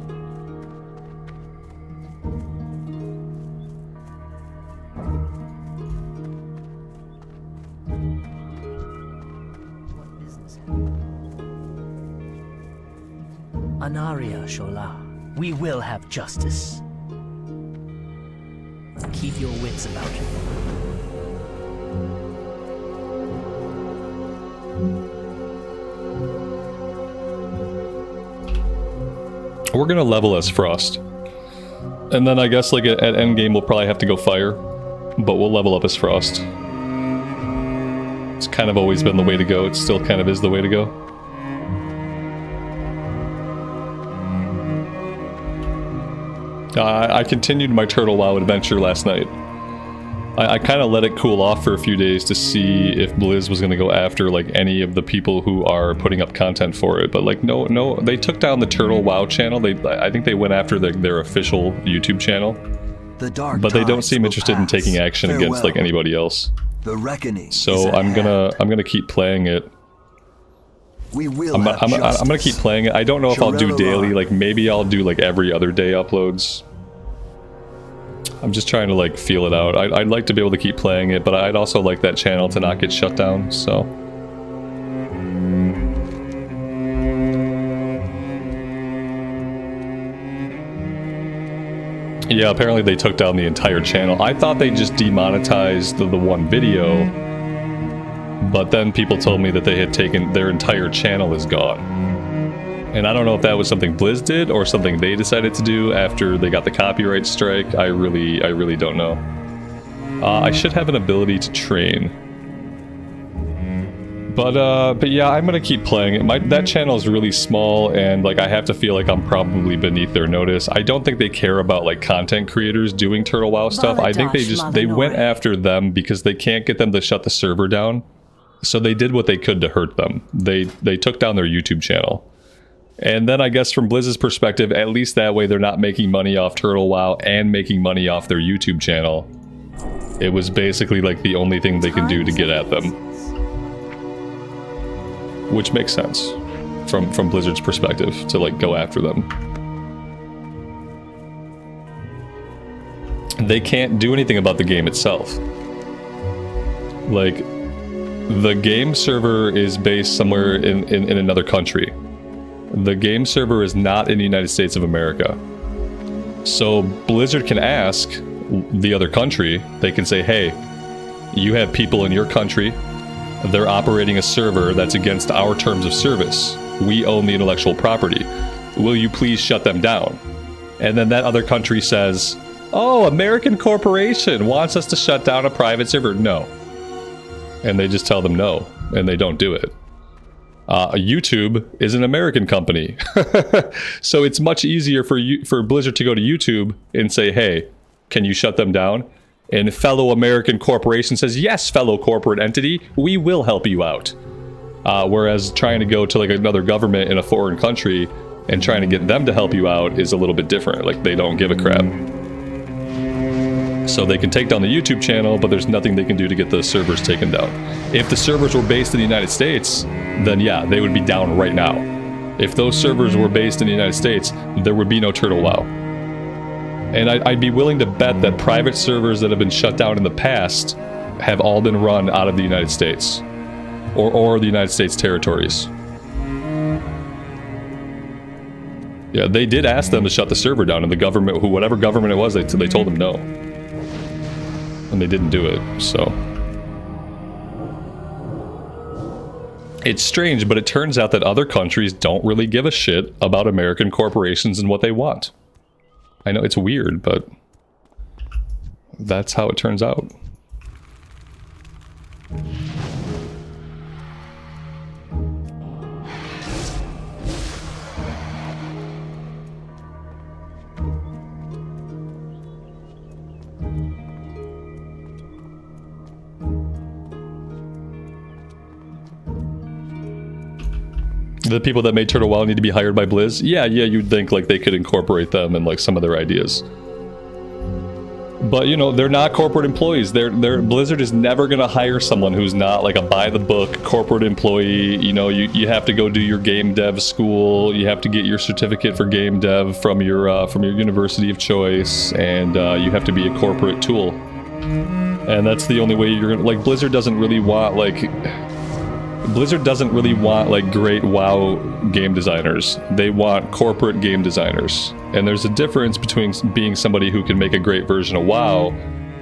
Anaria Shola. We will have justice. Keep your wits about you. We're gonna level as Frost. And then I guess like at endgame we'll probably have to go Fire. But we'll level up as Frost. It's kind of always been the way to go. It still kind of is the way to go. I continued my Turtle WoW adventure last night. I kind of let it cool off for a few days to see if Blizz was going to go after like any of the people who are putting up content for it. But like no, they took down the Turtle WoW channel. I think they went after their official YouTube channel. But they don't seem interested in taking action against like anybody else. The reckoning. So I'm gonna keep playing it. I'm gonna keep playing it. I don't know if I'll do daily. Like maybe I'll do like every other day uploads. I'm just trying to like feel it out. I'd like to be able to keep playing it, but I'd also like that channel to not get shut down. So. Yeah, apparently they took down the entire channel. I thought they just demonetized the one video, but then people told me that they had taken their entire channel is gone. And I don't know if that was something Blizz did or something they decided to do after they got the copyright strike. I really don't know. I should have an ability to train. But yeah, I'm gonna keep playing it. That channel is really small, and like I have to feel like I'm probably beneath their notice. I don't think they care about like content creators doing Turtle WoW stuff. I think they went after them because they can't get them to shut the server down. So they did what they could to hurt them. They took down their YouTube channel. And then I guess from Blizz's perspective, at least that way they're not making money off Turtle WoW and making money off their YouTube channel. It was basically like the only thing they can do to get at them. Which makes sense from Blizzard's perspective to like go after them. They can't do anything about the game itself. Like the game server is based somewhere in another country. The game server is not in the United States of America. So Blizzard can ask the other country, they can say, hey, you have people in your country, they're operating a server that's against our terms of service. We own the intellectual property. Will you please shut them down? And then that other country says, oh, American corporation wants us to shut down a private server. No. And they just tell them no, and they don't do it. YouTube is an American company. So it's much easier for Blizzard to go to YouTube and say, hey, can you shut them down? And fellow American corporation says, yes, fellow corporate entity, we will help you out. Whereas trying to go to like another government in a foreign country and trying to get them to help you out is a little bit different. Like they don't give a crap. So they can take down the YouTube channel, but there's nothing they can do to get the servers taken down. If the servers were based in the United States, then yeah, they would be down right now. If those servers were based in the United States, there would be no Turtle WoW. And I'd be willing to bet that private servers that have been shut down in the past have all been run out of the United States. Or the United States territories. Yeah, they did ask them to shut the server down, and the government, whatever government it was, they told them no. And they didn't do it, so. It's strange, but it turns out that other countries don't really give a shit about American corporations and what they want. I know it's weird, but that's how it turns out. The people that made Turtle WoW need to be hired by Blizz? Yeah, you'd think like they could incorporate them in like some of their ideas. But you know, they're not corporate employees. Blizzard is never gonna hire someone who's not like a by-the-book corporate employee. You know, you have to go do your game dev school. You have to get your certificate for game dev from your university of choice, and you have to be a corporate tool. And that's the only way you're gonna like. Blizzard doesn't really want great WoW game designers. They want corporate game designers. And there's a difference between being somebody who can make a great version of WoW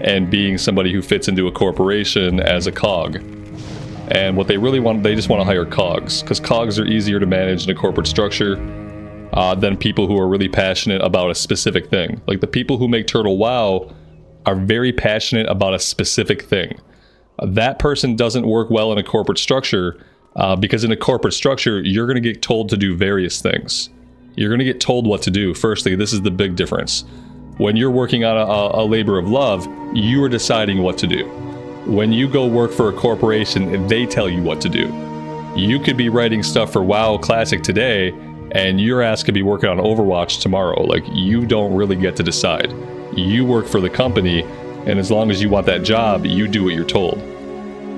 and being somebody who fits into a corporation as a cog. And what they really want, they just want to hire cogs, because cogs are easier to manage in a corporate structure. than people who are really passionate about a specific thing. Like the people who make Turtle WoW are very passionate about a specific thing. That person doesn't work well in a corporate structure because in a corporate structure, you're going to get told to do various things. You're going to get told what to do. Firstly, this is the big difference. When you're working on a labor of love, you are deciding what to do. When you go work for a corporation, they tell you what to do. You could be writing stuff for WoW Classic today, and your ass could be working on Overwatch tomorrow. Like, you don't really get to decide. You work for the company, and as long as you want that job, you do what you're told.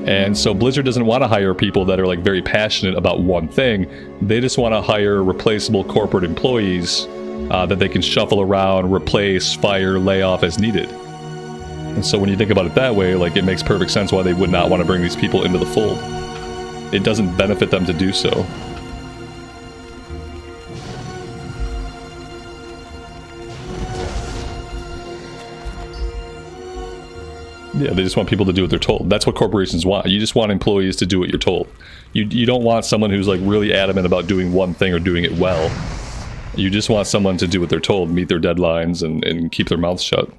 And so Blizzard doesn't want to hire people that are like very passionate about one thing. They just want to hire replaceable corporate employees that they can shuffle around, replace, fire, lay off as needed. And so when you think about it that way, like, it makes perfect sense why they would not want to bring these people into the fold. It doesn't benefit them to do so. Yeah, they just want people to do what they're told. That's what corporations want. You just want employees to do what you're told. You don't want someone who's like really adamant about doing one thing or doing it well. You just want someone to do what they're told, meet their deadlines, and keep their mouths shut.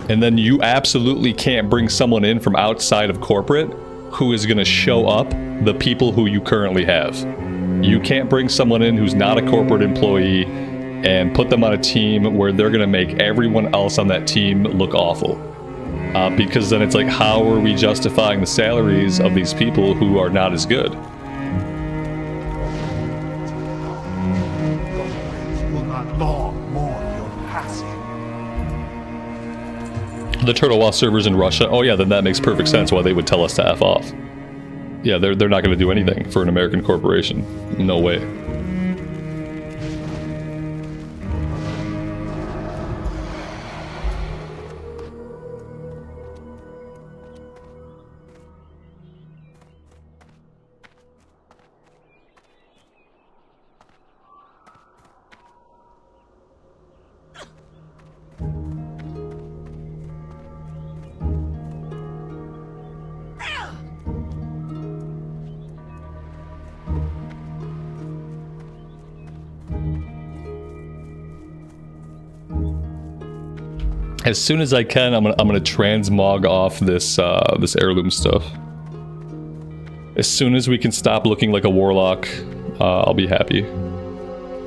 And then you absolutely can't bring someone in from outside of corporate who is going to show up the people who you currently have. You can't bring someone in who's not a corporate employee and put them on a team where they're going to make everyone else on that team look awful. Because then it's like, how are we justifying the salaries of these people who are not as good? Will not long mourn your passing. The Turtle WoW servers in Russia? Oh yeah, then that makes perfect sense why they would tell us to F off. Yeah, they're not going to do anything for an American corporation. No way. As soon as I can, I'm gonna transmog off this this heirloom stuff. As soon as we can stop looking like a warlock, I'll be happy.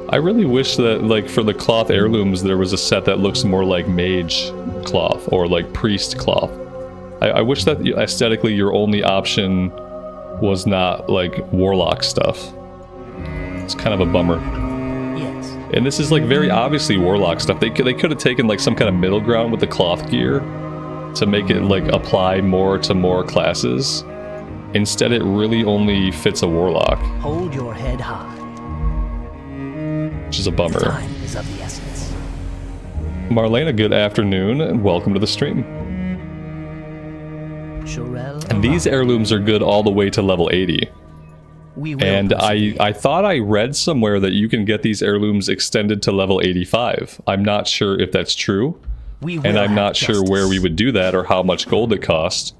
I really wish that, like, for the cloth heirlooms, there was a set that looks more like mage cloth or like priest cloth. I wish that aesthetically your only option was not like warlock stuff. It's kind of a bummer. And this is like very obviously warlock stuff. They could have taken like some kind of middle ground with the cloth gear to make it like apply more to more classes. Instead, it really only fits a warlock. Hold your head high. Which is a bummer. Time is of the essence. Marlena, good afternoon and welcome to the stream. And these heirlooms are good all the way to level 80. And I thought I read somewhere that you can get these heirlooms extended to level 85. I'm not sure if that's true. And I'm not sure where we would do that or how much gold it costs.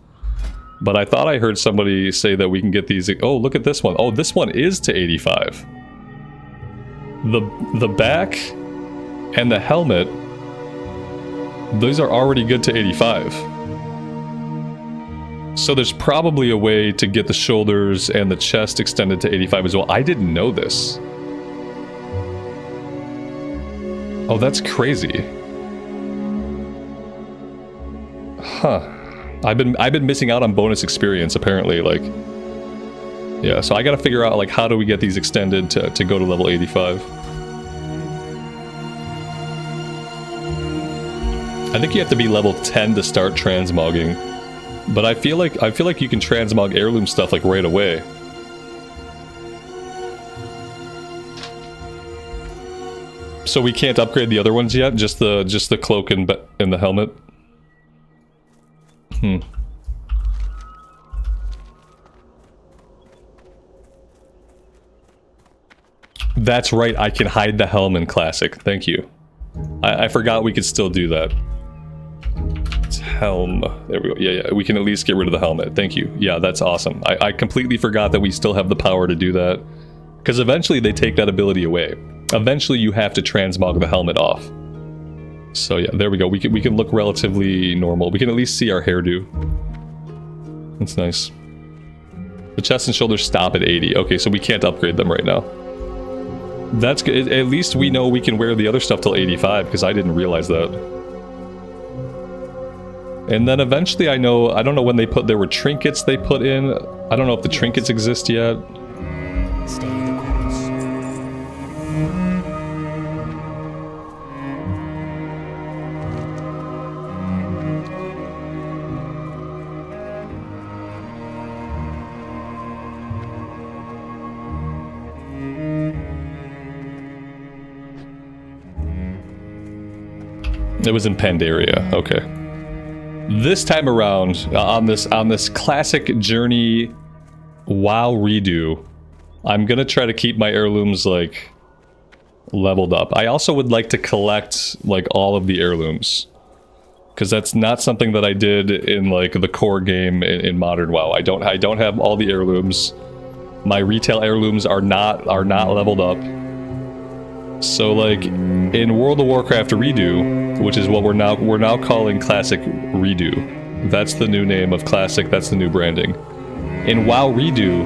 But I thought I heard somebody say that we can get these. Oh, look at this one. Oh, this one is to 85. The back and the helmet, those are already good to 85. So there's probably a way to get the shoulders and the chest extended to 85 as well. I didn't know this. Oh, that's crazy. Huh. I've been missing out on bonus experience apparently, like. Yeah, so I gotta figure out like how do we get these extended to go to level 85. I think you have to be level 10 to start transmogging. But I feel like you can transmog heirloom stuff like right away. So we can't upgrade the other ones yet, just the cloak and the helmet. That's right, I can hide the helm in Classic. Thank you. I forgot we could still do that. Helm. There we go. Yeah, we can at least get rid of the helmet. Thank you. Yeah, that's awesome. I completely forgot that we still have the power to do that. Because eventually they take that ability away. Eventually you have to transmog the helmet off. So yeah, there we go. We can look relatively normal. We can at least see our hairdo. That's nice. The chest and shoulders stop at 80. Okay, so we can't upgrade them right now. That's good. At least we know we can wear the other stuff till 85, because I didn't realize that. And then eventually I don't know when they there were trinkets they put in. I don't know if the trinkets exist yet. Stay the course. It was in Pandaria. Okay. This time around, on this classic journey WoW redo, I'm gonna try to keep my heirlooms like leveled up. I also would like to collect like all of the heirlooms, because that's not something that I did in like the core game in modern WoW. I don't have all the heirlooms. My retail heirlooms are not leveled up. So like in World of Warcraft Redo, which is what we're now calling Classic Redo. That's the new name of Classic, that's the new branding. In WoW Redo,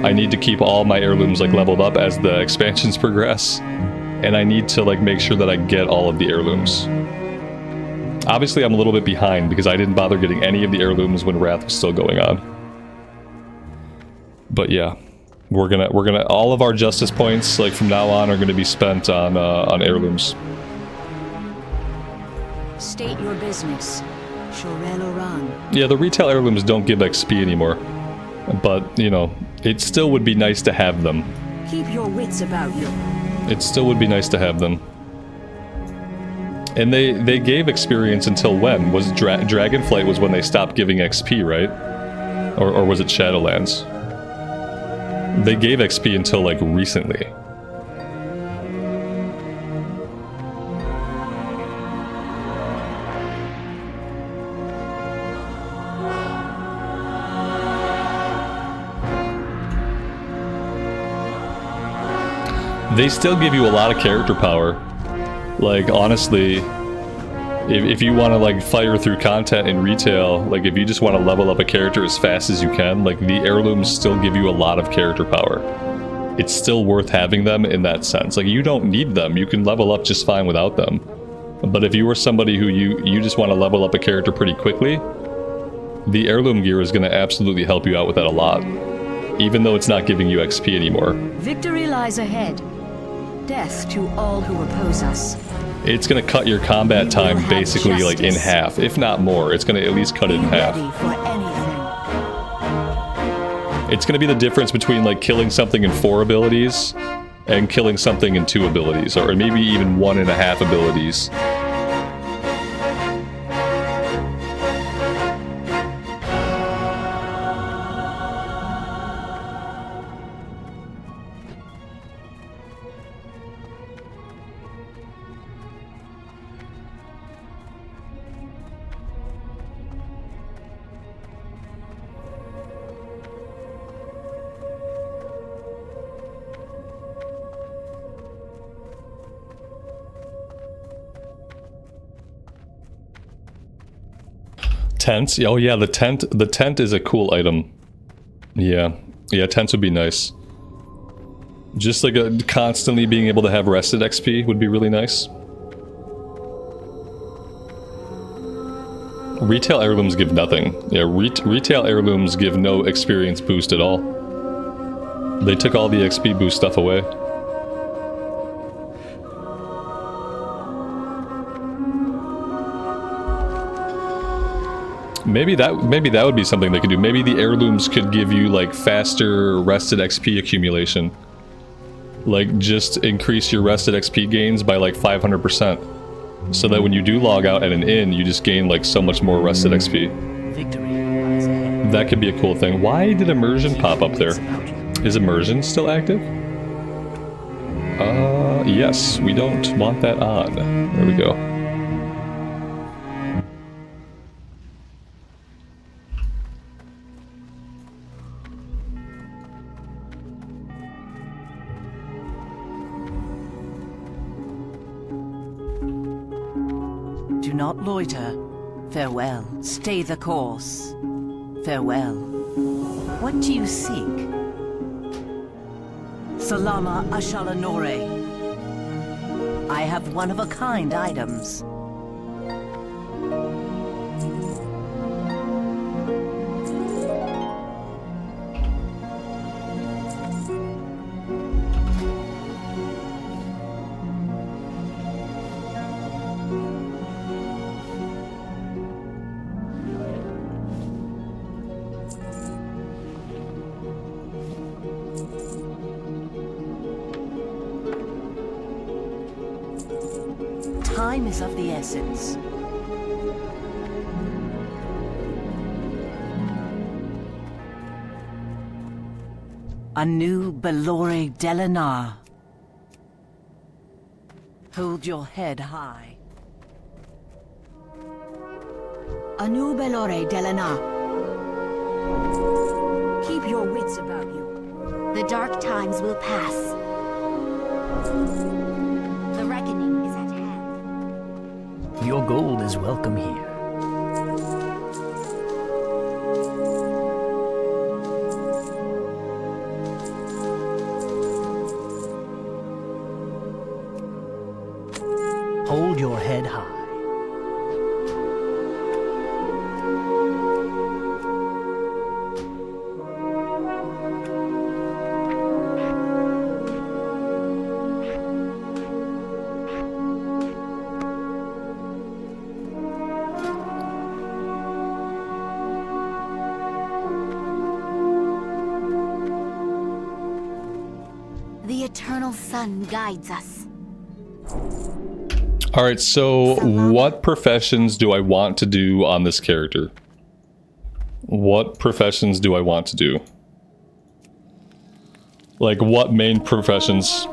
I need to keep all my heirlooms like leveled up as the expansions progress, and I need to like make sure that I get all of the heirlooms. Obviously I'm a little bit behind because I didn't bother getting any of the heirlooms when Wrath was still going on. But yeah. We're gonna all of our justice points like from now on are gonna be spent on heirlooms. State your business. Shorel Oran. Yeah, the retail heirlooms don't give XP anymore, but you know, it still would be nice to have them. Keep your wits about you. It still would be nice to have them. And they gave experience until when? Was Dragonflight was when they stopped giving XP, right? Or was it Shadowlands? They gave XP until, like, recently. They still give you a lot of character power. Like, honestly, if you want to, like, fire through content in retail, like, if you just want to level up a character as fast as you can, like, the heirlooms still give you a lot of character power. It's still worth having them in that sense. Like, you don't need them. You can level up just fine without them. But if you were somebody who you just want to level up a character pretty quickly, the heirloom gear is going to absolutely help you out with that a lot. Even though it's not giving you XP anymore. Victory lies ahead. Death to all who oppose us. It's going to cut your combat time basically like in half, if not more. It's going to at least cut it in half. It's going to be the difference between like killing something in 4 abilities and killing something in 2 abilities, or maybe even 1.5 abilities. Tents? Oh yeah, the tent is a cool item. Yeah, tents would be nice. Just like constantly being able to have rested XP would be really nice. Retail heirlooms give nothing. Yeah, retail heirlooms give no experience boost at all. They took all the XP boost stuff away. Maybe that would be something they could do. Maybe the heirlooms could give you like faster rested XP accumulation. Like just increase your rested XP gains by like 500%. So that when you do log out at an inn, you just gain like so much more rested XP. Victory. That could be a cool thing. Why did immersion pop up there? Is immersion still active? Yes, we don't want that on. There we go. Do not loiter. Farewell. Stay the course. Farewell. What do you seek? Salama Ashalanore. I have one-of-a-kind items. Time is of the essence. Anu Belore Delanar. Hold your head high. Anu Belore Delanar. Keep your wits about you. The dark times will pass. The reckoning is at hand. Your gold is welcome here. Hold your head high. The eternal sun guides us. Alright, so what professions do I want to do on this character? What professions do I want to do? Like, what main professions?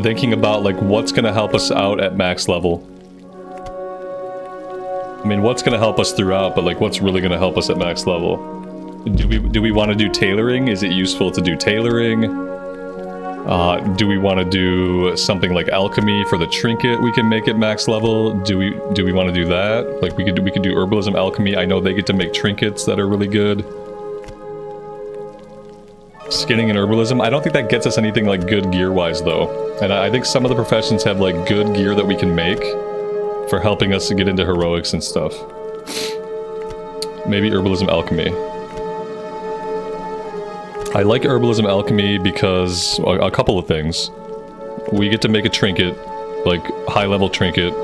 Thinking about, like, what's gonna help us out at max level. I mean, what's gonna help us throughout, but, like, what's really gonna help us at max level? Do we want to do tailoring? Is it useful to do tailoring? Do we want to do something like alchemy for the trinket we can make it max level? Do we want to do that? Like we could do herbalism, alchemy. I know they get to make trinkets that are really good. Skinning and herbalism. I don't think that gets us anything like good gear wise though. And I think some of the professions have like good gear that we can make for helping us to get into heroics and stuff. Maybe herbalism, alchemy. I like herbalism alchemy because a couple of things. We get to make a trinket, like high level trinket.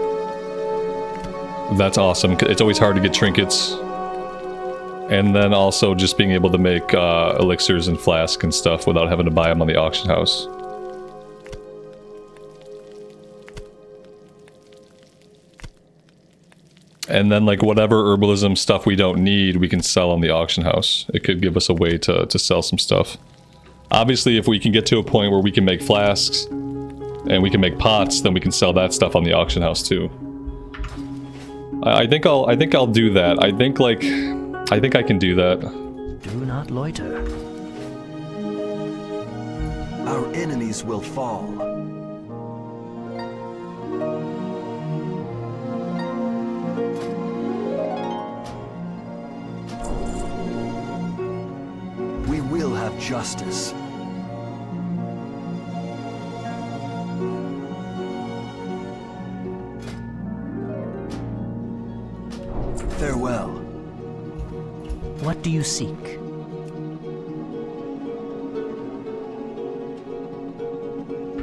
That's awesome. It's always hard to get trinkets. And then also just being able to make elixirs and flasks and stuff without having to buy them on the auction house. And then like whatever herbalism stuff we don't need, we can sell on the auction house. It could give us a way to sell some stuff. Obviously, if we can get to a point where we can make flasks and we can make pots, then we can sell that stuff on the auction house too. I think I'll do that. I think I can do that. Do not loiter. Our enemies will fall. We will have justice. Farewell. What do you seek?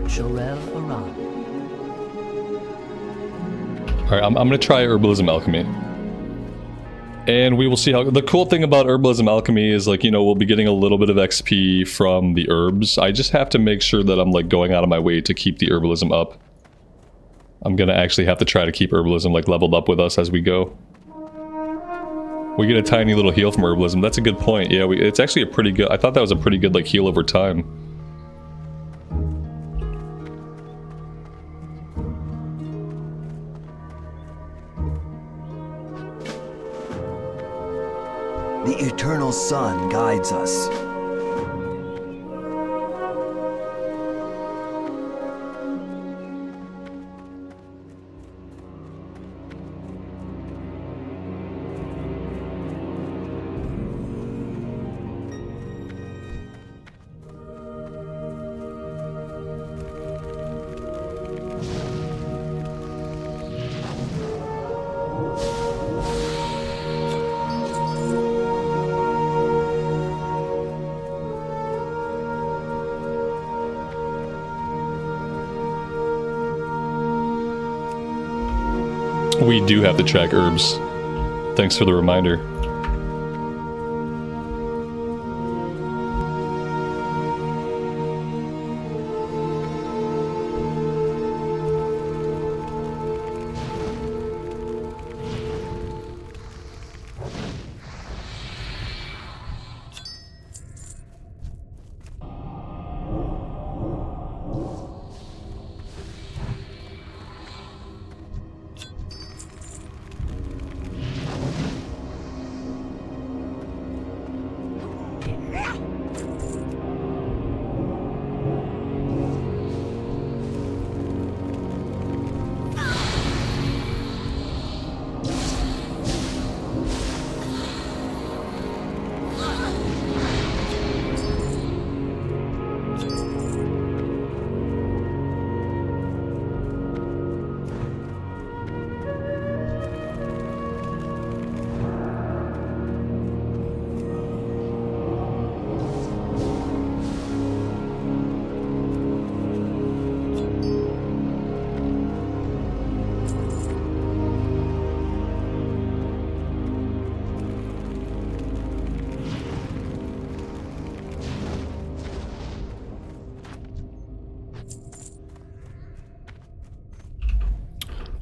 Shorel Aran. Alright, I'm gonna try herbalism alchemy. And we will see how... The cool thing about herbalism alchemy is, like, you know, we'll be getting a little bit of XP from the herbs. I just have to make sure that I'm, like, going out of my way to keep the herbalism up. I'm gonna actually have to try to keep herbalism, like, leveled up with us as we go. We get a tiny little heal from herbalism. That's a good point. Yeah, it's actually a pretty good... I thought that was a pretty good, like, heal over time. The eternal sun guides us. We do have to track herbs. Thanks for the reminder.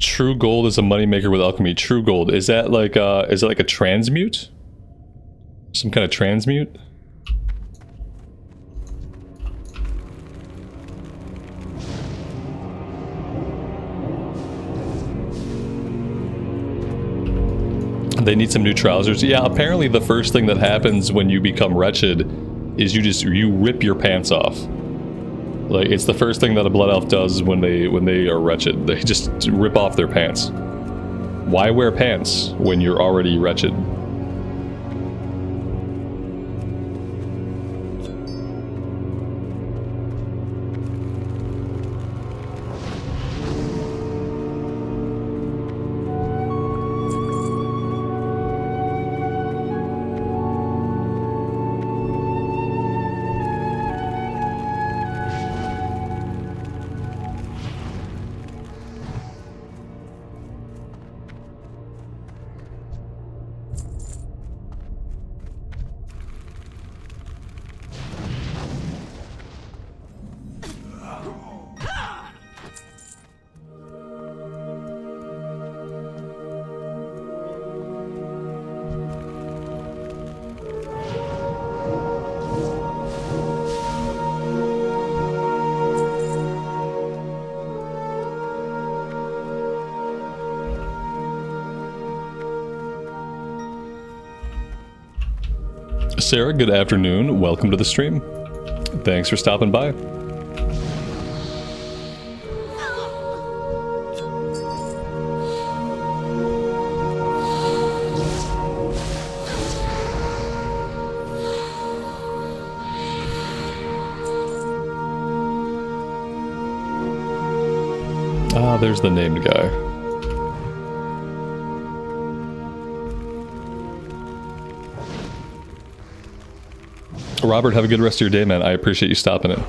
True gold is a moneymaker with alchemy. True gold, is that like is it like a transmute? Some kind of transmute? They need some new trousers. Yeah, apparently the first thing that happens when you become wretched is you rip your pants off. Like, it's the first thing that a blood elf does when they are wretched. They just rip off their pants. Why wear pants when you're already wretched? Sarah, good afternoon. Welcome to the stream. Thanks for stopping by. Ah, there's the named guy. Robert, have a good rest of your day, man. I appreciate you stopping in.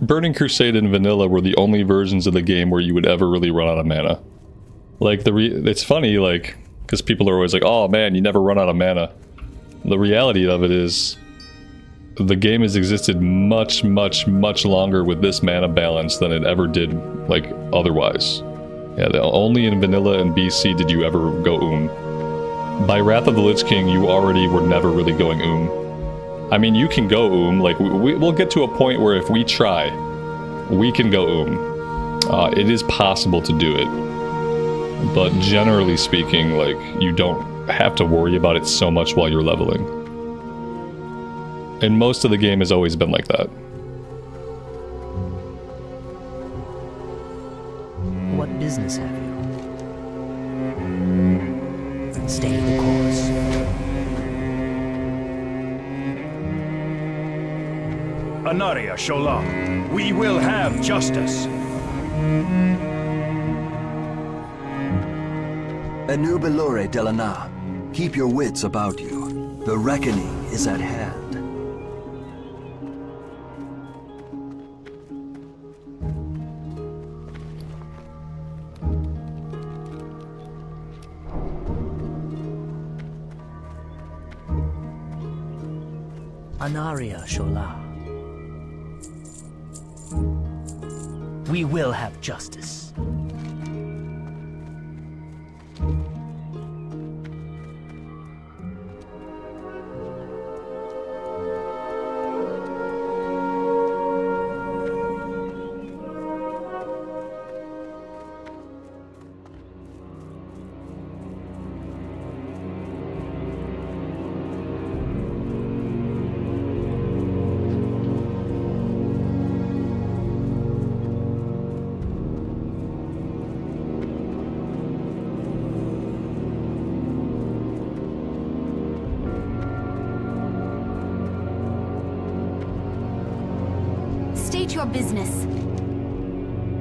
Burning Crusade and Vanilla were the only versions of the game where you would ever really run out of mana. Like, it's funny, like, because people are always like, oh man, you never run out of mana. The reality of it is, the game has existed much, much, much longer with this mana balance than it ever did, like, otherwise. Yeah, only in Vanilla and BC did you ever go By Wrath of the Lich King, you already were never really going I mean, you can go like, we'll get to a point where if we try, we can go it is possible to do it. But generally speaking, like, you don't have to worry about it so much while you're leveling. And most of the game has always been like that. What business have you? Stay the course. Anaria Shola, we will have justice. Enubilore Delana, keep your wits about you. The reckoning is at hand. Anaria Shola. We will have justice. State your business.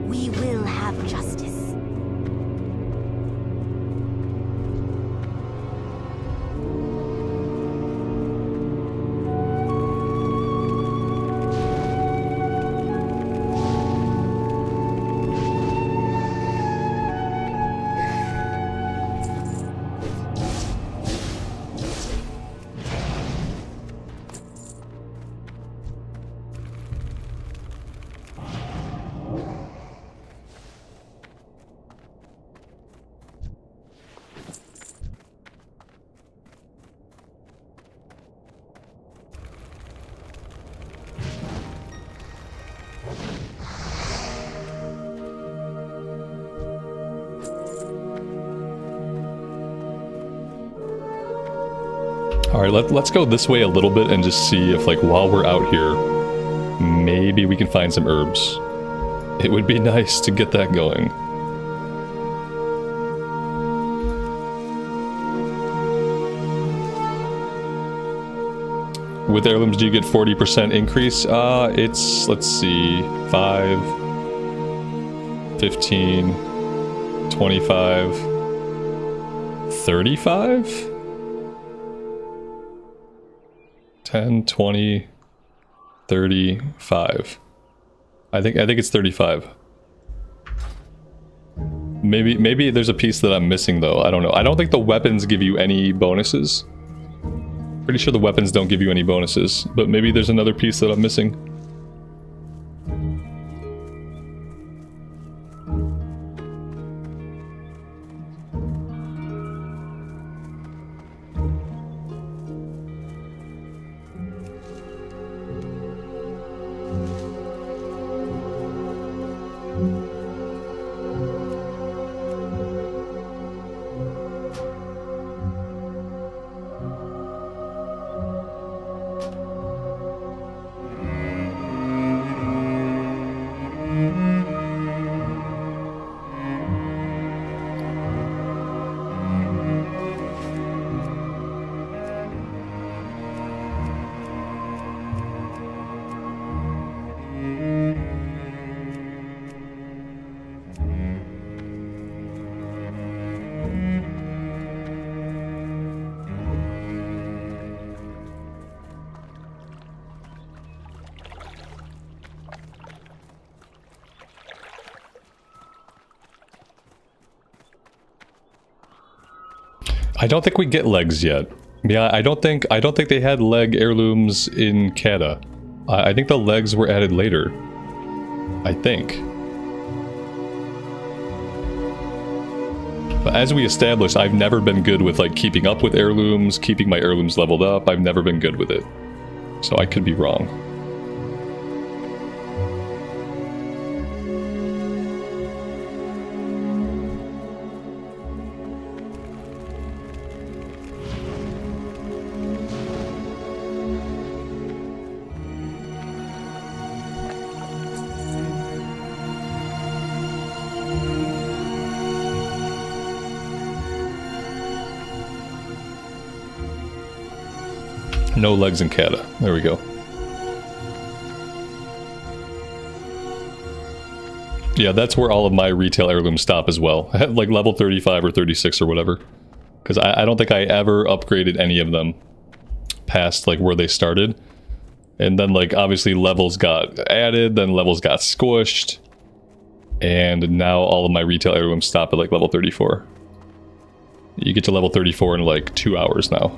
We will have justice. Alright, let's go this way a little bit and just see if, like, while we're out here, maybe we can find some herbs. It would be nice to get that going. With heirlooms, do you get 40% increase? It's, let's see, 5, 15, 25, 35? 10, 20, 35. I think it's 35. Maybe there's a piece that I'm missing though. I don't know. I don't think the weapons give you any bonuses. Pretty sure the weapons don't give you any bonuses, but maybe there's another piece that I'm missing. I don't think we get legs yet. Yeah, I don't think they had leg heirlooms in Cata. I think the legs were added later. I think. But as we established, I've never been good with like keeping up with heirlooms, keeping my heirlooms leveled up. I've never been good with it. So I could be wrong. No legs in Cata. There we go. Yeah, that's where all of my retail heirlooms stop as well. Like level 35 or 36 or whatever. Because I don't think I ever upgraded any of them past like where they started. And then like obviously levels got added, then levels got squished. And now all of my retail heirlooms stop at like level 34. You get to level 34 in like 2 hours now.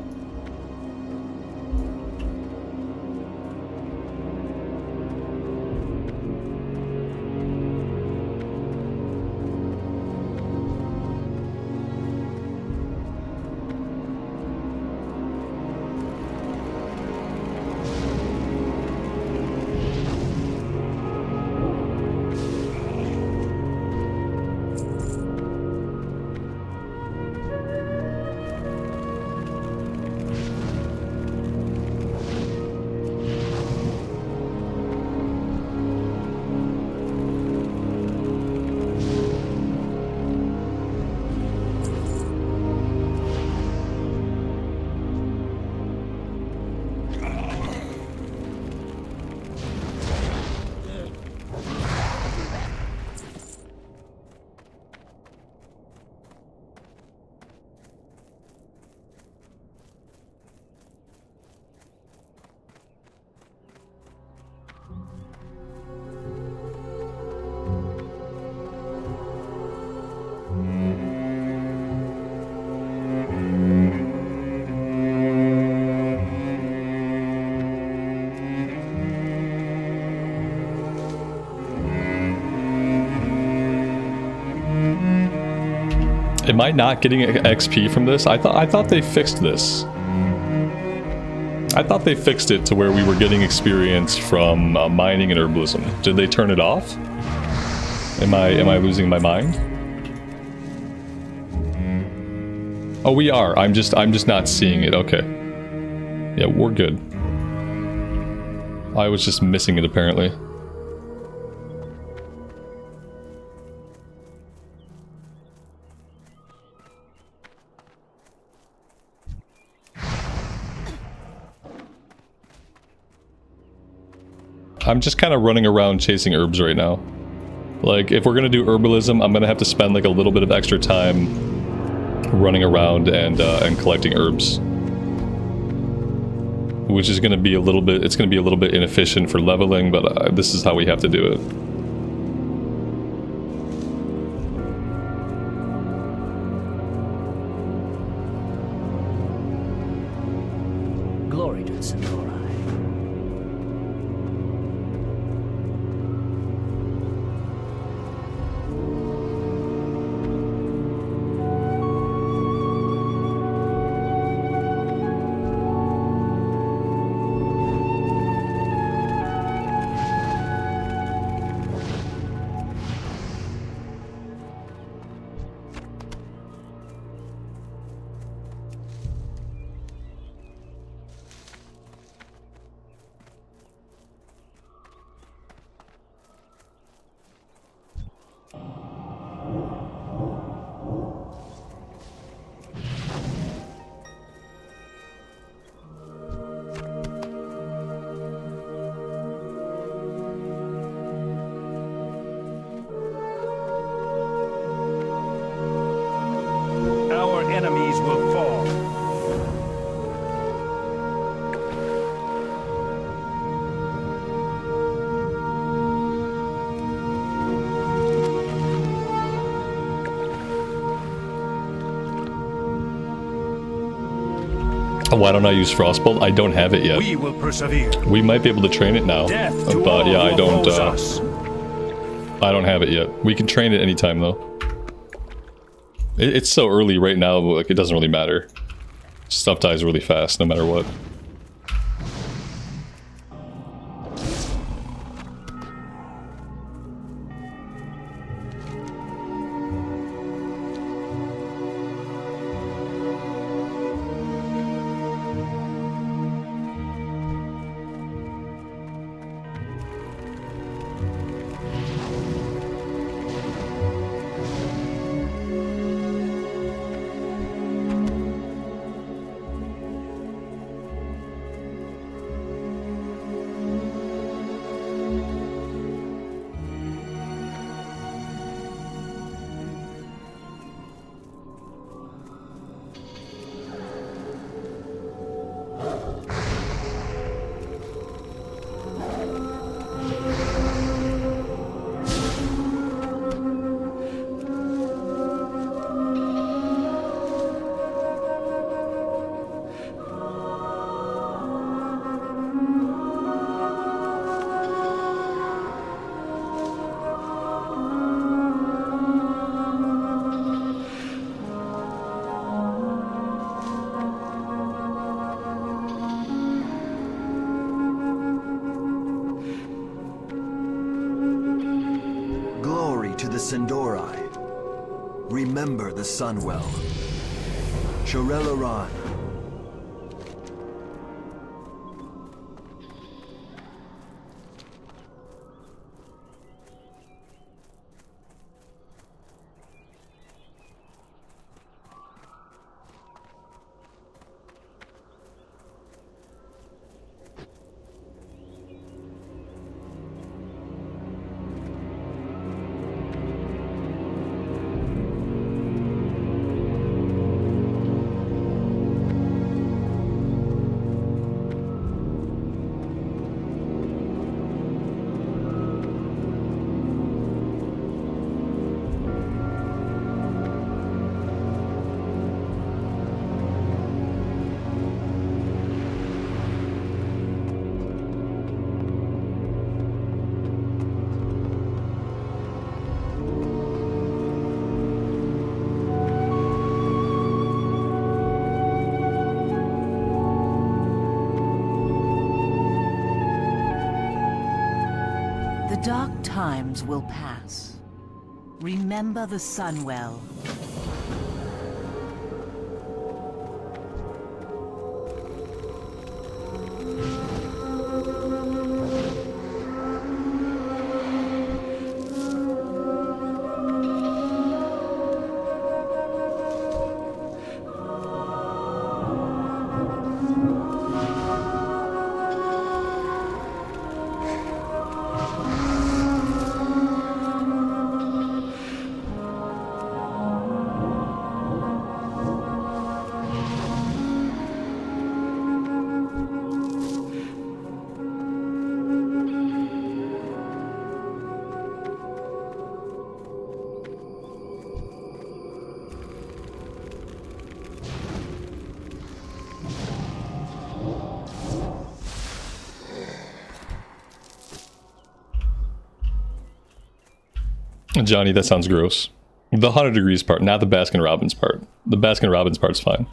Am I not getting XP from this? I thought they fixed this. I thought they fixed it to where we were getting experience from mining and herbalism. Did they turn it off? Am I losing my mind? Oh, we are. I'm just not seeing it. Okay. Yeah, we're good. I was just missing it apparently. I'm just kind of running around chasing herbs right now. Like, if we're gonna do herbalism, I'm gonna have to spend like a little bit of extra time running around and collecting herbs, which is gonna be a little bit. It's gonna be a little bit inefficient for leveling, but this is how we have to do it. Glory to the Centauri. Enemies will fall. Why don't I use Frostbolt? I don't have it yet. We will persevere. We might be able to train it now, but yeah, I don't have it yet. We can train it anytime though. It's so early right now, like it doesn't really matter. Stuff dies really fast, no matter what. Sindorai. Remember the Sunwell. Shorel-Aran. The dark times will pass. Remember the Sunwell. Johnny, that sounds gross. The 100 degrees part, not the Baskin-Robbins part. The Baskin-Robbins part's fine.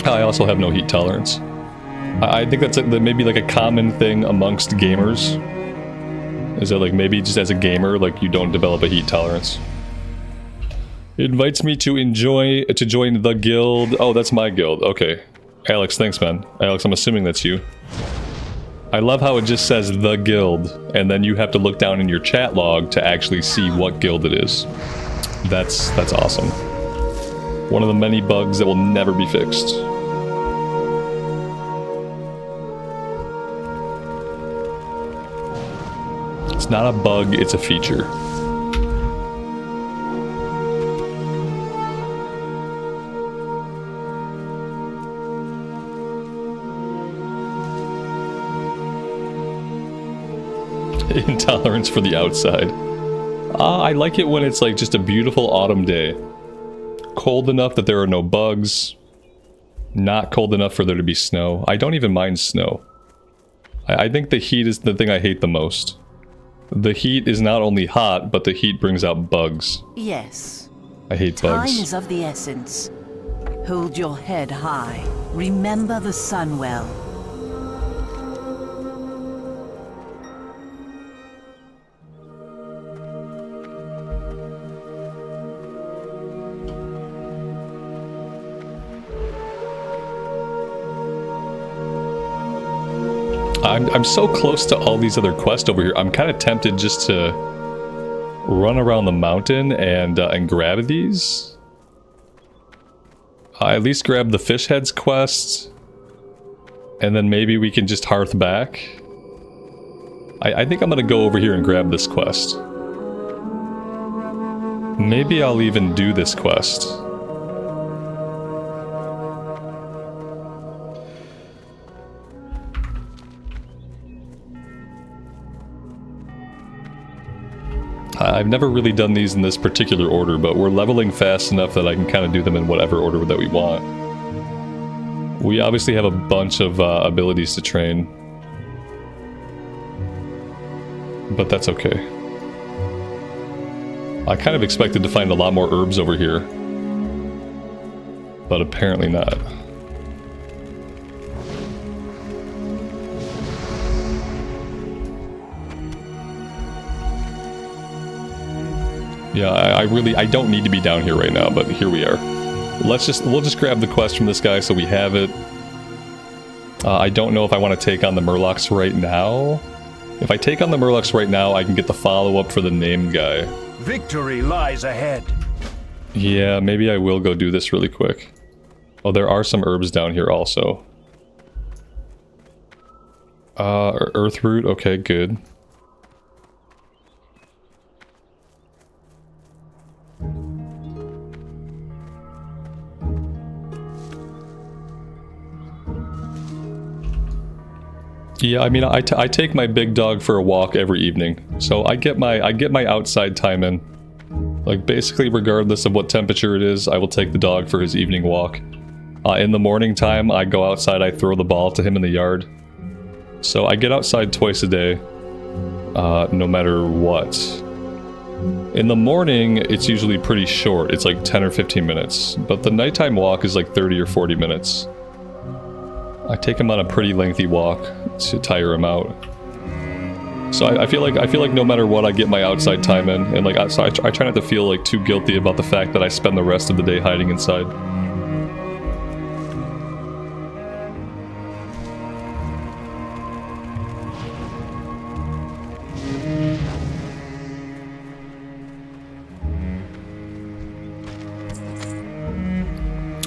I also have no heat tolerance. I think that's maybe like a common thing amongst gamers. Is that like maybe just as a gamer, like you don't develop a heat tolerance. It invites me to join the guild. Oh, that's my guild. Okay. Alex, thanks, man. Alex, I'm assuming that's you. I love how it just says the guild, and then you have to look down in your chat log to actually see what guild it is. That's awesome. One of the many bugs that will never be fixed. It's not a bug, it's a feature. Intolerance for the outside. I like it when it's like just a beautiful autumn day. Cold enough that there are no bugs. Not cold enough for there to be snow. I don't even mind snow. I think the heat is the thing I hate the most. The heat is not only hot, but the heat brings out bugs. Yes. I hate bugs. Time is of the essence. Hold your head high. Remember the sun well. I'm so close to all these other quests over here. I'm kind of tempted just to run around the mountain and grab these. At least grab the fish heads quest, and then maybe we can just hearth back. I think I'm gonna go over here and grab this quest. Maybe I'll even do this quest. I've never really done these in this particular order, but we're leveling fast enough that I can kind of do them in whatever order that we want. We obviously have a bunch of abilities to train, but that's okay. I kind of expected to find a lot more herbs over here, but apparently not. Yeah, I don't need to be down here right now, but here we are. We'll just grab the quest from this guy so we have it. I don't know if I want to take on the Murlocs right now. If I take on the Murlocs right now, I can get the follow-up for the named guy. Victory lies ahead. Yeah, maybe I will go do this really quick. Oh, there are some herbs down here also. Earth root, okay, good. Yeah, I mean, I take my big dog for a walk every evening, so I get my outside time in. Like, basically, regardless of what temperature it is, I will take the dog for his evening walk. In the morning time, I go outside, I throw the ball to him in the yard. So I get outside twice a day, no matter what. In the morning, it's usually pretty short. It's like 10 or 15 minutes, but the nighttime walk is like 30 or 40 minutes. I take him on a pretty lengthy walk to tire him out. So I feel like no matter what, I get my outside time in, and like I try not to feel like too guilty about the fact that I spend the rest of the day hiding inside.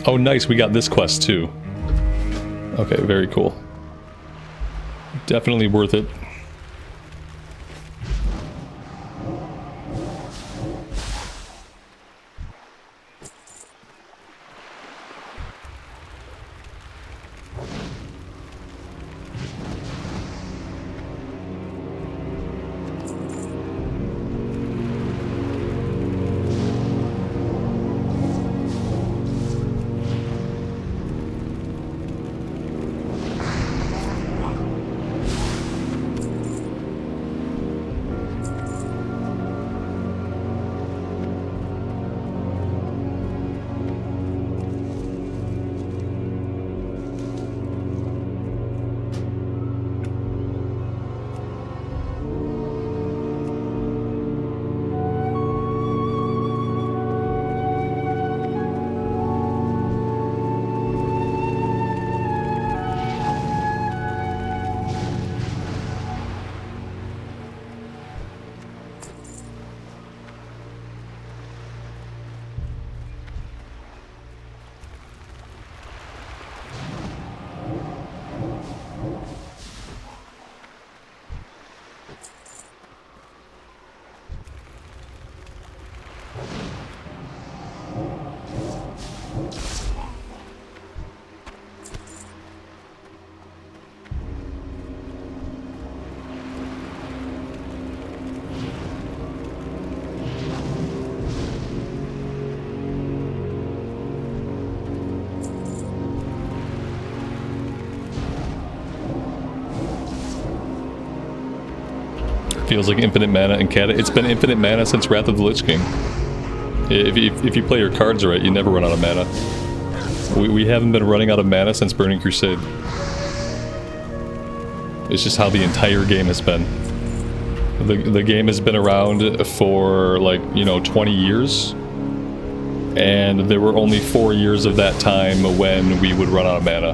Oh, nice, we got this quest too. Okay, very cool. Definitely worth it. Feels like infinite mana in Cata. It's been infinite mana since Wrath of the Lich King. If you play your cards right, you never run out of mana. We haven't been running out of mana since Burning Crusade. It's just how the entire game has been. The game has been around for, like, you know, 20 years. And there were only 4 years of that time when we would run out of mana.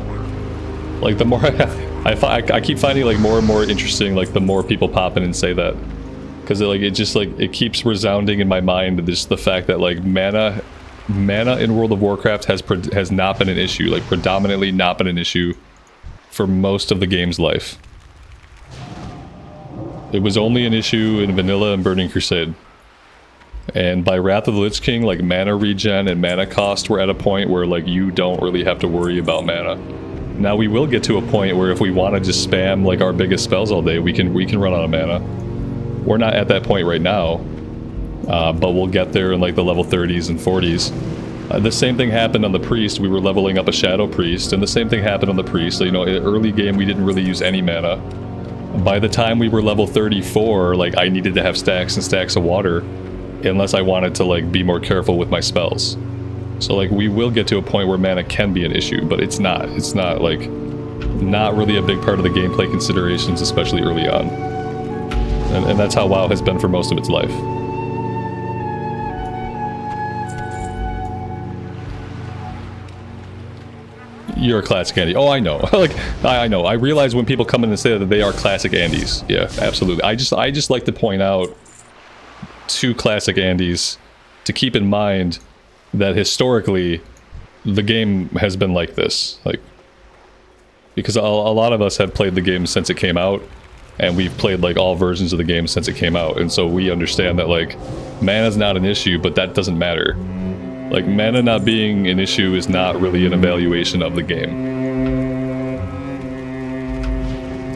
Like, the more I keep finding, like, more and more interesting, like, the more people pop in and say that. Because, like, it keeps resounding in my mind, just the fact that, like, mana in World of Warcraft has not been an issue. Like, predominantly not been an issue for most of the game's life. It was only an issue in Vanilla and Burning Crusade. And by Wrath of the Lich King, like, mana regen and mana cost were at a point where, like, you don't really have to worry about mana. Now we will get to a point where if we want to just spam, like, our biggest spells all day, we can run out of mana. We're not at that point right now, but we'll get there in, like, the level 30s and 40s. The same thing happened on the Priest. We were leveling up a Shadow Priest, and the same thing happened on the Priest. So, you know, in early game we didn't really use any mana. By the time we were level 34, like, I needed to have stacks and stacks of water, unless I wanted to, like, be more careful with my spells. So, like, we will get to a point where mana can be an issue, but it's not. It's not, like, not really a big part of the gameplay considerations, especially early on. And that's how WoW has been for most of its life. You're a classic Andy. Oh, I know. Like, I know. I realize when people come in and say that they are classic Andys. Yeah, absolutely. I just like to point out to classic Andys to keep in mind that historically the game has been like this. Like, because a lot of us have played the game since it came out, and we've played, like, all versions of the game since it came out, and so we understand that, like, mana's not an issue, but that doesn't matter. Like, mana not being an issue is not really an evaluation of the game.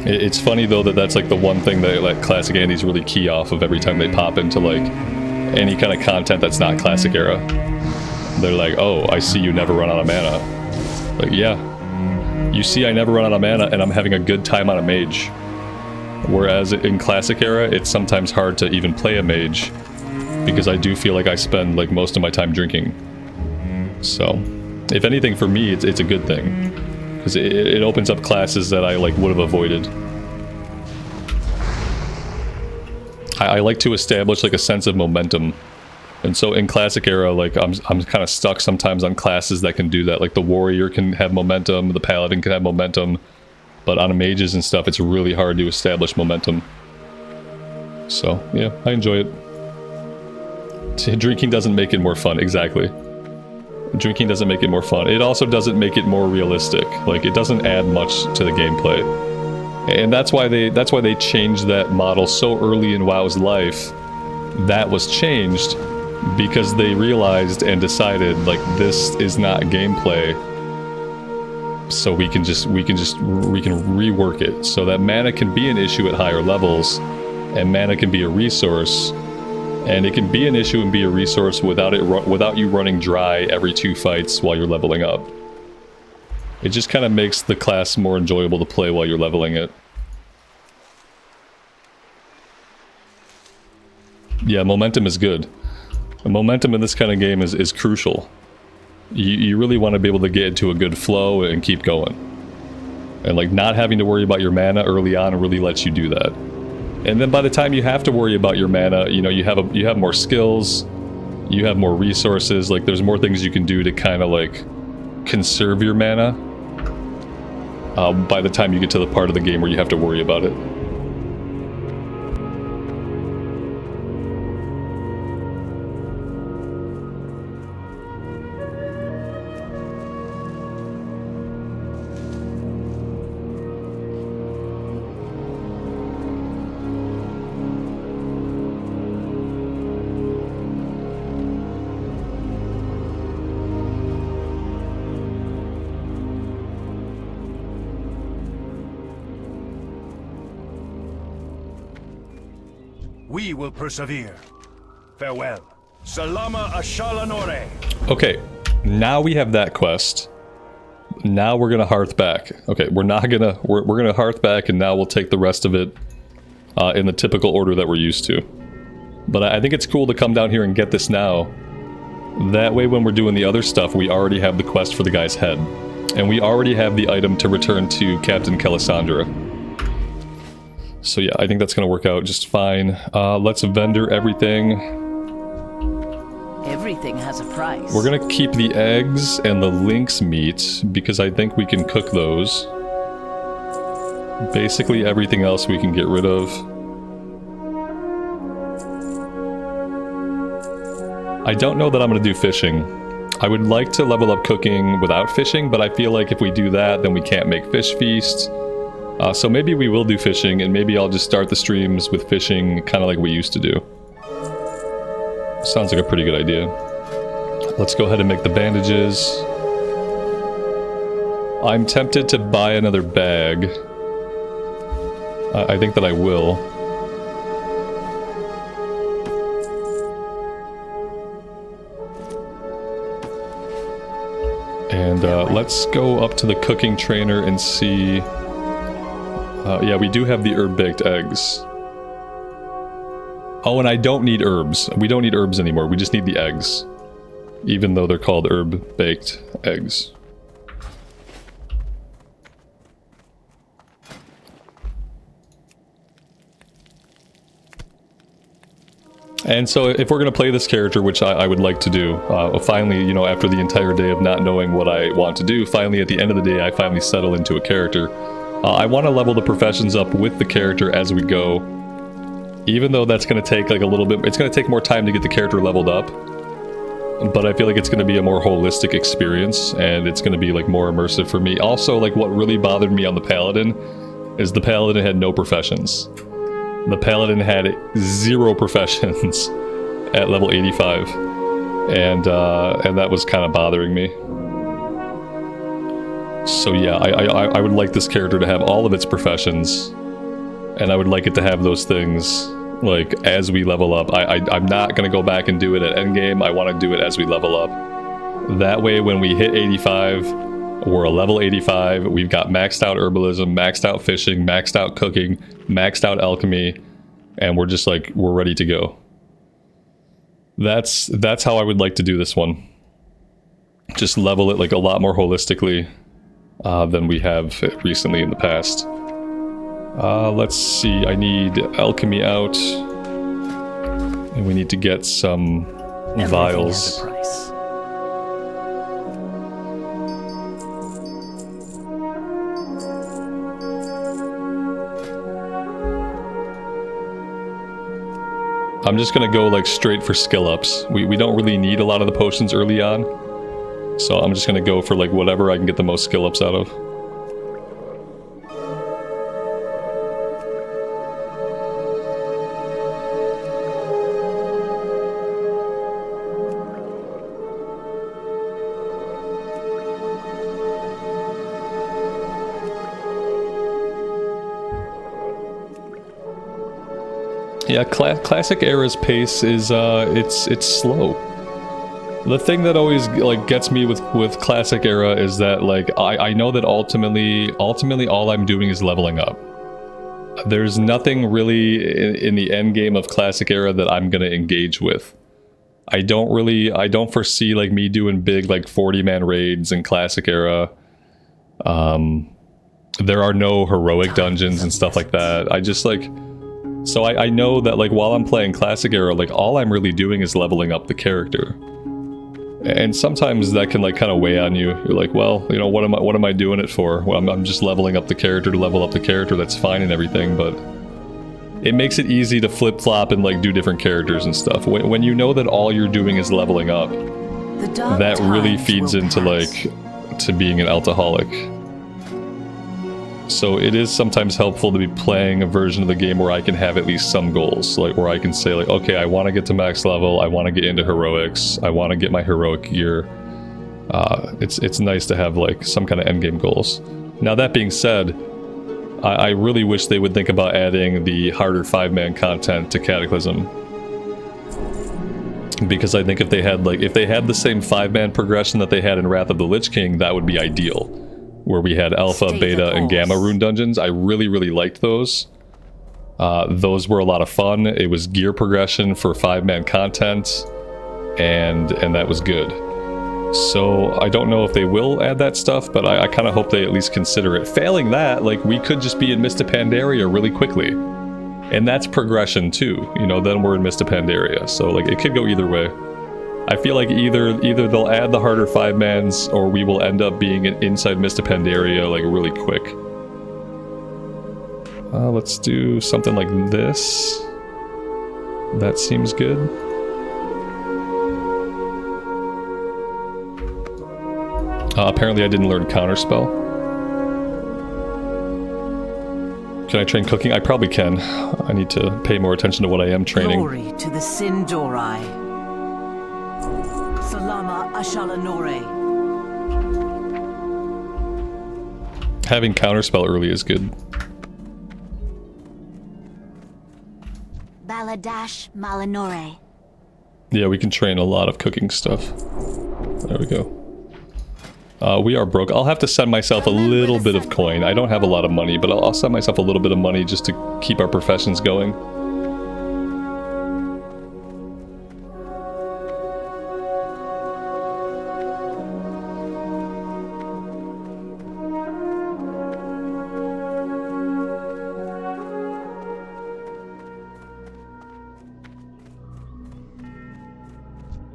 It's funny, though, that that's, like, the one thing that, like, classic Andys really key off of every time they pop into, like, any kind of content that's not classic era. They're like, oh, I see you never run out of mana. Like, yeah. You see I never run out of mana, and I'm having a good time on a mage. Whereas in classic era, it's sometimes hard to even play a mage, because I do feel like I spend, like, most of my time drinking. So, if anything, for me, it's a good thing. Because it opens up classes that I, like, would have avoided. I like to establish, like, a sense of momentum. And so in classic era, like, I'm kind of stuck sometimes on classes that can do that. Like, the warrior can have momentum, the paladin can have momentum. But on mages and stuff, it's really hard to establish momentum. So, yeah, I enjoy it. Drinking doesn't make it more fun, exactly. Drinking doesn't make it more fun. It also doesn't make it more realistic. Like, it doesn't add much to the gameplay. And that's why they changed that model so early in WoW's life. That was changed because they realized and decided, like, this is not gameplay. So we can rework it so that mana can be an issue at higher levels, and mana can be a resource. And it can be an issue and be a resource without you running dry every 2 fights while you're leveling up. It just kind of makes the class more enjoyable to play while you're leveling it. Yeah, momentum is good. Momentum in this kind of game is crucial. You really want to be able to get into a good flow and keep going. And, like, not having to worry about your mana early on really lets you do that. And then by the time you have to worry about your mana, you know, you have more skills, you have more resources, like, there's more things you can do to kind of, like, conserve your mana by the time you get to the part of the game where you have to worry about it. We will persevere. Farewell. Salama Ashalanore. Okay, now we have that quest. Now we're gonna hearth back. Okay, we're gonna hearth back, and now we'll take the rest of it in the typical order that we're used to. But I think it's cool to come down here and get this now. That way when we're doing the other stuff, we already have the quest for the guy's head. And we already have the item to return to Captain Kelisandra. So yeah, I think that's going to work out just fine. Let's vendor everything. Everything has a price. We're going to keep the eggs and the lynx meat, because I think we can cook those. Basically everything else we can get rid of. I don't know that I'm going to do fishing. I would like to level up cooking without fishing, but I feel like if we do that, then we can't make fish feasts. So maybe we will do fishing, and maybe I'll just start the streams with fishing kind of like we used to do. Sounds like a pretty good idea. Let's go ahead and make the bandages. I'm tempted to buy another bag. I think that I will. And let's go up to the cooking trainer and see... yeah, we do have the herb-baked eggs. Oh, and I don't need herbs. We don't need herbs anymore. We just need the eggs. Even though they're called herb-baked eggs. And so if we're going to play this character, which I would like to do, finally, you know, after the entire day of not knowing what I want to do, finally at the end of the day, I finally settle into a character. I want to level the professions up with the character as we go. Even though that's going to take like a little bit, it's going to take more time to get the character leveled up. But I feel like it's going to be a more holistic experience, and it's going to be like more immersive for me. Also, like what really bothered me on the Paladin is the Paladin had no professions. The Paladin had 0 professions at level 85. And that was kind of bothering me. So yeah, I would like this character to have all of its professions, and I would like it to have those things, like, as we level up. I'm not going to go back and do it at endgame. I want to do it as we level up. That way, when we hit 85, we're a level 85, we've got maxed out herbalism, maxed out fishing, maxed out cooking, maxed out alchemy, and we're just like, we're ready to go. That's how I would like to do this one. Just level it like a lot more holistically than we have recently in the past. Let's see, I need alchemy out, and we need to get some vials. I'm just gonna go like straight for skill ups. We don't really need a lot of the potions early on, so I'm just gonna go for like whatever I can get the most skill ups out of. Yeah, classic era's pace is it's slow. The thing that always like gets me with classic era is that like I know that ultimately all I'm doing is leveling up. There's nothing really in the end game of classic era that I'm gonna engage with. I don't foresee like me doing big like 40-man raids in classic era. There are no heroic dungeons and stuff like that. I just like. So I know that like while I'm playing classic era, like all I'm really doing is leveling up the character. And sometimes that can like kind of weigh on you. You're like, well, you know, what am I doing it for? Well, I'm just leveling up the character to level up the character. That's fine and everything, but it makes it easy to flip-flop and like do different characters and stuff. When you know that all you're doing is leveling up, that really feeds into like to being an alcoholic. So it is sometimes helpful to be playing a version of the game where I can have at least some goals, like where I can say like, okay, I want to get to max level, I want to get into heroics, I want to get my heroic gear. It's nice to have like some kind of endgame goals. Now that being said, I really wish they would think about adding the harder 5-man content to Cataclysm. Because I think if they had the same 5-man progression that they had in Wrath of the Lich King, that would be ideal. Where we had alpha, beta, and gamma rune dungeons. I really liked those. Those were a lot of fun. It was gear progression for 5-man content, and that was good. So I don't know if they will add that stuff, but I kind of hope they at least consider it. Failing that, like, we could just be in Mist of Pandaria really quickly. And that's progression too, you know, then we're in Mist of Pandaria. So like, it could go either way. I feel like either they'll add the harder 5-mans, or we will end up being inside Mist of Pandaria like really quick. Let's do something like this. That seems good. Apparently I didn't learn Counterspell. Can I train cooking? I probably can. I need to pay more attention to what I am training. Glory to the Sindorai. Salama Ashalanore. Having Counterspell early is good. Baladash Malanore. Yeah, we can train a lot of cooking stuff. There we go. We are broke. I'll have to send myself a little bit of coin. I don't have a lot of money, but I'll send myself a little bit of money just to keep our professions going.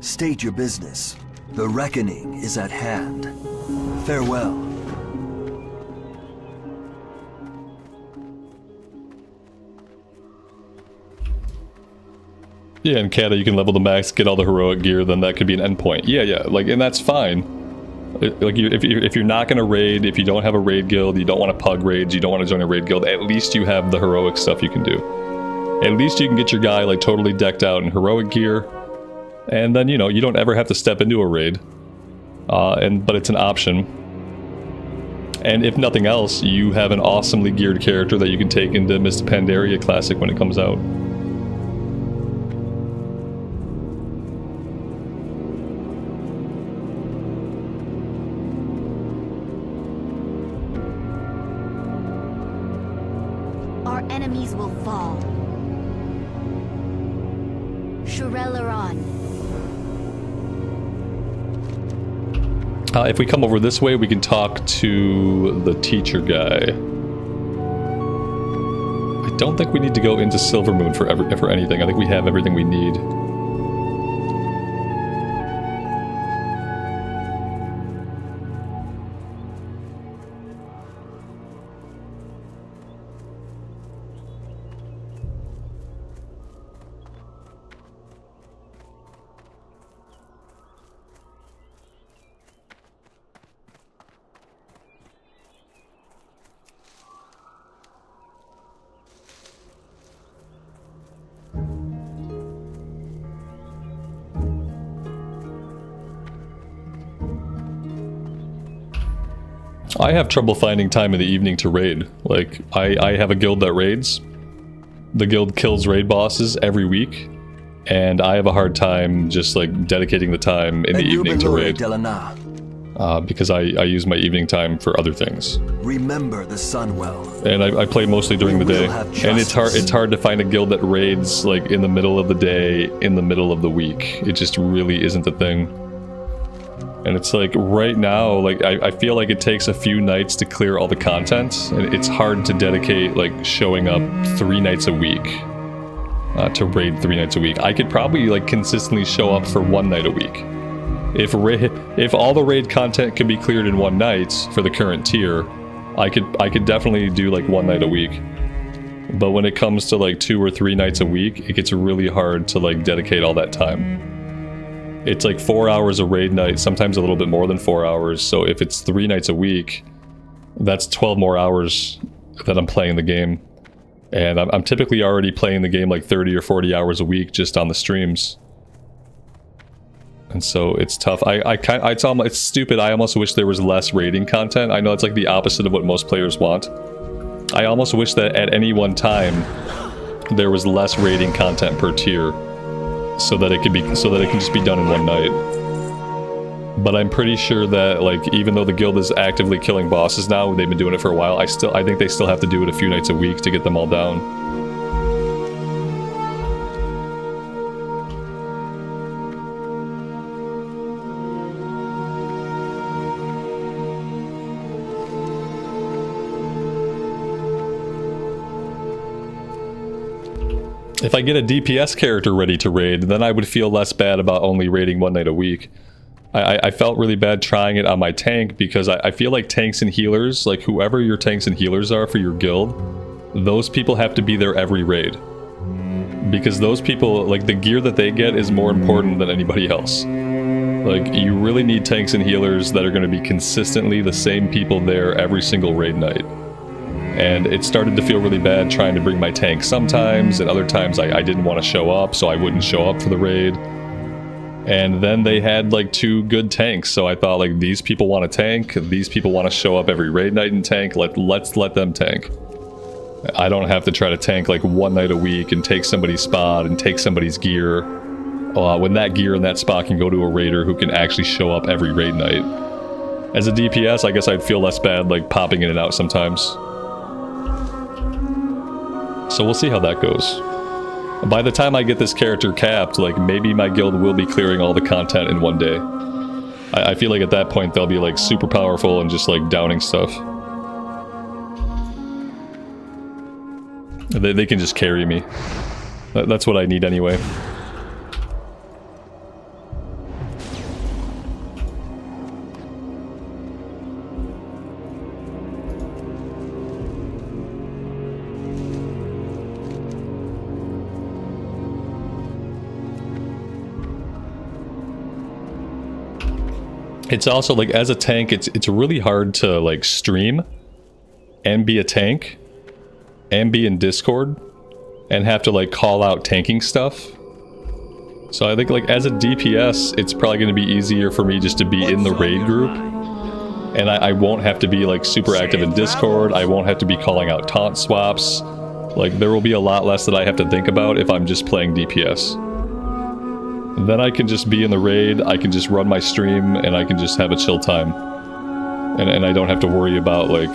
State your business. The reckoning is at hand. Farewell. Yeah, and Kata, you can level the max, get all the heroic gear, then that could be an endpoint. Yeah, like, and that's fine. Like, if you're not gonna raid, if you don't have a raid guild, you don't want to pug raids, you don't want to join a raid guild, at least you have the heroic stuff you can do. At least you can get your guy, like, totally decked out in heroic gear, and then, you know, you don't ever have to step into a raid. But it's an option. And if nothing else, you have an awesomely geared character that you can take into Mist of Pandaria Classic when it comes out. Our enemies will fall. Shurelaran. If we come over this way, we can talk to the teacher guy. I don't think we need to go into Silvermoon for anything. I think we have everything we need. I have trouble finding time in the evening to raid. Like, I have a guild that raids. The guild kills raid bosses every week, and I have a hard time just, like, dedicating the time in the evening to raid. Because I use my evening time for other things. Remember the Sunwell. And I play mostly during the day. And it's hard to find a guild that raids, like, in the middle of the day, in the middle of the week. It just really isn't a thing. And it's like, right now, like, I feel like it takes a few nights to clear all the content, and it's hard to dedicate, like, showing up 3 nights a week to raid 3 nights a week. I could probably, like, consistently show up for 1 night a week. If all the raid content could be cleared in 1 night for the current tier, I could definitely do, like, 1 night a week. But when it comes to, like, 2 or 3 nights a week, it gets really hard to, like, dedicate all that time. It's like 4 hours a raid night, sometimes a little bit more than 4 hours. So if it's 3 nights a week, that's 12 more hours that I'm playing the game. And I'm typically already playing the game like 30 or 40 hours a week just on the streams. And so it's tough. It's stupid. I almost wish there was less raiding content. I know it's like the opposite of what most players want. I almost wish that at any one time there was less raiding content per tier. So that it can just be done in 1 night. But I'm pretty sure that, like, even though the guild is actively killing bosses now, they've been doing it for a while, I think they still have to do it a few nights a week to get them all down. If I get a DPS character ready to raid, then I would feel less bad about only raiding one night a week. I felt really bad trying it on my tank because I feel like tanks and healers, like whoever your tanks and healers are for your guild, those people have to be there every raid. Because those people, like the gear that they get is more important than anybody else. Like you really need tanks and healers that are going to be consistently the same people there every single raid night. And it started to feel really bad trying to bring my tank sometimes, and other times I didn't want to show up, so I wouldn't show up for the raid. And then they had like 2 good tanks, so I thought like these people want a tank, these people want to show up every raid night and tank, let's let them tank. I don't have to try to tank like one night a week and take somebody's spot and take somebody's gear, when that gear and that spot can go to a raider who can actually show up every raid night. As a DPS, I guess I'd feel less bad like popping in and out sometimes. So we'll see how that goes. By the time I get this character capped, like maybe my guild will be clearing all the content in one day. I feel like at that point they'll be like super powerful and just like downing stuff. They can just carry me. That's what I need anyway. It's also like as a tank, it's really hard to like stream and be a tank and be in Discord and have to like call out tanking stuff. So I think like as a DPS, it's probably going to be easier for me just to be in the raid group, and I won't have to be like super active in Discord. I won't have to be calling out taunt swaps. Like there will be a lot less that I have to think about if I'm just playing DPS. Then I can just be in the raid, I can just run my stream, and I can just have a chill time. And I don't have to worry about, like,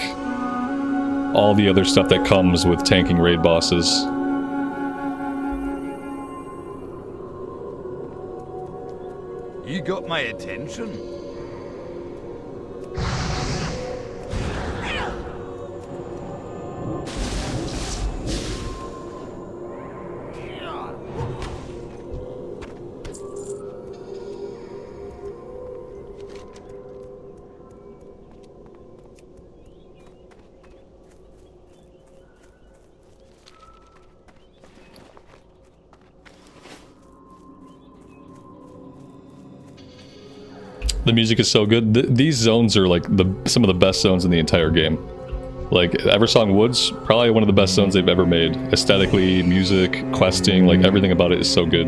all the other stuff that comes with tanking raid bosses. You got my attention? The music is so good. These zones are like some of the best zones in the entire game. Like Eversong Woods, probably one of the best zones they've ever made. Aesthetically, music, questing, like everything about it is so good.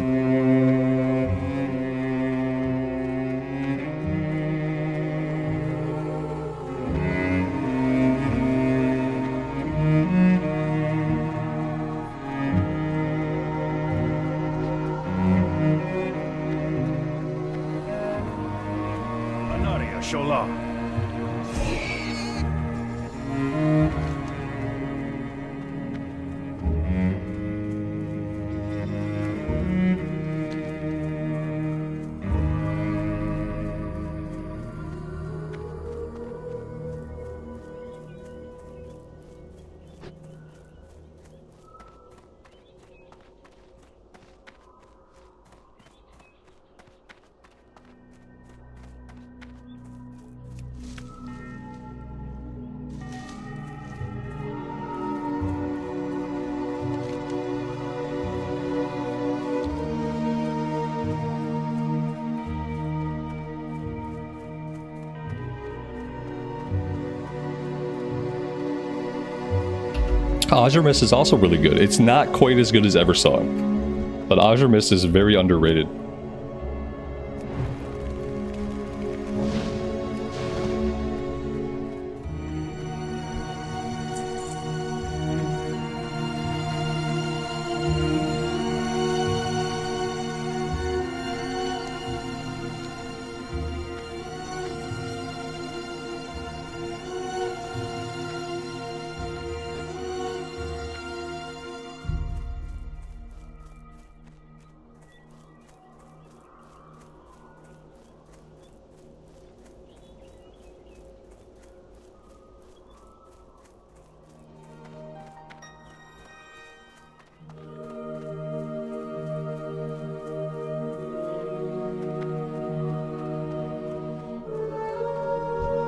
Azure Mist is also really good. It's not quite as good as Eversong, but Azure Mist is very underrated.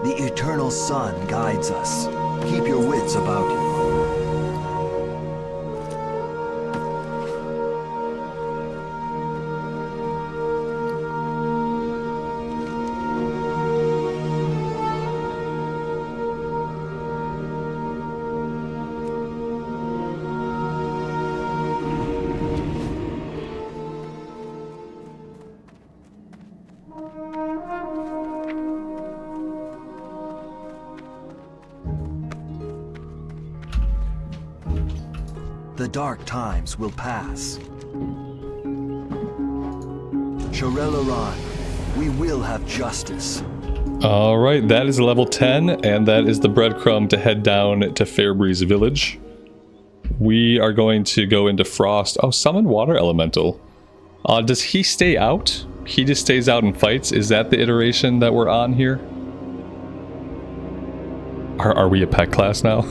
The eternal sun guides us. Keep your wits about you. The dark times will pass. Shorel, we will have justice. Alright, that is level 10, and that is the breadcrumb to head down to Fairbreeze Village. We are going to go into Frost. Oh, summon Water Elemental. Does he stay out? He just stays out and fights? Is that the iteration that we're on here? Are we a pet class now?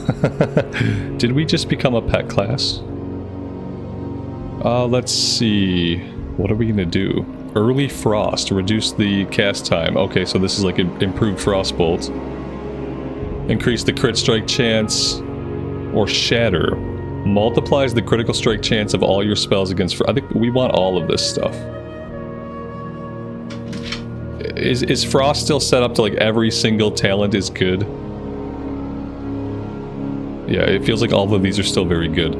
Did we just become a pet class? Let's see. What are we gonna do? Early Frost. Reduce the cast time. Okay, so this is like an improved Frostbolt. Increase the crit strike chance. Or Shatter. Multiplies the critical strike chance of all your spells against... I think we want all of this stuff. Is Frost still set up to like every single talent is good? Yeah, it feels like all of these are still very good.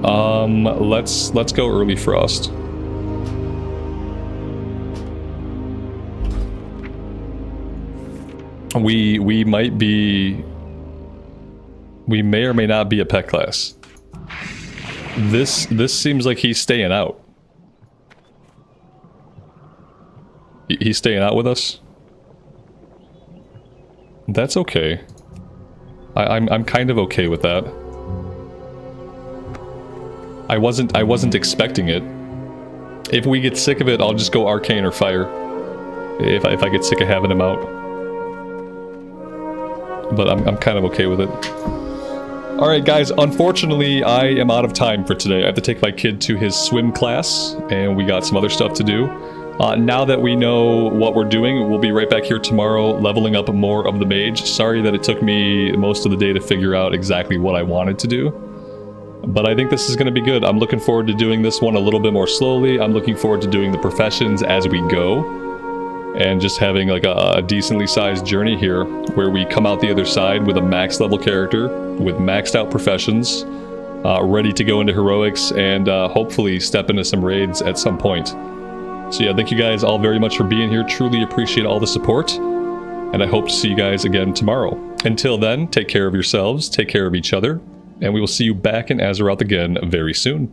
Let's go early Frost. We might be... We may or may not be a pet class. This seems like he's staying out. He's staying out with us? That's okay. I'm kind of okay with that. I wasn't expecting it. If we get sick of it, I'll just go Arcane or Fire. If I get sick of having him out. But I'm kind of okay with it. Alright guys, unfortunately I am out of time for today. I have to take my kid to his swim class, and we got some other stuff to do. Now that we know what we're doing, we'll be right back here tomorrow leveling up more of the Mage. Sorry that it took me most of the day to figure out exactly what I wanted to do. But I think this is going to be good. I'm looking forward to doing this one a little bit more slowly. I'm looking forward to doing the professions as we go. And just having like a decently sized journey here where we come out the other side with a max level character with maxed out professions, ready to go into heroics and hopefully step into some raids at some point. So yeah, thank you guys all very much for being here. Truly appreciate all the support. And I hope to see you guys again tomorrow. Until then, take care of yourselves, take care of each other, and we will see you back in Azeroth again very soon.